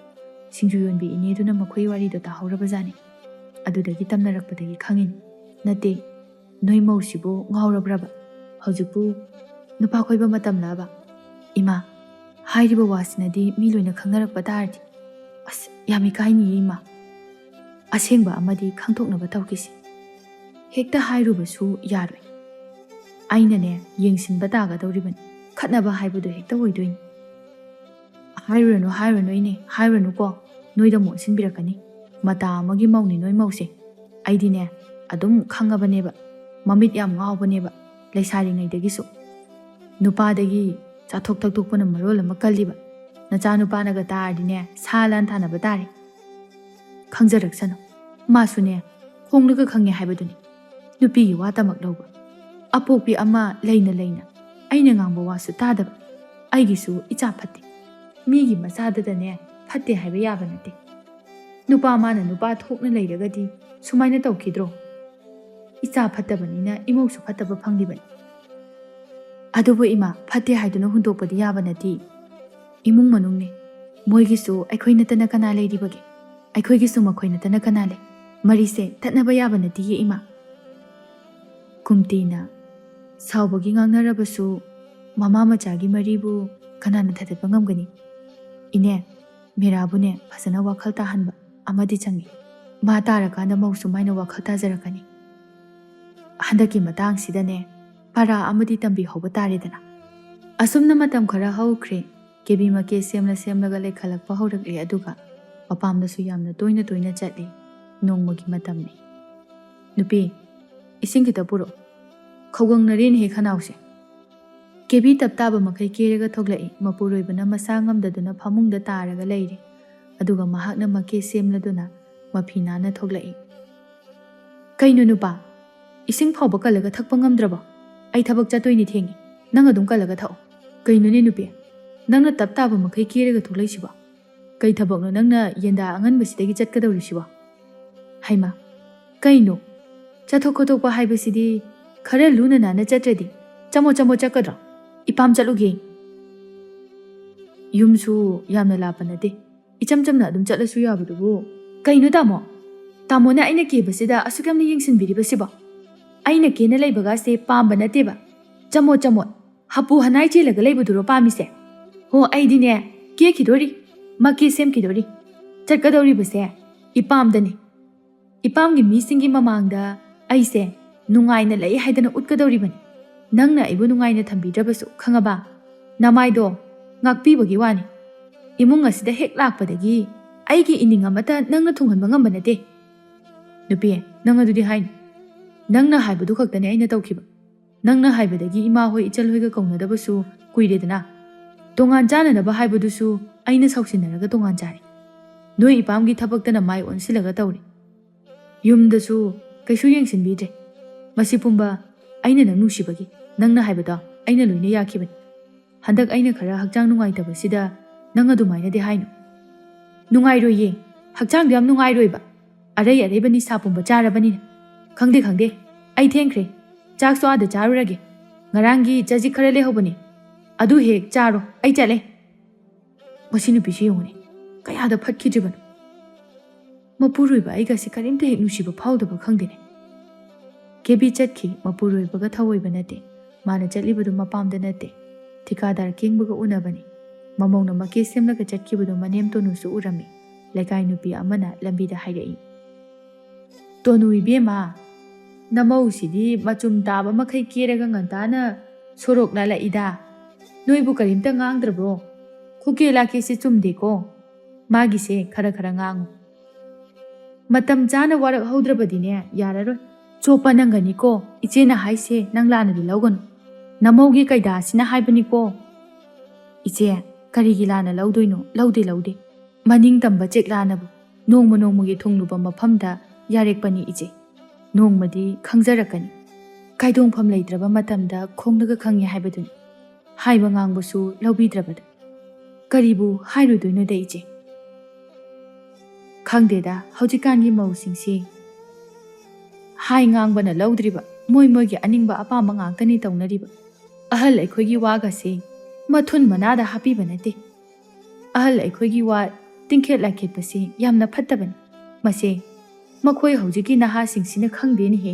ꯁꯤꯡꯖꯨ ꯌꯣꯟꯕꯤ ꯏꯅꯦꯗꯨꯅ ꯃꯈꯣꯏ ꯋꯥꯔꯤꯗꯣ ꯇꯥꯍꯧꯔꯕꯖꯥꯠꯅꯤ꯫ ꯑꯗꯨꯗꯒꯤ ꯇꯝꯅꯔꯛꯄꯗꯒꯤ ꯈꯪꯉꯤꯅꯤ꯫ ꯅꯠꯇꯦ, ꯅꯣꯏ ꯃꯧꯁꯤꯕꯨ ꯉꯥꯎꯔꯕ꯭ꯔꯕ? ꯍꯧꯖꯤꯛꯄꯨ ꯅꯨꯄꯥ ꯀꯣꯏꯕ ꯃꯇꯝꯂꯕ? ꯏꯃꯥ, ꯍꯥꯏꯔꯤꯕ ꯋꯥꯁꯤꯅꯗꯤ ꯃꯤ ꯂꯣꯏꯅ ꯈꯪꯅꯔꯛꯄ ꯇꯥꯔꯗꯤ ꯑꯁ ꯌꯥꯝ ꯏꯀꯥꯏꯅꯤꯌꯦ ꯏꯃꯥ꯫ ꯑꯁꯦꯡꯕ ꯑꯃꯗꯤ ꯈꯪꯗꯣꯛꯅꯕ ꯇꯧꯈꯤꯁꯤ꯫ ꯍꯦꯛꯇ ꯍꯥꯏꯔꯨꯕꯁꯨ ꯌꯥꯔꯣꯏ꯫ ꯑꯩꯅꯅꯦ ꯌꯦꯡꯁꯤꯟꯕ ꯇꯥꯒꯗꯧꯔꯤꯕꯅꯤ꯫ ꯈꯠꯅꯕ ꯍꯥꯏꯕꯗꯣ ꯍꯦꯛꯇ ꯑꯣꯏꯗꯣꯏꯅꯤ꯫ ꯍꯥꯏꯔꯨꯔꯅꯨ, ꯍꯥꯏꯔꯨꯔꯅꯨ ꯏꯅꯦ, ꯍꯥꯏꯔꯨꯔꯅꯨꯀꯣ꯫ ꯅꯣꯏꯗ ꯑꯃꯨꯛ ꯑꯣꯟꯁꯤꯟꯕꯤꯔꯛꯀꯅꯤ꯫ ꯃꯇꯥ ꯑꯃꯒꯤ ꯃꯧꯅꯤ ꯅꯣꯏ ꯃꯧꯁꯦ꯫ ꯑꯩꯗꯤꯅꯦ ꯑꯗꯨꯝ ꯈꯪꯉꯕꯅꯦꯕ꯫ ꯃꯃꯤꯠ ꯌꯥꯝ ꯉꯥꯎꯕꯅꯦꯕ ꯂꯩꯁꯥꯔꯤꯉꯩꯗꯒꯤꯁꯨ꯫ ꯅꯨꯄꯥꯗꯒꯤ ꯆꯥꯊꯣꯛ ꯊꯛꯇꯣꯛꯄꯅ ꯃꯔꯣꯜ ꯑꯃ ꯀꯜꯂꯤꯕ꯫ ꯅꯆꯥꯅꯨꯄꯥꯅꯒ ꯇꯥꯔꯗꯤꯅꯦ ꯁꯥ ꯂꯥꯟ ꯊꯥꯅꯕ ꯇꯥꯔꯦ꯫ ꯈꯪꯖꯔꯛꯁꯅꯨ꯫ ꯃꯥꯁꯨꯅꯦ ꯍꯣꯡꯂꯒ ꯈꯪꯉꯦ ꯍꯥꯏꯕꯗꯨꯅꯤ꯫ ꯅꯨꯄꯤꯒꯤ ꯋꯥꯇꯃꯛ ꯂꯧꯕ꯫ ꯑꯄꯣꯛꯄꯤ ꯑꯃ ꯂꯩꯅ ꯂꯩꯅ ꯑꯩꯅ ꯉꯥꯡꯕ ꯋꯥꯁꯨ ꯇꯥꯗꯕ꯫ ꯑꯩꯒꯤꯁꯨ ꯏꯆꯥ ꯐꯠꯇꯦ꯫ ꯃꯤꯒꯤ ꯃꯆꯥꯗꯨꯗꯅꯦ ꯐꯠꯇꯦ ꯍꯥꯏꯕ ꯌꯥꯕ ꯅꯠꯇꯦ꯫ ꯅꯨꯄꯥ ꯃꯥꯅ ꯅꯨꯄꯥ ꯊꯣꯛꯅ ꯂꯩꯔꯒꯗꯤ ꯁꯨꯃꯥꯏꯅ ꯇꯧꯈꯤꯗ꯭ꯔꯣ? ꯏꯆꯥ ꯐꯠꯇꯕꯅꯤꯅ ꯏꯃꯧꯁꯨ ꯐꯠꯇꯕ ꯐꯪꯂꯤꯕꯅꯤ꯫ ꯑꯗꯨꯕꯨ ꯏꯃꯥ, ꯐꯠꯇꯦ ꯍꯥꯏꯗꯨꯅ ꯍꯨꯟꯗꯣꯛꯄꯗꯤ ꯌꯥꯕ ꯅꯠꯇꯦ꯫ ꯏꯃꯨꯡ ꯃꯅꯨꯡꯅꯤ꯫ ꯃꯣꯏꯒꯤꯁꯨ ꯑꯩꯈꯣꯏ ꯅꯠꯇꯅ ꯀꯅꯥ ꯂꯩꯔꯤꯕꯒꯦ? ꯑꯩꯈꯣꯏꯒꯤꯁꯨ ꯃꯈꯣꯏ ꯅꯠꯇꯅ ꯀꯅꯥ ꯂꯩ? ꯃꯔꯤꯁꯦ ꯊꯠꯅꯕ ꯌꯥꯕ ꯅꯠꯇꯦꯌꯦ ꯏꯃꯥ꯫ ꯀꯨꯝꯇꯤꯅ ꯁꯥꯎꯕꯒꯤ ꯉꯥꯡꯅꯔꯕꯁꯨ ꯃꯃꯥ ꯃꯆꯥꯒꯤ ꯃꯔꯤꯕꯨ ꯀꯅꯥꯅ ꯊꯥꯗꯠꯄ ꯉꯝꯒꯅꯤ? ꯏꯅꯦ, ꯃꯦꯔꯥꯕꯨꯅꯦ ꯐꯖꯅ ꯋꯥꯈꯜ ꯇꯥꯍꯟꯕ ꯑꯃꯗꯤ ꯆꯪꯏ꯫ ꯃꯥ ꯇꯥꯔꯀꯥꯟꯗ ꯃꯧꯁꯨ ꯃꯥꯏꯅ ꯋꯥꯈꯜ ꯇꯥꯖꯔꯛꯀꯅꯤ꯫ ꯍꯟꯗꯛꯀꯤ ꯃꯇꯥꯡꯁꯤꯗꯅꯦ ꯄꯔꯥ ꯑꯃꯗꯤ ꯇꯝꯕꯤꯍꯧꯕ ꯇꯥꯔꯦꯗꯅ꯫ ꯑꯁꯨꯝꯅ ꯃꯇꯝ ꯈꯔ ꯍꯧꯈ꯭ꯔꯦ꯫ ꯀꯦꯕꯤ ꯃꯀꯦ ꯁꯦꯝꯂꯒ ꯂꯩꯈꯠꯂꯛꯄ ꯍꯧꯔꯛꯂꯦ꯫ ꯑꯗꯨꯒ ꯃꯄꯥꯝꯗꯁꯨ ꯌꯥꯝꯅ ꯇꯣꯏꯅ ꯇꯣꯏꯅ ꯆꯠꯂꯤ ꯅꯣꯡꯃꯒꯤ ꯃꯇꯝꯅꯤ ꯅꯨꯄꯤ ꯏꯁꯤꯡ ꯈꯤꯇ ꯄꯨꯔꯛꯑꯣ ꯈꯧꯒꯪꯅꯔꯦꯅꯦꯍꯦ ꯈꯅꯥꯎꯁꯦ ꯀꯦꯕꯤ ꯇꯞꯇꯥꯕ ꯃꯈꯩ ꯀꯦꯔꯒ ꯊꯣꯛꯂꯛꯏ ꯃꯄꯨꯔꯣꯏꯕꯅ ꯃꯁꯥ ꯉꯝꯗꯗꯨꯅ ꯐꯃꯨꯡꯗ ꯇꯥꯔꯒ ꯂꯩꯔꯤ ꯑꯗꯨꯒ ꯃꯍꯥꯛꯅ ꯃꯀꯦ ꯁꯦꯝꯂꯗꯨꯅ ꯃꯐꯤ ꯅꯥꯟꯅ ꯊꯣꯛꯂꯛꯏ ꯀꯩꯅꯣ ꯅꯨꯄꯥ ꯏꯁꯤꯡ ꯐꯥꯎꯕ ꯀꯜꯂꯒ ꯊꯛꯄ ꯉꯝꯗ꯭ꯔꯕꯣ ꯑꯩ ꯊꯕꯛ ꯆꯠꯇꯣꯏꯅꯤ ꯊꯦꯡꯉꯤ ꯅꯪ ꯑꯗꯨꯝ ꯀꯜꯂꯒ ꯊꯛꯑꯣ ꯀꯩꯅꯣꯅꯦ ꯅꯨꯄꯤ ꯅꯪꯅ ꯇꯞ ꯇꯥꯕ ꯃꯈꯩ ꯀꯦꯔꯒ ꯊꯣꯛꯂꯛꯏꯁꯤꯕꯣ ꯀꯩ ꯊꯕꯛꯅꯣ ꯅꯪꯅ ꯌꯦꯟꯗꯥ ꯑꯉꯟꯕꯁꯤꯗꯒꯤ ꯆꯠꯀꯗꯧꯔꯤꯁꯤꯕꯣ ꯍꯩꯃꯥ ꯀꯩꯅꯣ ꯆꯠꯊꯣꯛ ꯈꯣꯠꯇꯣꯛꯄ ꯍꯥꯏꯕꯁꯤꯗꯤ ꯈꯔ ꯂꯨꯅ ꯅꯥꯟꯅ ꯆꯠꯇ꯭ꯔꯗꯤ ꯆꯃꯣꯠ ꯆꯃꯣꯠ ꯆꯠꯀꯗ꯭ꯔꯣ ꯏꯄꯥꯝ ꯆꯠꯂꯨꯒꯦ ꯌꯨꯝꯁꯨ ꯌꯥꯝꯅ ꯂꯥꯞꯄ ꯅꯠꯇꯦ ꯏꯆꯝ ꯆꯝꯅ ꯑꯗꯨꯝ ꯆꯠꯂꯁꯨ ꯌꯥꯕꯗꯨꯕꯨ ꯀꯩꯅꯣ ꯇꯥꯃꯣꯅ ꯑꯩꯅ ꯀꯦꯕꯁꯤꯗ ꯑꯁꯨꯛ ꯌꯥꯝꯅ ꯌꯦꯡꯁꯤꯟꯕꯤꯔꯤꯕꯁꯤꯕꯣ ꯑꯩꯅ ꯀꯦꯅ ꯂꯩꯕꯒꯥꯁꯦ ꯄꯥꯝꯕ ꯅꯠꯇꯦꯕ ꯆꯃꯣꯠ ꯆꯃꯣꯠ ꯍꯥꯄꯨ ꯍꯅꯥꯏ ꯆꯦꯜꯂꯒ ꯂꯩꯕꯗꯨꯔꯣ ꯄꯥꯝꯃꯤꯁꯦ ꯍꯣ ꯑꯩꯗꯤꯅꯦ ꯀꯦꯈꯤꯗꯣꯔꯤ ꯃꯀꯦ ꯁꯦꯝꯈꯤꯗꯣꯔꯤ ꯆꯠꯀꯗꯧꯔꯤꯕꯁꯦ ꯏꯄꯥꯝꯗꯅꯤ ꯏꯄꯥꯝꯒꯤ ꯃꯤꯁꯤꯡꯒꯤ ꯃꯃꯥꯡꯗ ꯑꯩꯁꯦ ꯅꯨꯡꯉꯥꯏꯅ ꯂꯩ ꯍꯥꯏꯗꯅ ꯎꯠꯀꯗꯧꯔꯤꯕꯅꯤ ꯅꯪꯅ ꯑꯩꯕꯨ ꯅꯨꯡꯉꯥꯏꯅ ꯊꯝꯕꯤꯗ꯭ꯔꯕꯁꯨ ꯈꯪꯉꯕ ꯅꯃꯥꯏꯗꯣ ꯉꯥꯛꯄꯤꯕꯒꯤ ꯋꯥꯅꯤ ꯏꯃꯨꯡ ꯑꯁꯤꯗ ꯍꯦꯛ ꯂꯥꯛꯄꯗꯒꯤ ꯑꯩꯒꯤ ꯏꯅꯤꯡ ꯑꯃꯠꯇ ꯅꯪꯅ ꯊꯨꯡꯍꯟꯕ ꯉꯝꯕ ꯅꯠꯇꯦ ꯅꯨꯄꯤ ꯅꯪ ꯑꯗꯨꯗꯤ ꯍꯥꯏꯅꯨ ꯅꯪꯅ ꯍꯥꯏꯕꯗꯨ ꯈꯛꯇꯅꯦ ꯑꯩꯅ ꯇꯧꯈꯤꯕ ꯅꯪꯅ ꯍꯥꯏꯕꯗꯒꯤ ꯏꯃꯥ ꯍꯣꯏ ꯏꯆꯜ ꯍꯣꯏꯒ ꯀꯧꯅꯗꯕꯁꯨ ꯀꯨꯏꯔꯦꯗꯅ ꯇꯣꯉꯥꯟ ꯆꯥꯅꯅꯕ ꯍꯥꯏꯕꯗꯨꯁꯨ ꯑꯩꯅ ꯁꯥꯎꯁꯤꯟꯅꯔꯒ ꯇꯣꯉꯥꯟ ꯆꯥꯔꯤ ꯅꯣꯏ ꯏꯄꯥꯝꯒꯤ ꯊꯕꯛꯇꯅ ꯃꯥꯏ ꯑꯣꯟꯁꯤꯜꯂꯒ ꯇꯧꯔꯤ ꯌꯨꯝꯗꯁꯨ ꯀꯩꯁꯨ ꯌꯦꯡꯁꯤꯟꯕꯤꯗ꯭ꯔꯦ ꯃꯁꯤ ꯄꯨꯝꯕ ꯑꯩꯅ ꯅꯪ ꯅꯨꯡꯁꯤꯕꯒꯤ ꯅꯪꯅ ꯍꯥꯏꯕꯗꯣ ꯑꯩꯅ ꯂꯣꯏꯅ ꯌꯥꯈꯤꯕꯅꯤ ꯍꯟꯗꯛ ꯑꯩꯅ ꯈꯔ ꯍꯛꯆꯥꯡ ꯅꯨꯡꯉꯥꯏꯇꯕꯁꯤꯗ ꯅꯪ ꯑꯗꯨꯃꯥꯏꯅꯗꯤ ꯍꯥꯏꯅꯨ ꯅꯨꯡꯉꯥꯏꯔꯣꯏꯌꯦ ꯍꯛꯆꯥꯡꯗꯣ ꯌꯥꯝ ꯅꯨꯡꯉꯥꯏꯔꯣꯏꯕ ꯑꯔꯩ ꯑꯔꯩꯕ ꯅꯤꯁꯥ ꯄꯨꯝꯕ ꯆꯥꯔꯕꯅꯤꯅ ꯈꯪꯗꯦ ꯑꯩ ꯊꯦꯡꯈ꯭ꯔꯦ ꯆꯥꯛꯁꯨ ꯑꯥꯗ ꯆꯥꯔꯨꯔꯒꯦ ꯉꯔꯥꯡꯒꯤ ꯆꯖꯤꯛ ꯈꯔ ꯂꯩꯍꯧꯕꯅꯦ ꯑꯗꯨ ꯍꯦꯛ ꯆꯥꯔꯣ ꯑꯩ ꯆꯠꯂꯦ ꯃꯁꯤ ꯅꯨꯄꯤꯁꯤ ꯌꯦꯡꯉꯨꯅꯦ ꯀꯌꯥꯗ ꯐꯠꯈꯤꯗ꯭ꯔꯤꯕꯅꯣ ꯃꯄꯨꯔꯣꯏꯕ ꯑꯩꯒꯁꯤ ꯀꯔꯤꯝꯇ ꯍꯦꯛ ꯅꯨꯡꯁꯤꯕ ꯐꯥꯎꯗꯕ ꯈꯪꯗꯦꯅꯦ ꯀꯦꯕꯤ ꯆꯠꯈꯤ ꯃꯄꯨꯔꯣꯏꯕꯒ ꯊꯧꯑꯣꯏꯕ ꯅꯠꯇꯦ ꯃꯥꯅ ꯆꯠꯂꯤꯕꯗꯨ ꯃꯄꯥꯝꯗ ꯅꯠꯇꯦ ꯊꯤꯀꯥꯗꯥꯔ ꯀꯦꯡꯕꯒ ꯎꯅꯕꯅꯤ ꯃꯃꯧꯅ ꯃꯀꯦ ꯁꯦꯝꯂꯒ ꯆꯠꯈꯤꯕꯗꯨ ꯃꯅꯦꯝ ꯇꯣꯅꯨꯁꯨ ꯎꯔꯝꯃꯤ ꯂꯩꯀꯥꯏ ꯅꯨꯄꯤ ꯑꯃꯅ ꯂꯝꯕꯤꯗ ꯍꯥꯏꯔꯛꯏ ꯇꯣꯅꯨ ꯏꯕꯦꯝꯃ ꯅꯃꯧꯁꯤꯗꯤ ꯃꯆꯨꯝ ꯇꯥꯕ ꯃꯈꯩ ꯀꯦꯔꯒ ꯉꯟꯇꯥꯅ ꯁꯣꯔꯣꯛ ꯂꯥꯜꯂꯛꯏꯗ ꯅꯣꯏꯕꯨ ꯀꯔꯤꯝꯇ ꯉꯥꯡꯗ꯭ꯔꯕ꯭ꯔꯣ ꯈꯨꯀꯦ ꯂꯥꯀꯦꯁꯦ ꯆꯨꯝꯗꯦꯀꯣ ꯃꯥꯒꯤꯁꯦ ꯈꯔ ꯉꯥꯡꯉꯨ ꯃꯇꯝ ꯆꯥꯅ ꯋꯥꯔꯛꯍꯧꯗ꯭ꯔꯕꯗꯤꯅꯦ ꯌꯥꯔꯔꯣꯏ ꯆꯣꯞꯄ ꯅꯪꯒꯅꯤꯀꯣ ꯏꯆꯦꯅ ꯍꯥꯏꯁꯦ ꯅꯪ ꯂꯥꯟꯅꯗꯤ ꯂꯧꯒꯅꯨ ꯅꯃꯧꯒꯤ ꯀꯩꯗꯥꯁꯤꯅ ꯍꯥꯏꯕꯅꯤꯀꯣ ꯏꯆꯦ ꯀꯔꯤꯒꯤ ꯂꯥꯟꯅ ꯂꯧꯗꯣꯏꯅꯣ ꯂꯧꯗꯦ ꯃꯅꯤꯡ ꯇꯝꯕ ꯆꯦꯛꯂꯥꯅꯕꯨ ꯅꯣꯡꯃ ꯅꯣꯡꯃꯒꯤ ꯊꯨꯡꯂꯨꯕ ꯃꯐꯝꯗ ꯌꯥꯔꯦꯛꯄꯅꯤ ꯏꯆꯦ ꯅꯣꯡꯃꯗꯤ ꯈꯪꯖꯔꯛꯀꯅꯤ ꯀꯥꯏꯗꯣꯡꯐꯝ ꯂꯩꯇ꯭ꯔꯕ ꯃꯇꯝꯗ ꯈꯣꯡꯂꯒ ꯈꯪꯉꯦ ꯍꯥꯏꯕꯗꯨꯅꯤ ꯍꯥꯏꯕ ꯉꯥꯡꯕꯁꯨ ꯂꯧꯕꯤꯗ꯭ꯔꯕꯗ ꯀꯔꯤꯕꯨ ꯍꯥꯏꯔꯨꯗꯣꯏꯅꯣꯗ ꯏꯆꯦ ꯈꯪꯗꯦꯗ ꯍꯧꯖꯤꯛꯀꯥꯟꯒꯤ ꯃꯧꯁꯤꯡꯁꯤ ꯍꯥꯏ ꯉꯥꯡꯕꯅ ꯂꯧꯗ꯭ꯔꯤꯕ ꯃꯣꯏꯒꯤ ꯑꯅꯤꯡꯕ ꯑꯄꯥꯝꯕ ꯉꯥꯛꯇꯅꯤ ꯇꯧꯅꯔꯤꯕ ꯑꯍꯜ ꯑꯩꯈꯣꯏꯒꯤ ꯋꯥꯒꯁꯤ ꯃꯊꯨꯟ ꯃꯅꯥꯗ ꯍꯥꯞꯄꯤꯕ ꯅꯠꯇꯦ ꯑꯍꯜ ꯑꯩꯈꯣꯏꯒꯤ ꯋꯥ ꯇꯤꯡꯈꯦꯠ ꯂꯥꯏꯈꯦꯠꯄꯁꯤ ꯌꯥꯝꯅ ꯐꯠꯇꯕꯅꯤ ꯃꯁꯦ ꯃꯈꯣꯏ ꯍꯧꯖꯤꯛꯀꯤ ꯅꯍꯥꯁꯤꯡꯁꯤꯅ ꯈꯪꯗꯦꯅꯦꯍꯦ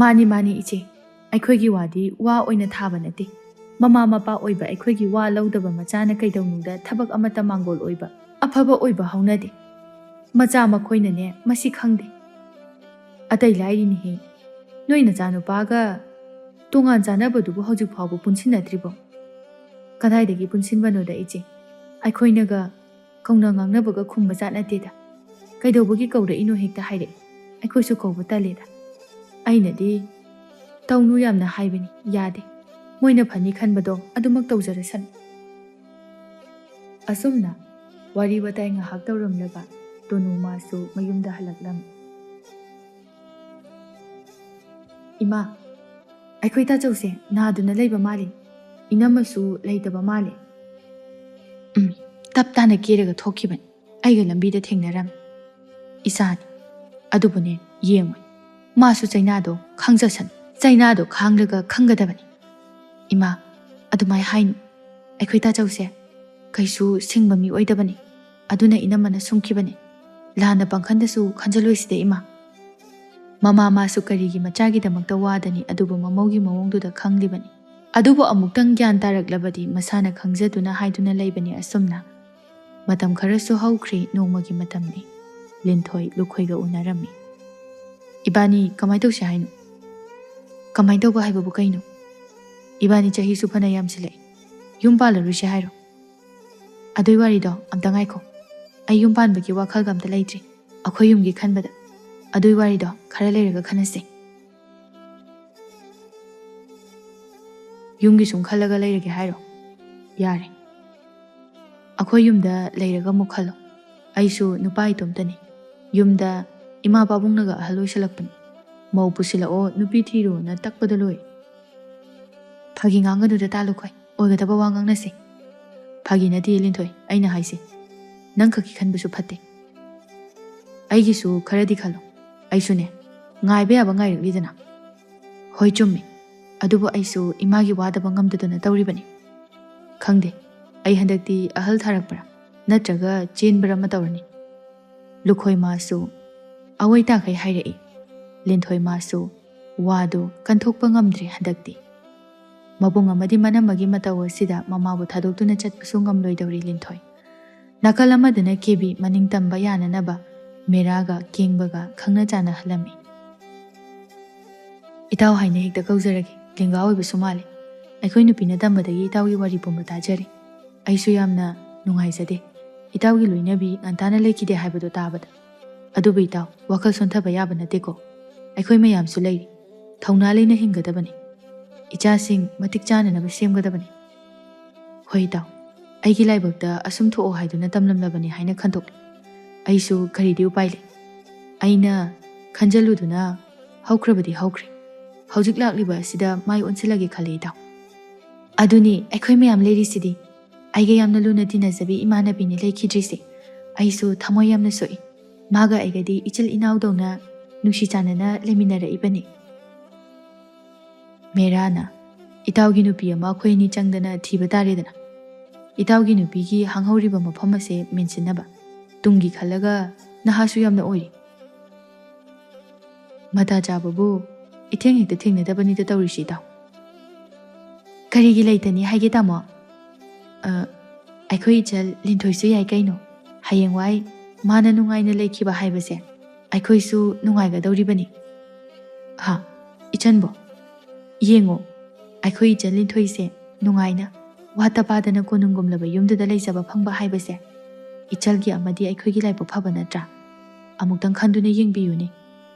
ꯃꯥꯅꯤ ꯏꯆꯦ ꯑꯩꯈꯣꯏꯒꯤ ꯋꯥꯗꯤ ꯋꯥ ꯑꯣꯏꯅ ꯊꯥꯕ ꯅꯠꯇꯦ ꯃꯃꯥ ꯃꯄꯥ ꯑꯣꯏꯕ ꯑꯩꯈꯣꯏꯒꯤ ꯋꯥ ꯂꯧꯗꯕ ꯃꯆꯥꯅ ꯀꯩꯗꯧꯅꯨꯡꯗ ꯊꯕꯛ ꯑꯃꯠꯇ ꯃꯥꯡꯒꯣꯜ ꯑꯣꯏꯕ ꯑꯐꯕ ꯑꯣꯏꯕ ꯍꯧꯅꯗꯦ ꯃꯆꯥ ꯃꯈꯣꯏꯅꯅꯦ ꯃꯁꯤ ꯈꯪꯗꯦ ꯑꯇꯩ ꯂꯥꯏꯔꯤꯅꯦꯍꯦ ꯅꯣꯏ ꯅꯆꯥꯅꯨꯄꯥꯒ ꯇꯣꯉꯥꯟ ꯆꯥꯅꯕꯗꯨꯕꯨ ꯍꯧꯖꯤꯛ ꯐꯥꯎꯕ ꯄꯨꯟꯁꯤꯟꯅꯗ꯭ꯔꯤꯕꯣ ꯀꯗꯥꯏꯗꯒꯤ ꯄꯨꯟꯁꯤꯟꯕꯅꯣꯗ ꯏꯆꯦ ꯑꯩꯈꯣꯏꯅꯒ ꯀꯧꯅ ꯉꯥꯡꯅꯕꯒ ꯈꯨꯝꯕ ꯖꯥꯠ ꯅꯠꯇꯦꯗ ꯀꯩꯗꯧꯕꯒꯤ ꯀꯧꯔꯛꯏꯅꯣ ꯍꯦꯛꯇ ꯍꯥꯏꯔꯛꯏ ꯑꯩꯈꯣꯏꯁꯨ ꯀꯧꯕ ꯇꯜꯂꯦꯗ ꯑꯩꯅꯗꯤ ꯇꯧꯅꯨ ꯌꯥꯝꯅ ꯍꯥꯏꯕꯅꯤ ꯌꯥꯗꯦ ꯃꯣꯏꯅ ꯐꯅꯤ ꯈꯟꯕꯗꯣ ꯑꯗꯨꯃꯛ ꯇꯧꯖꯔꯁꯅꯨ ꯑꯁꯨꯝꯅ ꯋꯥꯔꯤ ꯋꯥꯇꯥꯏ ꯉꯥꯏꯍꯥꯛ ꯇꯧꯔꯝꯂꯒ ꯇꯣꯅꯨ ꯃꯥꯁꯨ ꯃꯌꯨꯝꯗ ꯍꯜꯂꯛꯂꯝꯃꯤ ꯏꯃꯥ ꯑꯩꯈꯣꯏ ꯇꯥꯆꯧꯁꯦ ꯅꯥꯗꯨꯅ ꯂꯩꯕ ꯃꯥꯜꯂꯤ ꯏꯅꯝꯃꯁꯨ ꯂꯩꯇꯕ ꯃꯥꯜꯂꯤ ꯇꯞ ꯇꯥꯅ ꯀꯦꯔꯒ ꯊꯣꯛꯈꯤꯕꯅꯤ ꯑꯩꯒ ꯂꯝꯕꯤꯗ ꯊꯦꯡꯅꯔꯝꯃꯤ ꯏꯆꯥꯅꯤ ꯑꯗꯨꯕꯨꯅꯦ ꯌꯦꯡꯉꯣꯏ ꯃꯥꯁꯨ ꯆꯩꯅꯥꯗꯣ ꯈꯪꯖꯁꯅꯨ ꯆꯩꯅꯥꯗꯣ ꯈꯥꯡꯂꯒ ꯈꯪꯒꯗꯕꯅꯤ ꯏꯃꯥ ꯑꯗꯨꯃꯥꯏꯅ ꯍꯥꯏꯅꯨ ꯑꯩꯈꯣꯏ ꯇꯥꯆꯧꯁꯦ ꯀꯩꯁꯨ ꯁꯤꯡꯕ ꯃꯤ ꯑꯣꯏꯗꯕꯅꯤ ꯑꯗꯨꯅ ꯏꯅꯝꯃꯅ ꯁꯨꯝꯈꯤꯕꯅꯤ ꯂꯥꯟꯅ ꯄꯪꯈꯟꯗꯁꯨ ꯈꯟꯖꯜꯂꯣꯏꯁꯤꯗ ꯏꯃꯥ ꯃꯃꯥ ꯃꯥꯁꯨ ꯀꯔꯤꯒꯤ ꯃꯆꯥꯒꯤꯗꯃꯛꯇ ꯋꯥꯗꯅꯤ ꯑꯗꯨꯕꯨ ꯃꯃꯧꯒꯤ ꯃꯑꯣꯡꯗꯨꯗ ꯈꯪꯂꯤꯕꯅꯤ ꯑꯗꯨꯕꯨ ꯑꯃꯨꯛꯇꯪ ꯒ꯭ꯌꯥꯟ ꯇꯥꯔꯛꯂꯕꯗꯤ ꯃꯁꯥꯅ ꯈꯪꯖꯗꯨꯅ ꯍꯥꯏꯗꯨꯅ ꯂꯩꯕꯅꯤ ꯑꯁꯨꯝꯅ ꯃꯇꯝ ꯈꯔꯁꯨ ꯍꯧꯈ꯭ꯔꯤ ꯅꯣꯡꯃꯒꯤ ꯃꯇꯝꯅꯤ ꯂꯤꯟꯊꯣꯏ ꯂꯨꯈꯣꯏꯒ ꯎꯅꯔꯝꯃꯤ ꯏꯕꯥꯅꯤ ꯀꯃꯥꯏ ꯇꯧꯁꯦ ꯍꯥꯏꯅꯣ ꯀꯃꯥꯏ ꯇꯧꯕ ꯍꯥꯏꯕꯕꯨ ꯀꯩꯅꯣ ꯏꯕꯥꯅꯤ ꯆꯍꯤꯁꯨ ꯐꯅ ꯌꯥꯝꯁꯤꯜꯂꯛꯏ ꯌꯨꯝ ꯄꯥꯜꯂꯔꯣꯏꯁꯦ ꯍꯥꯏꯔꯣ ꯑꯗꯨꯏ ꯋꯥꯔꯤꯗꯣ ꯑꯝꯇ ꯉꯥꯏꯈꯣ ꯑꯩ ꯌꯨꯝ ꯄꯥꯟꯕꯒꯤ ꯋꯥꯈꯜꯒ ꯑꯝꯇ ꯂꯩꯇ꯭ꯔꯤ ꯑꯩꯈꯣꯏ ꯌꯨꯝꯒꯤ ꯈꯟꯕꯗ ꯑꯗꯨꯏ ꯋꯥꯔꯤꯗꯣ ꯈꯔ ꯂꯩꯔꯒ ꯈꯟꯅꯁꯤ ꯌꯨꯝꯒꯤ ꯁꯨꯝ ꯈꯜꯂꯒ ꯂꯩꯔꯒꯦ ꯍꯥꯏꯔꯣ ꯌꯥꯔꯦ ꯑꯩꯈꯣꯏ ꯌꯨꯝꯗ ꯂꯩꯔꯒ ꯑꯃꯨꯛ ꯈꯜꯂꯣ ꯑꯩꯁꯨ ꯅꯨꯄꯥ ꯏꯇꯣꯝꯇꯅꯤ ꯌꯨꯝꯗ ꯏꯃꯥ ꯄꯥꯕꯨꯡꯅꯒ ꯑꯍꯜ ꯑꯣꯏꯁꯜꯂꯛꯄꯅꯤ ꯃꯧ ꯄꯨꯁꯤꯜꯂꯛꯑꯣ ꯅꯨꯄꯤ ꯊꯤꯔꯣꯅ ꯇꯛꯄꯗ ꯂꯣꯏ ꯐꯥꯒꯤ ꯉꯥꯡꯒꯅꯨꯗ ꯇꯥꯂꯨꯈꯣꯏ ꯑꯣꯏꯒꯗꯕ ꯋꯥ ꯉꯥꯡꯅꯁꯤ ꯐꯥꯒꯤ ꯅꯠꯇꯦ ꯂꯤꯟꯊꯣꯏ ꯑꯩꯅ ꯍꯥꯏꯁꯤ ꯅꯪ ꯈꯛꯀꯤ ꯈꯟꯕꯁꯨ ꯐꯠꯇꯦ ꯑꯩꯒꯤꯁꯨ ꯈꯔꯗꯤ ꯈꯜꯂꯣ ꯑꯩꯁꯨꯅꯦ ꯉꯥꯏꯕ ꯌꯥꯕ ꯉꯥꯏꯔꯛꯂꯤꯗꯅ ꯍꯣꯏ ꯆꯨꯝꯃꯤ ꯑꯗꯨꯕꯨ ꯑꯩꯁꯨ ꯏꯃꯥꯒꯤ ꯋꯥꯗꯕ ꯉꯝꯗꯗꯅ ꯇꯧꯔꯤꯕꯅꯤ ꯈꯪꯗꯦ ꯑꯩ ꯍꯟꯗꯛꯇꯤ ꯑꯍꯜ ꯊꯥꯔꯛꯄ꯭ꯔꯥ ꯅꯠꯇ꯭ꯔꯒ ꯆꯦꯟꯕꯔ ꯑꯃ ꯇꯧꯔꯅꯤ ꯂꯨꯈꯣꯏ ꯃꯥꯁꯨ ꯑꯋꯣꯏꯇꯥꯈꯩ ꯍꯥꯏꯔꯛꯏ ꯂꯤꯟꯊꯣꯏ ꯃꯥꯁꯨ ꯋꯥꯗꯨ ꯀꯟꯊꯣꯛꯄ ꯉꯝꯗ꯭ꯔꯦ ꯍꯟꯗꯛꯇꯤ ꯃꯕꯨꯡ ꯑꯃꯗꯤ ꯃꯅꯝꯃꯒꯤ ꯃꯇꯧ ꯑꯁꯤꯗ ꯃꯃꯥꯕꯨ ꯊꯥꯗꯣꯛꯇꯨꯅ ꯆꯠꯄꯁꯨ ꯉꯝꯂꯣꯏꯗꯧꯔꯤ ꯂꯤꯟꯊꯣꯏ ꯅꯥꯀꯜ ꯑꯃꯗꯅ ꯀꯦꯕꯤ ꯃꯅꯤꯡ ꯇꯝꯕ ꯌꯥꯅꯅꯕ ꯃꯦꯔꯥꯒ ꯀꯦꯡꯕꯒ ꯈꯪꯅ ꯆꯥꯟꯅꯍꯜꯂꯝꯃꯤ ꯏꯇꯥꯎ ꯍꯥꯏꯅ ꯍꯦꯛꯇ ꯀꯧꯖꯔꯒꯦ ꯂꯦꯡꯒꯥ ꯑꯣꯏꯕꯁꯨ ꯃꯥꯜꯂꯤ ꯑꯩꯈꯣꯏ ꯅꯨꯄꯤꯅ ꯇꯝꯕꯗꯒꯤ ꯏꯇꯥꯎꯒꯤ ꯋꯥꯔꯤ ꯄꯨꯝꯕ ꯇꯥꯖꯔꯤ ꯑꯩꯁꯨ ꯌꯥꯝꯅ ꯅꯨꯡꯉꯥꯏꯖꯗꯦ ꯏꯇꯥꯎꯒꯤ ꯂꯣꯏꯅꯕꯤ ꯉꯟꯇꯥꯅ ꯂꯩꯈꯤꯗꯦ ꯍꯥꯏꯕꯗꯣ ꯇꯥꯕꯗ ꯑꯗꯨꯕꯨ ꯏꯇꯥꯎ ꯋꯥꯈꯜ ꯁꯣꯟꯊꯕ ꯌꯥꯕ ꯅꯠꯇꯦꯀꯣ ꯑꯩꯈꯣꯏ ꯃꯌꯥꯝꯁꯨ ꯂꯩꯔꯤ ꯊꯧꯅꯥ ꯂꯩꯅ ꯍꯤꯡꯒꯗꯕꯅꯤ ꯏꯆꯥꯁꯤꯡ ꯃꯇꯤꯛ ꯆꯥꯅꯅꯕ ꯁꯦꯝꯒꯗꯕꯅꯤ ꯍꯣꯏ ꯏꯇꯥꯎ ꯑꯩꯒꯤ ꯂꯥꯏꯕꯛꯇ ꯑꯁꯨꯝ ꯊꯣꯛꯑꯣ ꯍꯥꯏꯗꯨꯅ ꯇꯝꯂꯝꯂꯕꯅꯤ ꯍꯥꯏꯅ ꯈꯟꯗꯣꯛꯂꯤ ꯑꯩꯁꯨ ꯀꯔꯤꯗꯤ ꯎꯄꯥꯏ ꯂꯩ ꯑꯩꯅ ꯈꯟꯖꯜꯂꯨꯗꯨꯅ ꯍꯧꯈ꯭ꯔꯕꯗꯤ ꯍꯧꯈ꯭ꯔꯦ ꯍꯧꯖꯤꯛ ꯂꯥꯛꯂꯤꯕ ꯑꯁꯤꯗ ꯃꯥꯏ ꯑꯣꯟꯁꯤꯜꯂꯒꯦ ꯈꯜꯂꯤ ꯏꯇꯥꯎ ꯑꯗꯨꯅꯤ ꯑꯩꯈꯣꯏ ꯃꯌꯥꯝ ꯂꯩꯔꯤꯁꯤꯗꯤ ꯑꯩꯒ ꯌꯥꯝꯅ ꯂꯨꯅ ꯇꯤꯟꯅꯖꯕꯤ ꯏꯃꯥꯟꯅꯕꯤꯅꯤ ꯂꯩꯈꯤꯗ꯭ꯔꯤꯁꯦ ꯑꯩꯁꯨ ꯊꯃꯣꯏ ꯌꯥꯝꯅ ꯁꯣꯛꯏ ꯃꯥꯒ ꯑꯩꯒꯗꯤ ꯏꯆꯤꯜ ꯏꯅꯥꯎꯗꯧꯅ ꯅꯨꯡꯁꯤ ꯆꯥꯟꯅꯅ ꯂꯩꯃꯤꯟꯅꯔꯛꯏꯕꯅꯤ ꯃꯦꯔꯥꯅ ꯏꯇꯥꯎꯒꯤ ꯅꯨꯄꯤ ꯑꯃ ꯑꯩꯈꯣꯏ ꯑꯅꯤ ꯆꯪꯗꯅ ꯊꯤꯕ ꯇꯥꯔꯦꯗꯅ ꯏꯇꯥꯎꯒꯤ ꯅꯨꯄꯤꯒꯤ ꯍꯥꯡꯍꯧꯔꯤꯕ ꯃꯐꯝ ꯑꯁꯦ ꯃꯦꯟꯁꯤꯟꯅꯕ ꯇꯨꯡꯒꯤ ꯈꯜꯂꯒ ꯅꯍꯥꯁꯨ ꯌꯥꯝꯅ ꯑꯣꯏꯔꯤ ꯃꯇꯥ ꯆꯥꯕꯕꯨ ꯏꯊꯦꯡ ꯍꯦꯛꯇ ꯊꯦꯡꯅꯗꯕꯅꯤꯗ ꯇꯧꯔꯤꯁꯤ ꯏꯇꯥꯎ ꯀꯔꯤꯒꯤ ꯂꯩꯇꯅꯤ ꯍꯥꯏꯒꯦ ꯇꯥꯃꯣ ꯑꯩꯈꯣꯏ ꯏꯆꯜ ꯂꯤꯟꯊꯣꯏꯁꯨ ꯌꯥꯏ ꯀꯩꯅꯣ ꯍꯌꯦꯡꯋꯥꯏ ꯃꯥꯅ ꯅꯨꯡꯉꯥꯏꯅ ꯂꯩꯈꯤꯕ ꯍꯥꯏꯕꯁꯦ ꯑꯩꯈꯣꯏꯁꯨ ꯅꯨꯡꯉꯥꯏꯒꯗꯧꯔꯤꯕꯅꯤ ꯍꯥ ꯏꯆꯟꯕꯣ ꯌꯦꯡꯉꯣ ꯑꯩꯈꯣꯏ ꯏꯆꯜ ꯂꯤꯟꯊꯣꯏꯁꯦ ꯅꯨꯡꯉꯥꯏꯅ ꯋꯥꯠꯇ ꯄꯥꯗꯅ ꯀꯣꯅꯨꯡꯒꯨꯝꯂꯕ ꯌꯨꯝꯗꯨꯗ ꯂꯩꯖꯕ ꯐꯪꯕ ꯍꯥꯏꯕꯁꯦ ꯏꯆꯜꯒꯤ ꯑꯃꯗꯤ ꯑꯩꯈꯣꯏꯒꯤ ꯂꯥꯏꯕꯛ ꯐꯕ ꯅꯠꯇ꯭ꯔꯥ ꯑꯃꯨꯛꯇꯪ ꯈꯟꯗꯨꯅ ꯌꯦꯡꯕꯤꯌꯨꯅꯦ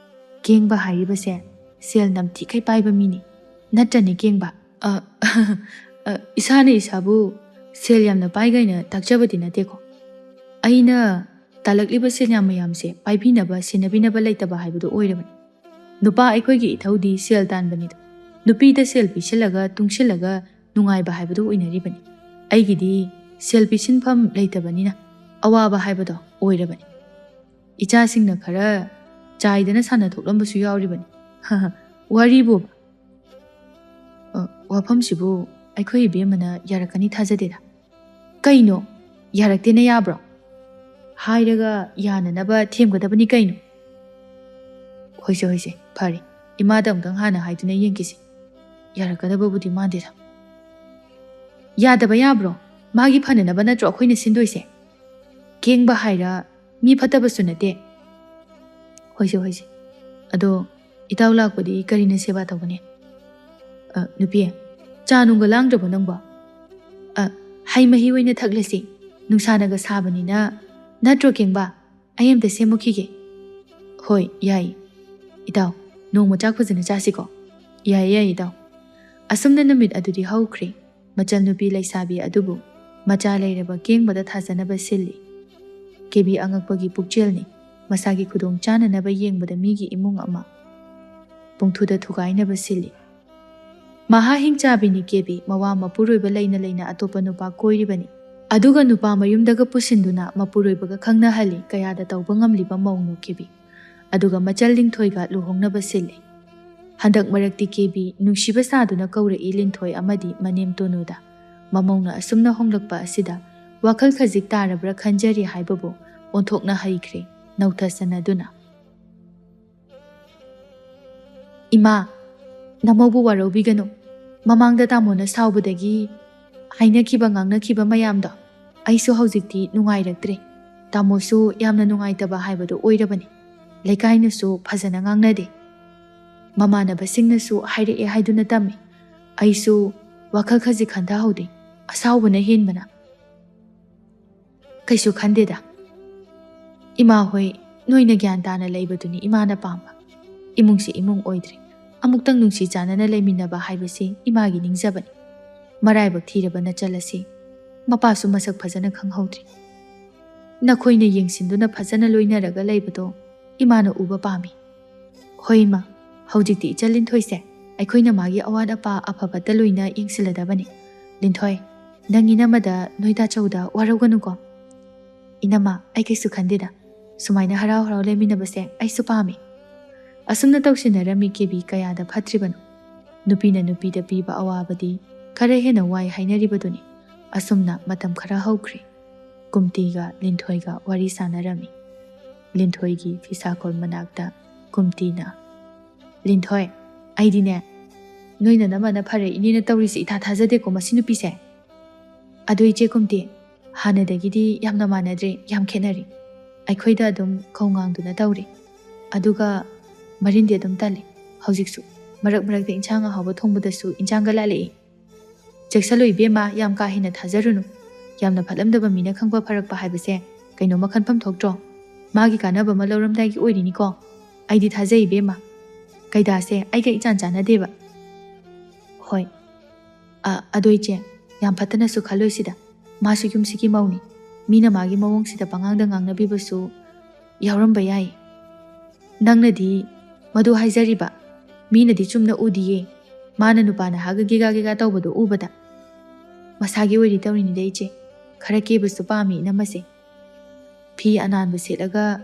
ꯀꯦꯡꯕ ꯍꯥꯏꯔꯤꯕꯁꯦ ꯁꯦꯜ ꯅꯝꯊꯤꯈꯩ ꯄꯥꯏꯕ ꯃꯤꯅꯤ ꯅꯠꯇ꯭ꯔꯅꯦ ꯀꯦꯡꯕ ꯏꯁꯥꯅ ꯏꯁꯥꯕꯨ ꯁꯦꯜ ꯌꯥꯝꯅ ꯄꯥꯏꯒꯩꯅ ꯇꯥꯛꯆꯕꯗꯤ ꯅꯠꯇꯦꯀꯣ ꯑꯩꯅ ꯇꯥꯜꯂꯛꯂꯤꯕ ꯁꯦꯜ ꯌꯥꯝ ꯃꯌꯥꯝꯁꯦ ꯄꯥꯏꯕꯤꯅꯕ ꯁꯦꯟꯅꯕꯤꯅꯕ ꯂꯩꯇꯕ ꯍꯥꯏꯕꯗꯨ ꯑꯣꯏꯔꯕꯅꯤ ꯅꯨꯄꯥ ꯑꯩꯈꯣꯏꯒꯤ ꯏꯊꯧꯗꯤ ꯁꯦꯜ ꯇꯥꯟꯕꯅꯤꯗ ꯅꯨꯄꯤꯗ ꯁꯦꯜ ꯄꯤꯁꯤꯜꯂꯒ ꯇꯨꯡꯁꯤꯜꯂꯒ ꯅꯨꯡꯉꯥꯏꯕ ꯍꯥꯏꯕꯗꯨ ꯑꯣꯏꯅꯔꯤꯕꯅꯤ ꯑꯩꯒꯤꯗꯤ ꯁꯦꯜ ꯄꯤꯁꯤꯟꯐꯝ ꯂꯩꯇꯕꯅꯤꯅ ꯑꯋꯥꯕ ꯍꯥꯏꯕꯗꯣ ꯑꯣꯏꯔꯕꯅꯤ ꯏꯆꯥꯁꯤꯡꯅ ꯈꯔ ꯆꯥꯏꯗꯅ ꯁꯥꯟꯅꯊꯣꯛꯂꯝꯕꯁꯨ ꯌꯥꯎꯔꯤꯕꯅꯤ ꯋꯥꯔꯤꯕꯨ ꯋꯥꯐꯝꯁꯤꯕꯨ ꯑꯩꯈꯣꯏ ꯏꯕꯦꯝꯃꯅ ꯌꯥꯔꯛꯀꯅꯤ ꯊꯥꯖꯗꯦꯗ ꯀꯩꯅꯣ ꯌꯥꯔꯛꯇꯦꯅ ꯌꯥꯕ꯭ꯔꯣ ꯍꯥꯏꯔꯒ ꯌꯥꯅꯅꯕ ꯊꯦꯝꯒꯗꯕꯅꯤ ꯀꯩꯅꯣ ꯍꯣꯏꯁꯦ ꯍꯣꯏꯁꯦ ꯐꯔꯦ ꯏꯃꯥꯗ ꯑꯃꯨꯛꯇꯪ ꯍꯥꯟꯅ ꯍꯥꯏꯗꯨꯅ ꯌꯦꯡꯈꯤꯁꯤ ꯌꯥꯔꯛꯀꯗꯕꯕꯨꯗꯤ ꯃꯥꯟꯗꯦꯗ ꯌꯥꯗꯕ ꯌꯥꯕ꯭ꯔꯣ ꯃꯥꯒꯤ ꯐꯅꯅꯕ ꯅꯠꯇ꯭ꯔꯣ ꯑꯩꯈꯣꯏꯅ ꯁꯤꯟꯗꯣꯏꯁꯦ ꯀꯦꯡꯕ ꯍꯥꯏꯔ ꯃꯤ ꯐꯠꯇꯕꯁꯨ ꯅꯠꯇꯦ ꯍꯣꯏꯁꯦ ꯍꯣꯏꯁꯦ ꯑꯗꯣ ꯏꯇꯥꯎ ꯂꯥꯛꯄꯗꯤ ꯀꯔꯤꯅ ꯁꯦꯕꯥ ꯇꯧꯒꯅꯤ ꯅꯨꯄꯤ ꯆꯥ ꯅꯨꯡꯒ ꯂꯥꯡꯗ꯭ꯔꯕꯣ ꯅꯪꯕꯣ ꯍꯩ ꯃꯍꯤ ꯑꯣꯏꯅ ꯊꯛꯂꯁꯤ ꯅꯨꯡꯁꯥꯅꯒ ꯁꯥꯕꯅꯤꯅ ꯅꯠꯇ꯭ꯔꯣ ꯀꯦꯡꯕ ꯑꯩ ꯑꯝꯇ ꯁꯦꯝꯃꯨꯈꯤꯒꯦ ꯍꯣꯏ ꯌꯥꯏ ꯏꯇꯥꯎ ꯅꯣꯡꯃ ꯆꯥꯛ ꯐꯖꯅ ꯆꯥꯁꯤꯀꯣ ꯌꯥꯏ ꯌꯥꯏ ꯏꯇꯥꯎ ꯑꯁꯨꯝꯅ ꯅꯨꯃꯤꯠ ꯑꯗꯨꯗꯤ ꯍꯧꯈ꯭ꯔꯦ ꯃꯆꯜ ꯅꯨꯄꯤ ꯂꯩꯁꯥꯕꯤ ꯑꯗꯨꯕꯨ ꯃꯆꯥ ꯂꯩꯔꯕ ꯀꯦꯡꯕꯗ ꯊꯥꯖꯅꯕ ꯁꯤꯜꯂꯤ ꯀꯦꯕꯤ ꯑꯉꯛꯄꯒꯤ ꯄꯨꯛꯆꯦꯜꯅꯤ ꯃꯁꯥꯒꯤ ꯈꯨꯗꯣꯡ ꯆꯥꯅꯅꯕ ꯌꯦꯡꯕꯗ ꯃꯤꯒꯤ ꯏꯃꯨꯡ ꯑꯃ ꯄꯨꯡꯊꯨꯗ ꯊꯨꯒꯥꯏꯅꯕ ꯁꯤꯜꯂꯤ ꯃꯍꯥ ꯍꯤꯡꯆꯥꯕꯤꯅꯤ ꯀꯦꯕꯤ ꯃꯋꯥ ꯃꯄꯨꯔꯣꯏꯕ ꯂꯩꯅ ꯂꯩꯅ ꯑꯇꯣꯞꯄ ꯅꯨꯄꯥ ꯀꯣꯏꯔꯤꯕꯅꯤ ꯑꯗꯨꯒ ꯅꯨꯄꯥ ꯃꯌꯨꯝꯗꯒ ꯄꯨꯁꯤꯟꯗꯨꯅ ꯃꯄꯨꯔꯣꯏꯕꯒ ꯈꯪꯅꯍꯜꯂꯤ ꯀꯌꯥꯗ ꯇꯧꯕ ꯉꯝꯂꯤꯕ ꯃꯧꯅꯨ ꯀꯦꯕꯤ ꯑꯗꯨꯒ ꯃꯆꯜ ꯂꯤꯡꯊꯣꯏꯒ ꯂꯨꯍꯣꯡꯅꯕ ꯁꯤꯜꯂꯤ ꯍꯟꯗꯛ ꯃꯔꯛꯇꯤ ꯀꯦꯕꯤ ꯅꯨꯡꯁꯤꯕ ꯁꯥꯗꯨꯅ ꯀꯧꯔꯛꯏ ꯂꯤꯟꯊꯣꯏ ꯑꯃꯗꯤ ꯃꯅꯦꯝ ꯇꯣꯅꯨꯗ ꯃꯃꯧꯅ ꯑꯁꯨꯝꯅ ꯍꯣꯡꯂꯛꯄ ꯑꯁꯤꯗ ꯋꯥꯈꯜ ꯈꯖꯤꯛ ꯇꯥꯔꯕ꯭ꯔꯥ ꯈꯟꯖꯔꯤ ꯍꯥꯏꯕꯕꯨ ꯑꯣꯟꯊꯣꯛꯅ ꯍꯩꯈ꯭ꯔꯦ ꯅꯧꯊꯁꯟꯅꯗꯨꯅ ꯏꯃꯥ ꯅꯃꯧꯕꯨ ꯋꯥꯔꯧꯕꯤꯒꯅꯨ ꯃꯃꯥꯡꯗ ꯇꯥꯃꯣꯅ ꯁꯥꯎꯕꯗꯒꯤ ꯍꯥꯏꯅꯈꯤꯕ ꯉꯥꯡꯅꯈꯤꯕ ꯃꯌꯥꯝꯗꯣ ꯑꯩꯁꯨ ꯍꯧꯖꯤꯛꯇꯤ ꯅꯨꯡꯉꯥꯏꯔꯛꯇ꯭ꯔꯦ ꯇꯥꯃꯣꯁꯨ ꯌꯥꯝꯅ ꯅꯨꯡꯉꯥꯏꯇꯕ ꯍꯥꯏꯕꯗꯨ ꯑꯣꯏꯔꯕꯅꯤ ꯂꯩꯀꯥꯏꯅꯁꯨ ꯐꯖꯅ ꯉꯥꯡꯅꯗꯦ ꯃꯃꯥꯟꯅꯕꯁꯤꯡꯅꯁꯨ ꯍꯥꯏꯔꯛꯑꯦ ꯍꯥꯏꯗꯨꯅ ꯇꯝꯃꯤ ꯑꯩꯁꯨ ꯋꯥꯈꯜ ꯈꯖꯤꯛ ꯈꯟꯊꯍꯧꯗꯦ ꯑꯁꯥꯎꯕꯅ ꯍꯦꯟꯕꯅ ꯀꯩꯁꯨ ꯈꯟꯗꯦꯗ Ima hoi noina gyan tana leibaduni imana pamba. Imungsi imung oidre. Amuktang nungsi janana leiminaba haibasi imagi ningjabani. Maraibak thirabana chalasi. Mapasu masak phajana khanghaudri. Nakhoina yengsinduna phajana loinaraga leibado imana uba pami. Hoi ma, haujikti ichal Linthoi aikoina magi awad apa aphabata loina yengsiladabani. Linthoi, nang inamada noida chauda warauganuko. Inama ai kaisu khandida. Sumaina harau harau leminabase ai su pami. Asumna tausinarami kebi kayada phatribanu. Nupina nupida piba awabadi khara hena wai hainaribaduni. Asumna matam khara haukri. Kumtiga Linthoiga wari sanarami. Linthoigi fisakol manakta kumtina. Linthoi, aidine. Noina namana phare inina taurisi itha thajade ko masinu pise. Adu iche kumti. Hanadagidi yamna manadre yam khenari. Aikhoida adum khongang tauri. Aduga marindi adum tali. Haujiksu. Marak de inchanga hawa thongbudasu inchanga lali. Jeksalo ibema yam kahina thajarunu. Yamna phalamdaba mina khangpa pharakpa haibase kaino makhan pham thokdro. Magi kanaba malauramdagi oirini ko. Aidi thajai ibema. Kaidase aiga ichan chana deba. Hoi. Adoiche yam phatana su khaloisida. Masu yumsiki mauni. Mina magi mawong sida pangangda ngangna bibasu yauramba yai. Nangna di madu haizariba. Mina di chumna udiye. Mana nupana haga giga taubado ubada. Masagi wari tawrini daiche. Khara kebasu pami namase. Pi anan baselaga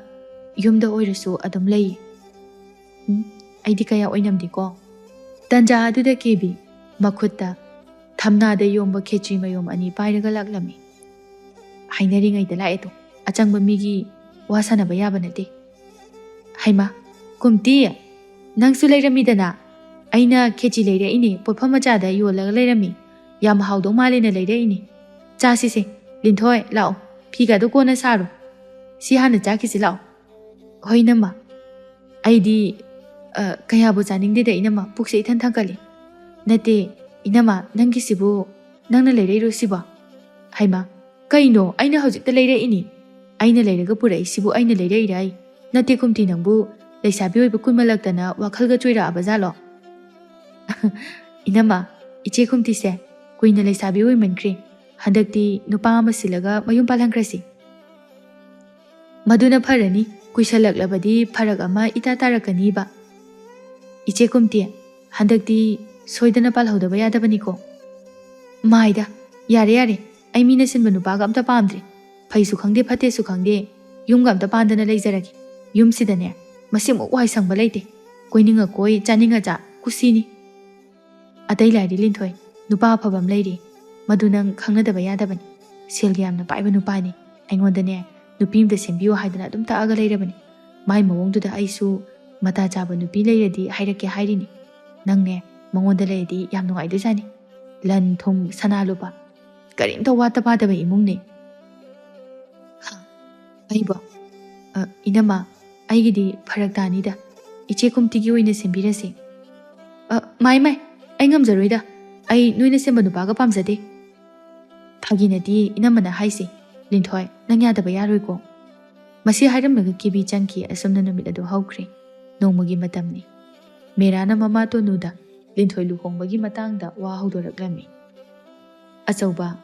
yumda oirasu adum lay. Aidi kaya oinamdi ko. Tanja aduda kebi makhutta thamna da yomba khechi mayom ani pairaga laklami. Hainari ngai da laeto achangba migi wasana bayaba nate. Haima kumti nangsu lairami dana. Aina khechi leire ini pophama chada yolaga lairami. Yam haudo malina leire ini. Chasi se Linthoi lao phiga do kona saru. Si hana chakisi lao. Hoi nama. Aidi kaya bu chaningde da inama pukse ithan thangkali. Nate inama nangi sibu nangna leire ro siba. Haima kaino aina hojikta leire ini. Aina leire ga purai sibu aina leire irai. Nate kumti nangbu leisabi oiba kuimalaktana wakhalga choira abazalo. Inama iche kumti se kuina leisabi oi mankri. Handakti nupa ama silaga mayum palangkrasi. Maduna pharani kuisalaklabadi pharak ama ita tarakani ba. Iche kumti handakti soidana palhodaba yadabani ko. Maida yare ai mina sinba nupa ga amta pamdre. Phaisu khangde phate su khangde yumga amta pandana leizaragi. Yum sidane masimuk wai sangba leite. Koininga koi chaninga cha kusini. Atai lairi Linthoi nupa aphabam leiri. Madunang khangnadaba yadabani. Selgi yamna paiba nupani. Aingondane nupimda sembiyo haidana adum taaga leirabani. Mai mawongduda aisu mata chaba nupi leiradi hairake hairini. Nangne mangonda leiradi yam nungaidu jani. Lan thong sanaluba. Karimta wata padaba imungne. Aibo. Inama aigidi pharaktanida. Iche kumtigi oina sembirase. Mai ai ngamjaroida. Ai noina semba nupaga pamjade. Thaginadi inamana haise. Linthoi nang yadaba yaroiko. Masi hairamnaga kibi changki asumna numit adu haukre. Nongmagi matamni. Merana mama to nuda. Linthoi luhongbagi matangda wa haudoraklami. Achauba.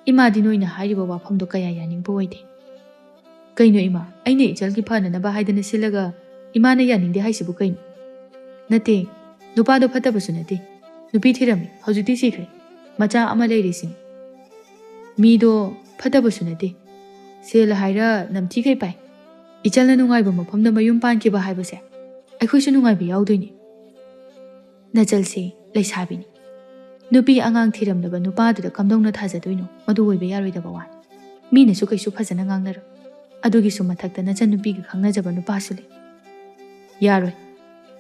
Ima di noina hairiba wafamdo kaya yaningbo oide. Kaino ima aine ichalgi phananaba haidana silaga imana yaningde haisibu kaino. Nate nupado phatabasu nate. Nupi thirami hojukti sikre. Macha ama leirisini. Mido phatabasu nate. Sel haira namthi kai pai. Ichalna nungaiba mafamda mayum pankiba haibase. Aikhoisu nungaiba yaudoini. Nachalse leisabini. Nupi angang thiramdaba nupaduda kamdongna thajadoino madu oiba yaroidaba wan. Mina su kaisu phajana ngangnaro. Adugi su mathakta nacha nupi ga khangnajaba nupasu le. Yaroi.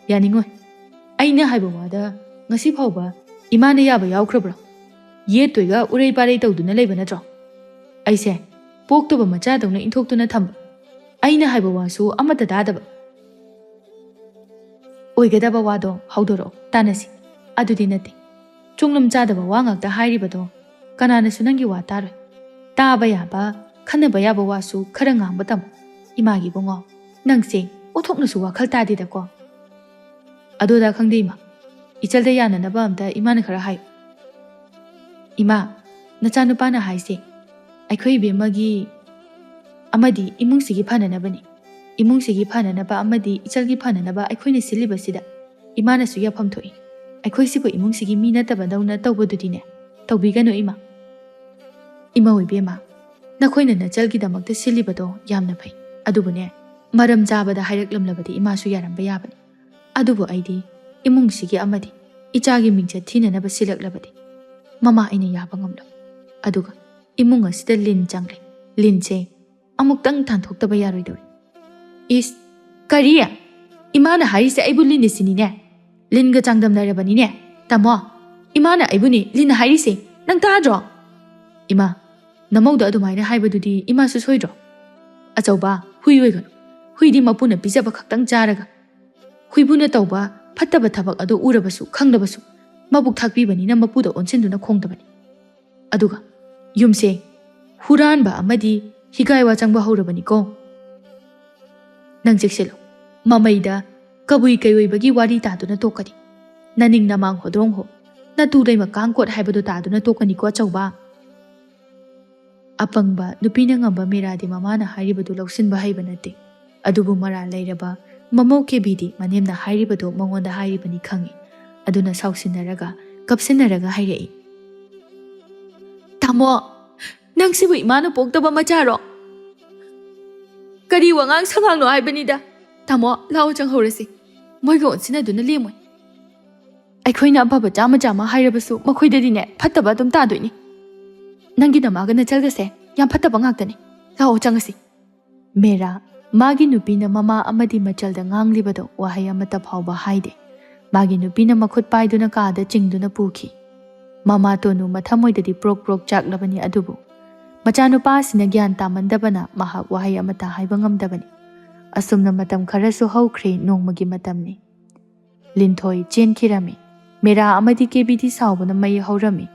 Yaningoi. Aina haiba wada ngasi phauba imana yaba yaukrabra. Ye toiga urei parei tawduna leiba natro. Aise poktoba macha dawna inthoktuna thamba. Aina haiba wasu amata dadaba. Oigadaba wado haudoro tanasi. Adudi nate. Chunglam chadaba wa ngakta hairibado kanana su nangi wa taroi. Taba yaba khanaba yaba wasu khara ngangba tam. Imagi bungo. Nangse, othoknasu wakhal tadidako. Adoda khangde ima. Ichalda yananaba amta imana khara hayo. Ima, nachanupana haise. Aikhoi bemagi amadi imungsigi phananabani. Imungsigi phananaba amadi ichalgi phananaba aikhoina silibasida. Imana su yafam thoi. Aikhoi sibu imungsigi mi nataba dauna tawbadudine. Tawbigano ima. Ima oibema. Nakhoina nachalgi damakta silibado yamna phai. Adubune maram jabada hairaklamlabadi ima su yaramba yabani. Adubu aidi imungsigi amadi ichagi mingcha thinanaba silaklabadi. Mama aina yaba ngamlo. Aduga imung asida lin changle. Linche amuktang thanthokta yaroidori. Is kariya imana haise aibu lin sinine. Linga changdam narabani ne. Tamo imana aibuni lin haise nang tadro. Ima namauda adumaina haibadudi ima su soidro. Achauba hui oigano. Hui di mapuna bijaba khaktang charaga. Hui buna tauba phattaba thabak adu urabasu khangdabasu. Mabuk thakpibani na mapuda onsenduna khongdabani. Aduga yumse huranba amadi higaiwa changba haurabani ko. Nang jekselo mamaida kabui kayoibagi wari taduna tokani. Naning namang hodrong ho. Na tudai makangkot haibadu taduna tokani ko achauba. Apangba nupina ngamba miradi mamana hairibadu lausinba haibanate. Adubu mara lairaba mamo kebidi manemna hairibadu mangonda hairibani khangi. Aduna sausinaraga kapsinaraga hairei. Tamo nang sibu imana poktaba macharo. Kari wangang sangang no haibanida. Tamo lao chang horasi. Moiga onsina duna lemoy. Aikhoina ababa jama jama hairabasu makhoidadine phattaba dum tadoini. Nangi namaga na chalgase yam phattaba ngaktani. Lao changasi. Mera magi nupina mama amadi machalda nganglibado wahai amata phawba haide. Magi nupina makhut paiduna kaada chingduna puki. Mama tonu mathamoidadi prok prok chaklabani adubu. Machanupa sina gyan tamandabana mahak wahai amata haiba ngamdabani. Asumna matam kharasu haukhre nongmagi matamni. Linthoi chen kirami. Mera amadi kebidi saubana mai haurami.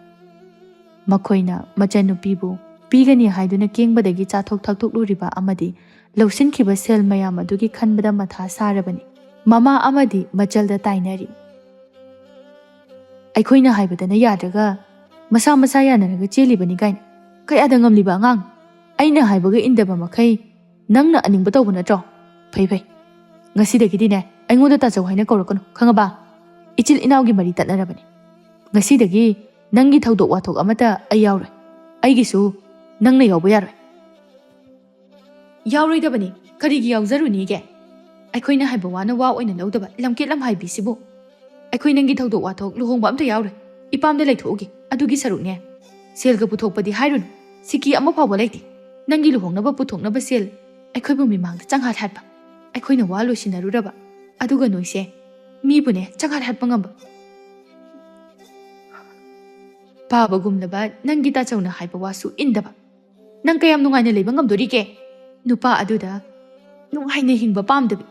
Makhoina machanupibu pigani haiduna kengbadagi chathok thakthok luriba amadi lausin khiba sel mayam adugi khanbada matha sarabani. Mama amadi machalda tainari. Aikhoina haibadana yadraga masa masa yanaraga chelibani gain. Kayada ngamliba angang. Aina haibaga indaba makai nangna aningba tawba natro. Phai phai. Ngasidagi ne aingoda ta haina kaurakano khangaba. Ichil inaugi mari tatnarabani. Ngasidagi nangi thaudok wathok amata ai yauroi. Aigisu nangna yauba yaroi. Yauroidabani karigi yauzaruni ge. Aikhoina haiba wana wa oina laudaba lamket lam haibi sibu. Aikhoina nangi thaudok wathok luhongba amta yauroi. Ipamda leithogi adugi sarukne. Selga puthokpadi hairun. Siki ama phawba leiti. Nangi luhongnaba puthoknaba sel. Aikhoibu mimangda changhat hatpa. Aikhoina wa losinaruraba. Aduga noise mibune changhat hatpa ngamba. Pabagumlaba nangi tachawna haiba wasu indaba. Nang kayam nungaina leiba ngamdorige. Nupa aduda nunghaina hingba pamdabi.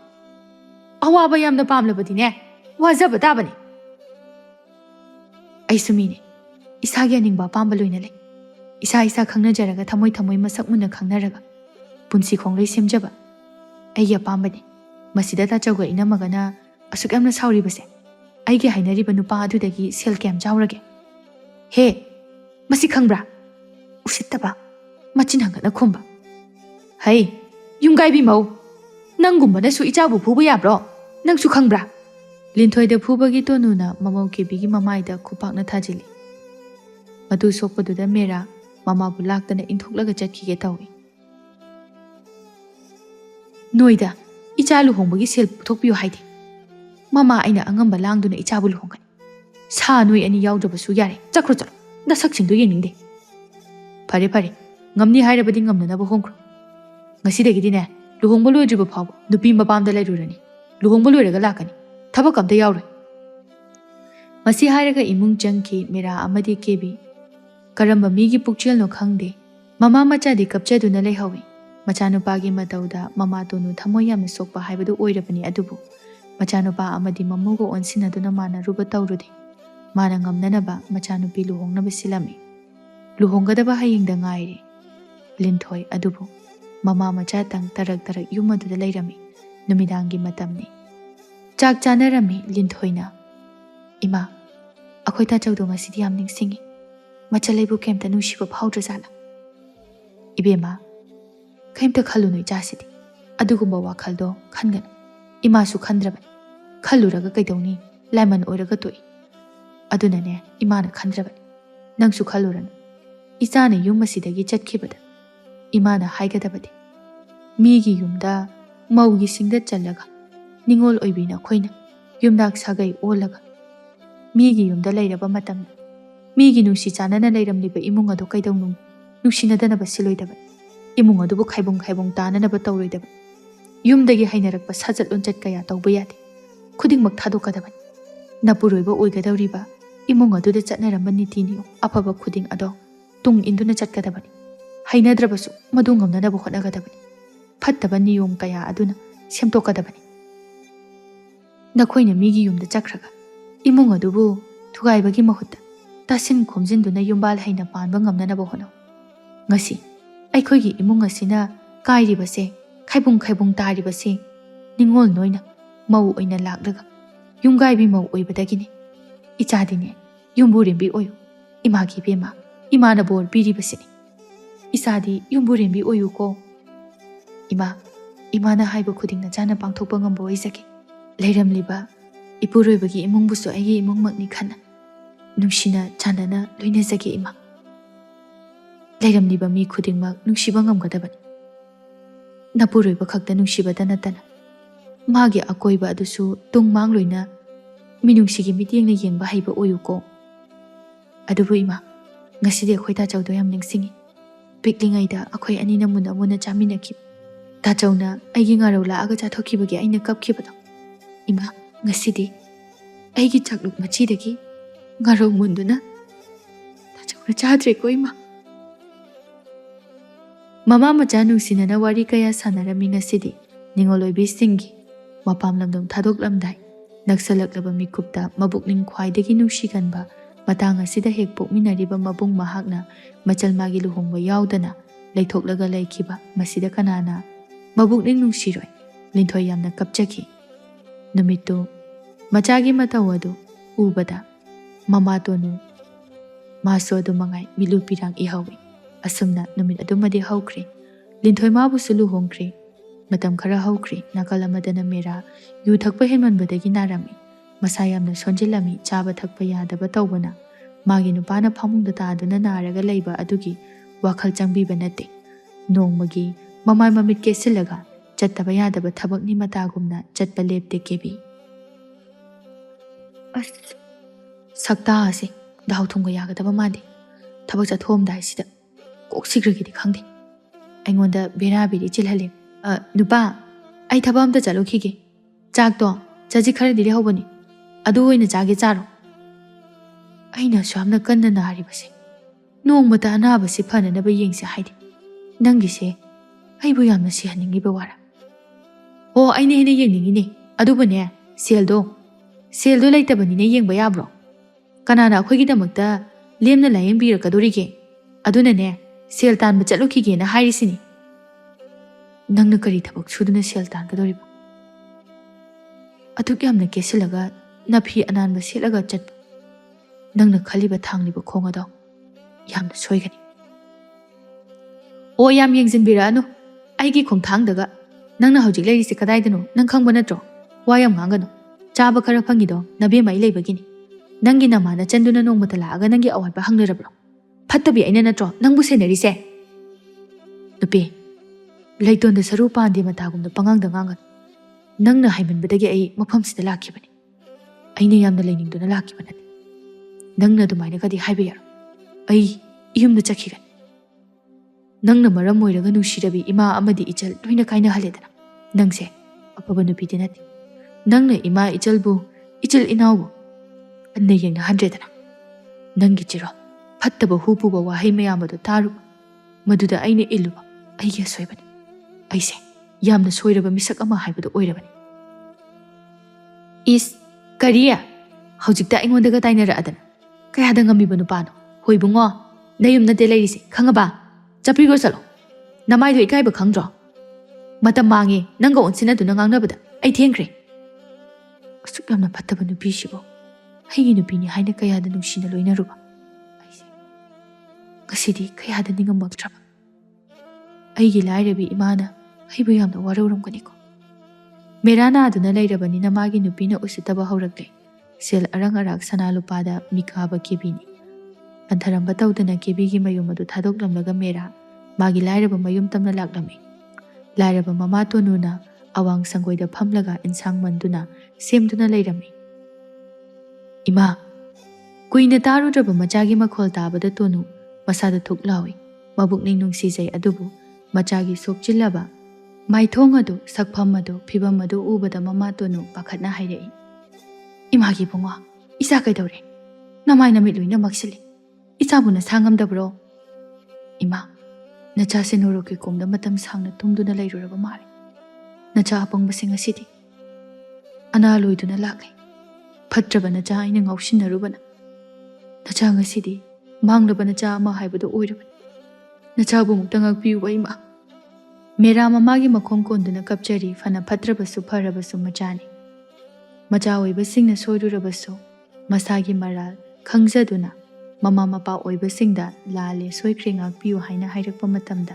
Awaba yamna pamlabadine wajaba tabani. Aisumine isagi aningba pamba loina lei. Isa isa khangnajaraga thamoi thamoi masak muna khangnaraga. Punsi khonglei semjaba. Aigi apambani. Masida tachawga inamagana asuk yamna sauribase. Aigi hainariba nupa adudagi sel kem jawrage. He masi khangbra. Usittaba machin hangana khumba. Hai yumgaibi mau. Nangumbana su ichabu phuba yabro. Nangsu khangbra. Linthoida phubagi tonuna mamau kebigi mamaida khupakna thajili. Madu sokpaduda mera mama bulaktana inthoklaga chatkige tawi. Noida icha luhongbagi sel puthokpiyo haide. Mama aina angamba langduna ichabu luhongani. Sa noi ani yaudраbasu yare. Chakro chalo. Nasaksingdo yeningde. Phare phare. Ngamni hairabadi ngamnanaba hongkro. Ngasidagidine luhongba loidriba phawba nupi mapamda lairurani. Luhongba loiraga lakani. Thabak amta yauroi. Masi hairaga imung changki mera amadi kebi. Karamba migi pukchel no khangde. Mama machadi kapchaduna leihawi. Machanupagi matauda mama tonu thamoi yamna sokpa haibadu oirabani adubu. Machanupa amadi mamuga onsinaduna mana ruba taurudi. Mana ngamnanaba machanupi luhongnaba silami. Luhonggadaba hayingda ngairi. Linthoi adubu Mama machatang tarak-tarak yum aduda lairami. Numidangi matamni. Chak chanarami Linthoina. Ima, akoy tachawdo ngasidi yam ningsingi. Machalaibu kemta nungsiba phawdrazala. Ibema, kaimta khalunoi chasidi. Adugumba wakhaldo khanganu. Imasu khandrabani. Khalluraga kaidawni lemon oiraga toi. Adunane imana khandrabani. Nangsu khalluranu. Isana yum masidagi chatkibada. Imana haigadabadi. Migi yumda maugi singda chalaga. Ningol oibina khoina. Yumdak sagai olaga. Migi yumda lairaba matamna. Migi nungsi chanana lairamliba imung ado kaidawnung. Nungsinadana basiloidabani. Imung adubu khaibong tananaba tawroidabani. Yumdagi hainarakpa sajat lonjat kaya tawba yade. Khudingmak thadokadabani. Napuroiba oigadawriba imung aduda chatnaramba niti niyom afaba khuding ado tung induna chatkadabani. Hainadrabasu madu ngamnanaba hotnagadabani. Fattaba niyom kaya aduna semtokadabani. Nakhoina migi yumda chakraga imung adubu thugaibagi mahutta tasin khomjinduna yumbal haina panba ngamnanaba hotnaw. Ngasi aikhoigi imung asina kairibase khaibong taribase ningol noina mau oina laklaga yumgaibi mau oibadagini. Ichadine yumburimbi oyu imagi bema imana bor piribasini. Isadi yumburimbi oyu ko. Imana haiba khudingna jana pangthokpa ngamba oizagi. Leiramliba ipuroibagi imungbusu aigi imungmakni khana. Nungsina chanana loinazagi ima. Leiramliba mi khudingmak nungsiba ngamgadabani. Napuroiba khakta nungsibada natana. Magi akoiba adusu tung mangloina minungsigi mitiyengna yengba haiba oyu ko. Adubu ima ngasidi akhoi tachawdo yam ningsingi. Piklingaida akhoi anina muna chaminakib. Tachawna aigi ngarau laaga chathokibagi aina kapkibado. Ima ngasidi aigi chakluk machidagi ngarau munduna tachawna chadre ko ima. Mama macha nungsinana wari kaya sanarami ngasidi ningoloibi singi mapam lamdom thadoklamdai naksalaklaba mikupta mabukning khwaidagi nungsiganba matang asida hek pokminariba mabung mahakna machal magi luhongba yaudana leithoklaga laikiba masida kanana mabukning nungsiroi Linthoi yamna kapchaki. Numittu machagi mataw adu ubada mama tonu maso adu mangai milu pirang ihawi. Asumna numit adumadi haukri. Linthoi mabu sulu hongkri. Matam khara haukri nakal amadana mera yu thakpa henmanbadagi narami. Masayamna sonjilami chaba thakpa yadaba tawbana. Magi nupana phamungda taaduna naraga leiba adugi wakhal changbiba nate. Nongmagi mamai mamit kesilaga chattaba yadaba thabakni matagumna chatpa lepte kebi. Sakta ase daw thungga yagadaba mande. Thabak chathomdai sida kok sigragidi khangde. Aingonda berabiri chilhale. Nupa ai thaba amta chalokhige. Chak to chaji khara dile hobani. Adu oina chage charo. Aina swamna kanna naribase. Nongmata anabase phananaba yengse haide. Nangise aibu yamna sihaningiba wara. Oh aina hena yengningine. Adubane seldo laitabani yengba yabro. Kanana akhogidamagta lemna layengbirakadorige. Adunane sel tan bachalokige na hairisini. Nangna kari thabak suduna sel tan kadoriba. Atuk yamna kesilaga nafi ananba selaga chat. Nangna khaliba thangliba khongado yamna soigani. O yam yengzinbira anu aigi khongthangdaga nangna hojik lairisi kadaidano nang khangba natro wayam ngangano chaba khara phangido nabe mai leibagini. Nangi namana chanduna nongmata laaga nangi awatba hangnarabro. Fattabi aina natro nangbu senarise. Nupi laitonda saru pandi matagumna pangangda ngangan. Nangna haimanbadagi ai mafamsida lakibani. Aina yamna lainingduna lakibanati. Nangna dumaina kadi haiba yaro. Ai iyumda chakhigan. Nangna maram oiraga nushirabi ima amadi ichal loina kaina haledana. Nangse afaba nupidi nati. Nangna ima ichalbu ichal inawbu anna yengna handredana. Nangi chiro fattaba hupuba wahai mayamado taruba maduda aina iluba aigi asoibani. Aise yamna soiraba misak ama haibado oirabani. Is kariya hojikta aingondaga tainara adana. Kayada ngamiba nupano hoibungo nayumna de lairise khangaba chaprigo chalo. Namaido ikaiba khangdro. Matam mangi nanga onsinaduna ngangnabada ai thengkre. Asuk yamna phattaba nupi sibo. Haigi nupini haina kayada nungsina loinaruba. Aise. Ngasidi kayada ningamaktraba. Aigi lairabi imana haibu yamna warauramganiko. Merana aduna lairabanina magi nupina usitaba haurakle. Sel arang arak sana lupada mikaba kebini. Antharamba tawdana kebigi mayum adu thadoklamlaga mera magi lairaba mayum tamna laklami. Lairaba mama tonuna awang sangoida phamlaga insang manduna semduna lairami. Ima kuina tarudraba machagi makhol tabada tonu masada thuklawi mabukning nungsijai adubu machagi sokchillaba maithong adu sakpham adu phibam adu ubada mama tonu pakhatna hairei. Imagi bunga isa kaidore namai namit luina maksili isabuna sangamdabro. Ima nacha senoro ki komda matam sangna tungduna lairuraba mare. Nacha apangbasinga sidi ana loiduna lakle. Phatraba nacha aina ngausinarubana. Nacha ngasidi manglaba nacha ama haibadu oirabani. Nacha bu mukta ngakpiyuba ima. Mera mamagi makhong konduna kapchari fana phatrabasu pharabasu machani. Macha oibasingna soirurabasu masagi maral khangzaduna mama mapa oibasingda lale soikre ngakpiyu haina hairakpa matamda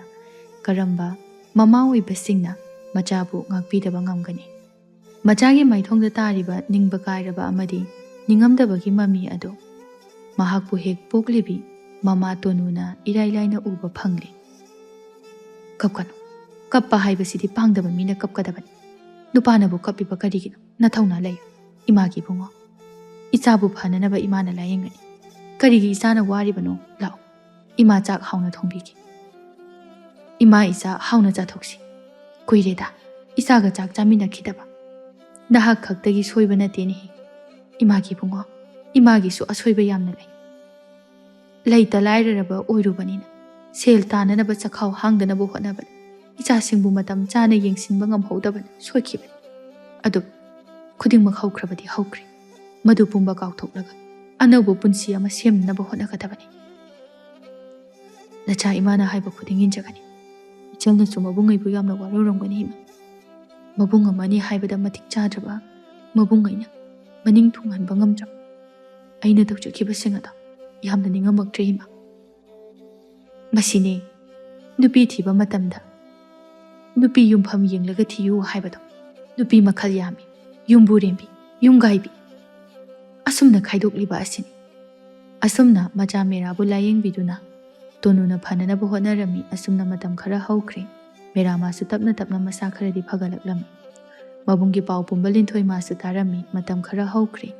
karamba mama oibasingna machabu ngakpidaba ngamgani. Machagi maithongda tariba ningba kairaba amadi ningamdabagi mami ado mahakpu hek poklibi mama tonuna irailaina uba phangli. Kapkanu kappa haibasidi pangdaba mina kapkadabani. Nupanabu kapiba karigino nathauna layo. Imagi bungo ichabu phananaba imana layengani. Karigi isana waribano lao. Ima chak hauna thongbigi. Ima isa hauna chathoksi. Kuireda isaga chak chamina khidaba. Nahak khaktagi soiba nateni. Imagi bungo imagi su asoiba yamna lay. Laita lairaraba oirubanina sel tananaba chakhau hangdanaba hotnabana icha singbu matam chana yengsinba ngamhodabana soikibani. Adu khudingmak haukrabadi haukri. Madu pumba kauthoklaga anaubu punsi ama semnaba hotnagadabani. Nacha imana haiba khuding injagani. Ichalna su mabungaibu yamna waruramgani hima. Mabung amani haibada matik chadraba mabungaina maning thunghanba ngamdrab. Aina tawchakhiba singada yamna ningamaktre hima. Masine nupi thiba matamda nupi yumpham yenglaga thiyu haibado nupi makhal yami yumbu rembi yumgaibi asumna khaidokliba asini. Asumna macha merabu layingbiduna tonuna phananabu hotnarami asumna matam khara haukre. Mera masu tapna tapna masa kharadi phagalaklami. Mabungi pau pumba linthoi masu tarami matam khara haukre.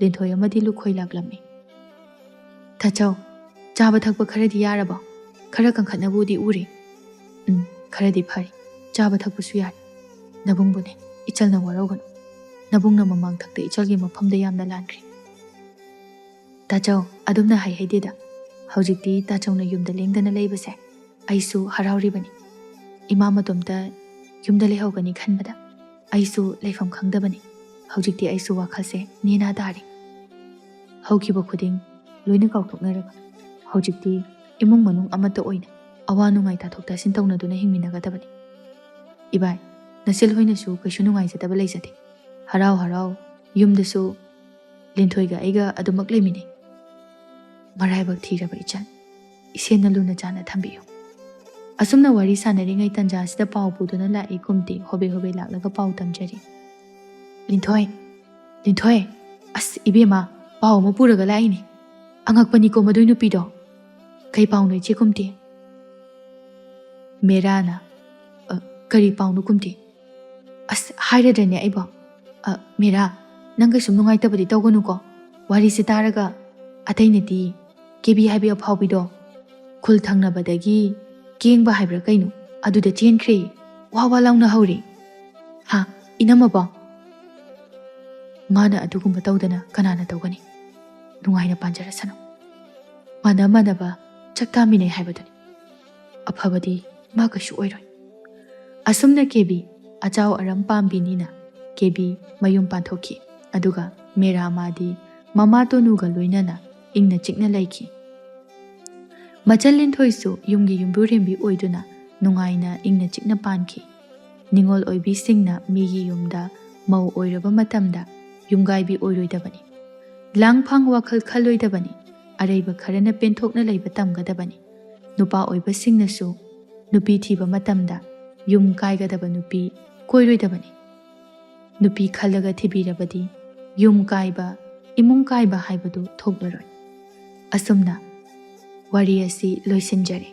Linthoi amadi lukhoi laklami. Thachau chaba thakpa kharadi yaraba khara kankhatnabudi uri. Kharadi phari chaba thakpasu yari. Nabungbune ichalna warauganu. Nabungna mamang thakta ichalgi mafamda yamna lankri. Tachau adumna hai haideda. Haujikti tachau yumda lengdana leibase aisu harauribani. Ima matomta yumda lehaugani khanbada aisu leifam khangdabani. Haujikti aisu wakhalse nena dari. Haukiba khuding loina kauthoknaraga haujikti imung manung amata oina awa nungai tathokta sin tawnaduna hingminagadabani. Ibai nasil hoinasu kaisu nungai jataba leijate. Harau harau yumdasu linthoiga aiga adumak lemine. Maraibak thiraba ichal isena luna jana thambiyo. Asumna wari sanaringai tanja sida pau puduna lai kumti hobe hobe laklaga pau tamjari. Linthoi linthoi as ibema pau ma puraga laine. Angakpani ko madui nupido kai pau noi che kumti. Merana kari pau nu kumti. As hairadane aiba mera nanga sum nungai tabadi tawganu ko wari sitaraga atainati kebi haibi phaubido khul thangnabadagi kengba haibra kainu aduda chenkre wawa launa hauri. Ha inamaba mana adugumba tawdana kanana tawgani nungaina panjarasanu. Mana manaba chaktamine haibaduni aphabadi ma kashu oiroi. Asumna kebi achau aram pambinina kebi mayum panthoki aduga mera madi mama tonuga loinana ingna chikna laiki. Machalin thoisu yumgi yumburembi oiduna ꯅꯨꯡꯉꯥꯏꯅ ꯏꯪꯅ ꯆꯤꯛꯅ ꯄꯥꯟꯈꯤ꯫ ꯅꯤꯡꯉꯣꯜ ꯑꯣꯏꯕꯤꯁꯤꯡꯅ ꯃꯤꯒꯤ ꯌꯨꯝꯗ ꯃꯧ ꯑꯣꯏꯔꯕ ꯃꯇꯝꯗ ꯌꯨꯝꯒꯥꯏꯕꯤ ꯑꯣꯏꯔꯣꯏꯗꯕꯅꯤ, ꯂꯥꯡ-ꯐꯥꯡ ꯋꯥꯈꯜ ꯈꯜꯂꯣꯏꯗꯕꯅꯤ, ꯑꯔꯩꯕ ꯈꯔꯅ ꯄꯦꯟꯊꯣꯛꯅ ꯂꯩꯕ ꯇꯝꯒꯗꯕꯅꯤ꯫ ꯅꯨꯄꯥ ꯑꯣꯏꯕꯁꯤꯡꯅꯁꯨ ꯅꯨꯄꯤ ꯊꯤꯕ ꯃꯇꯝꯗ ꯌꯨꯝ ꯀꯥꯏꯒꯗꯕ ꯅꯨꯄꯤ ꯀꯣꯏꯔꯣꯏꯗꯕꯅꯤ꯫ ꯅꯨꯄꯤ ꯈꯜꯂꯒ ꯊꯤꯕꯤꯔꯕꯗꯤ ꯌꯨꯝ ꯀꯥꯏꯕ, ꯏꯃꯨꯡ ꯀꯥꯏꯕ ꯍꯥꯏꯕꯗꯨ ꯊꯣꯛꯂꯔꯣꯏ꯫ ꯑꯁꯨꯝꯅ ꯋꯥꯔꯤ ꯑꯁꯤ ꯂꯣꯏꯁꯤꯟꯖꯔꯦ꯫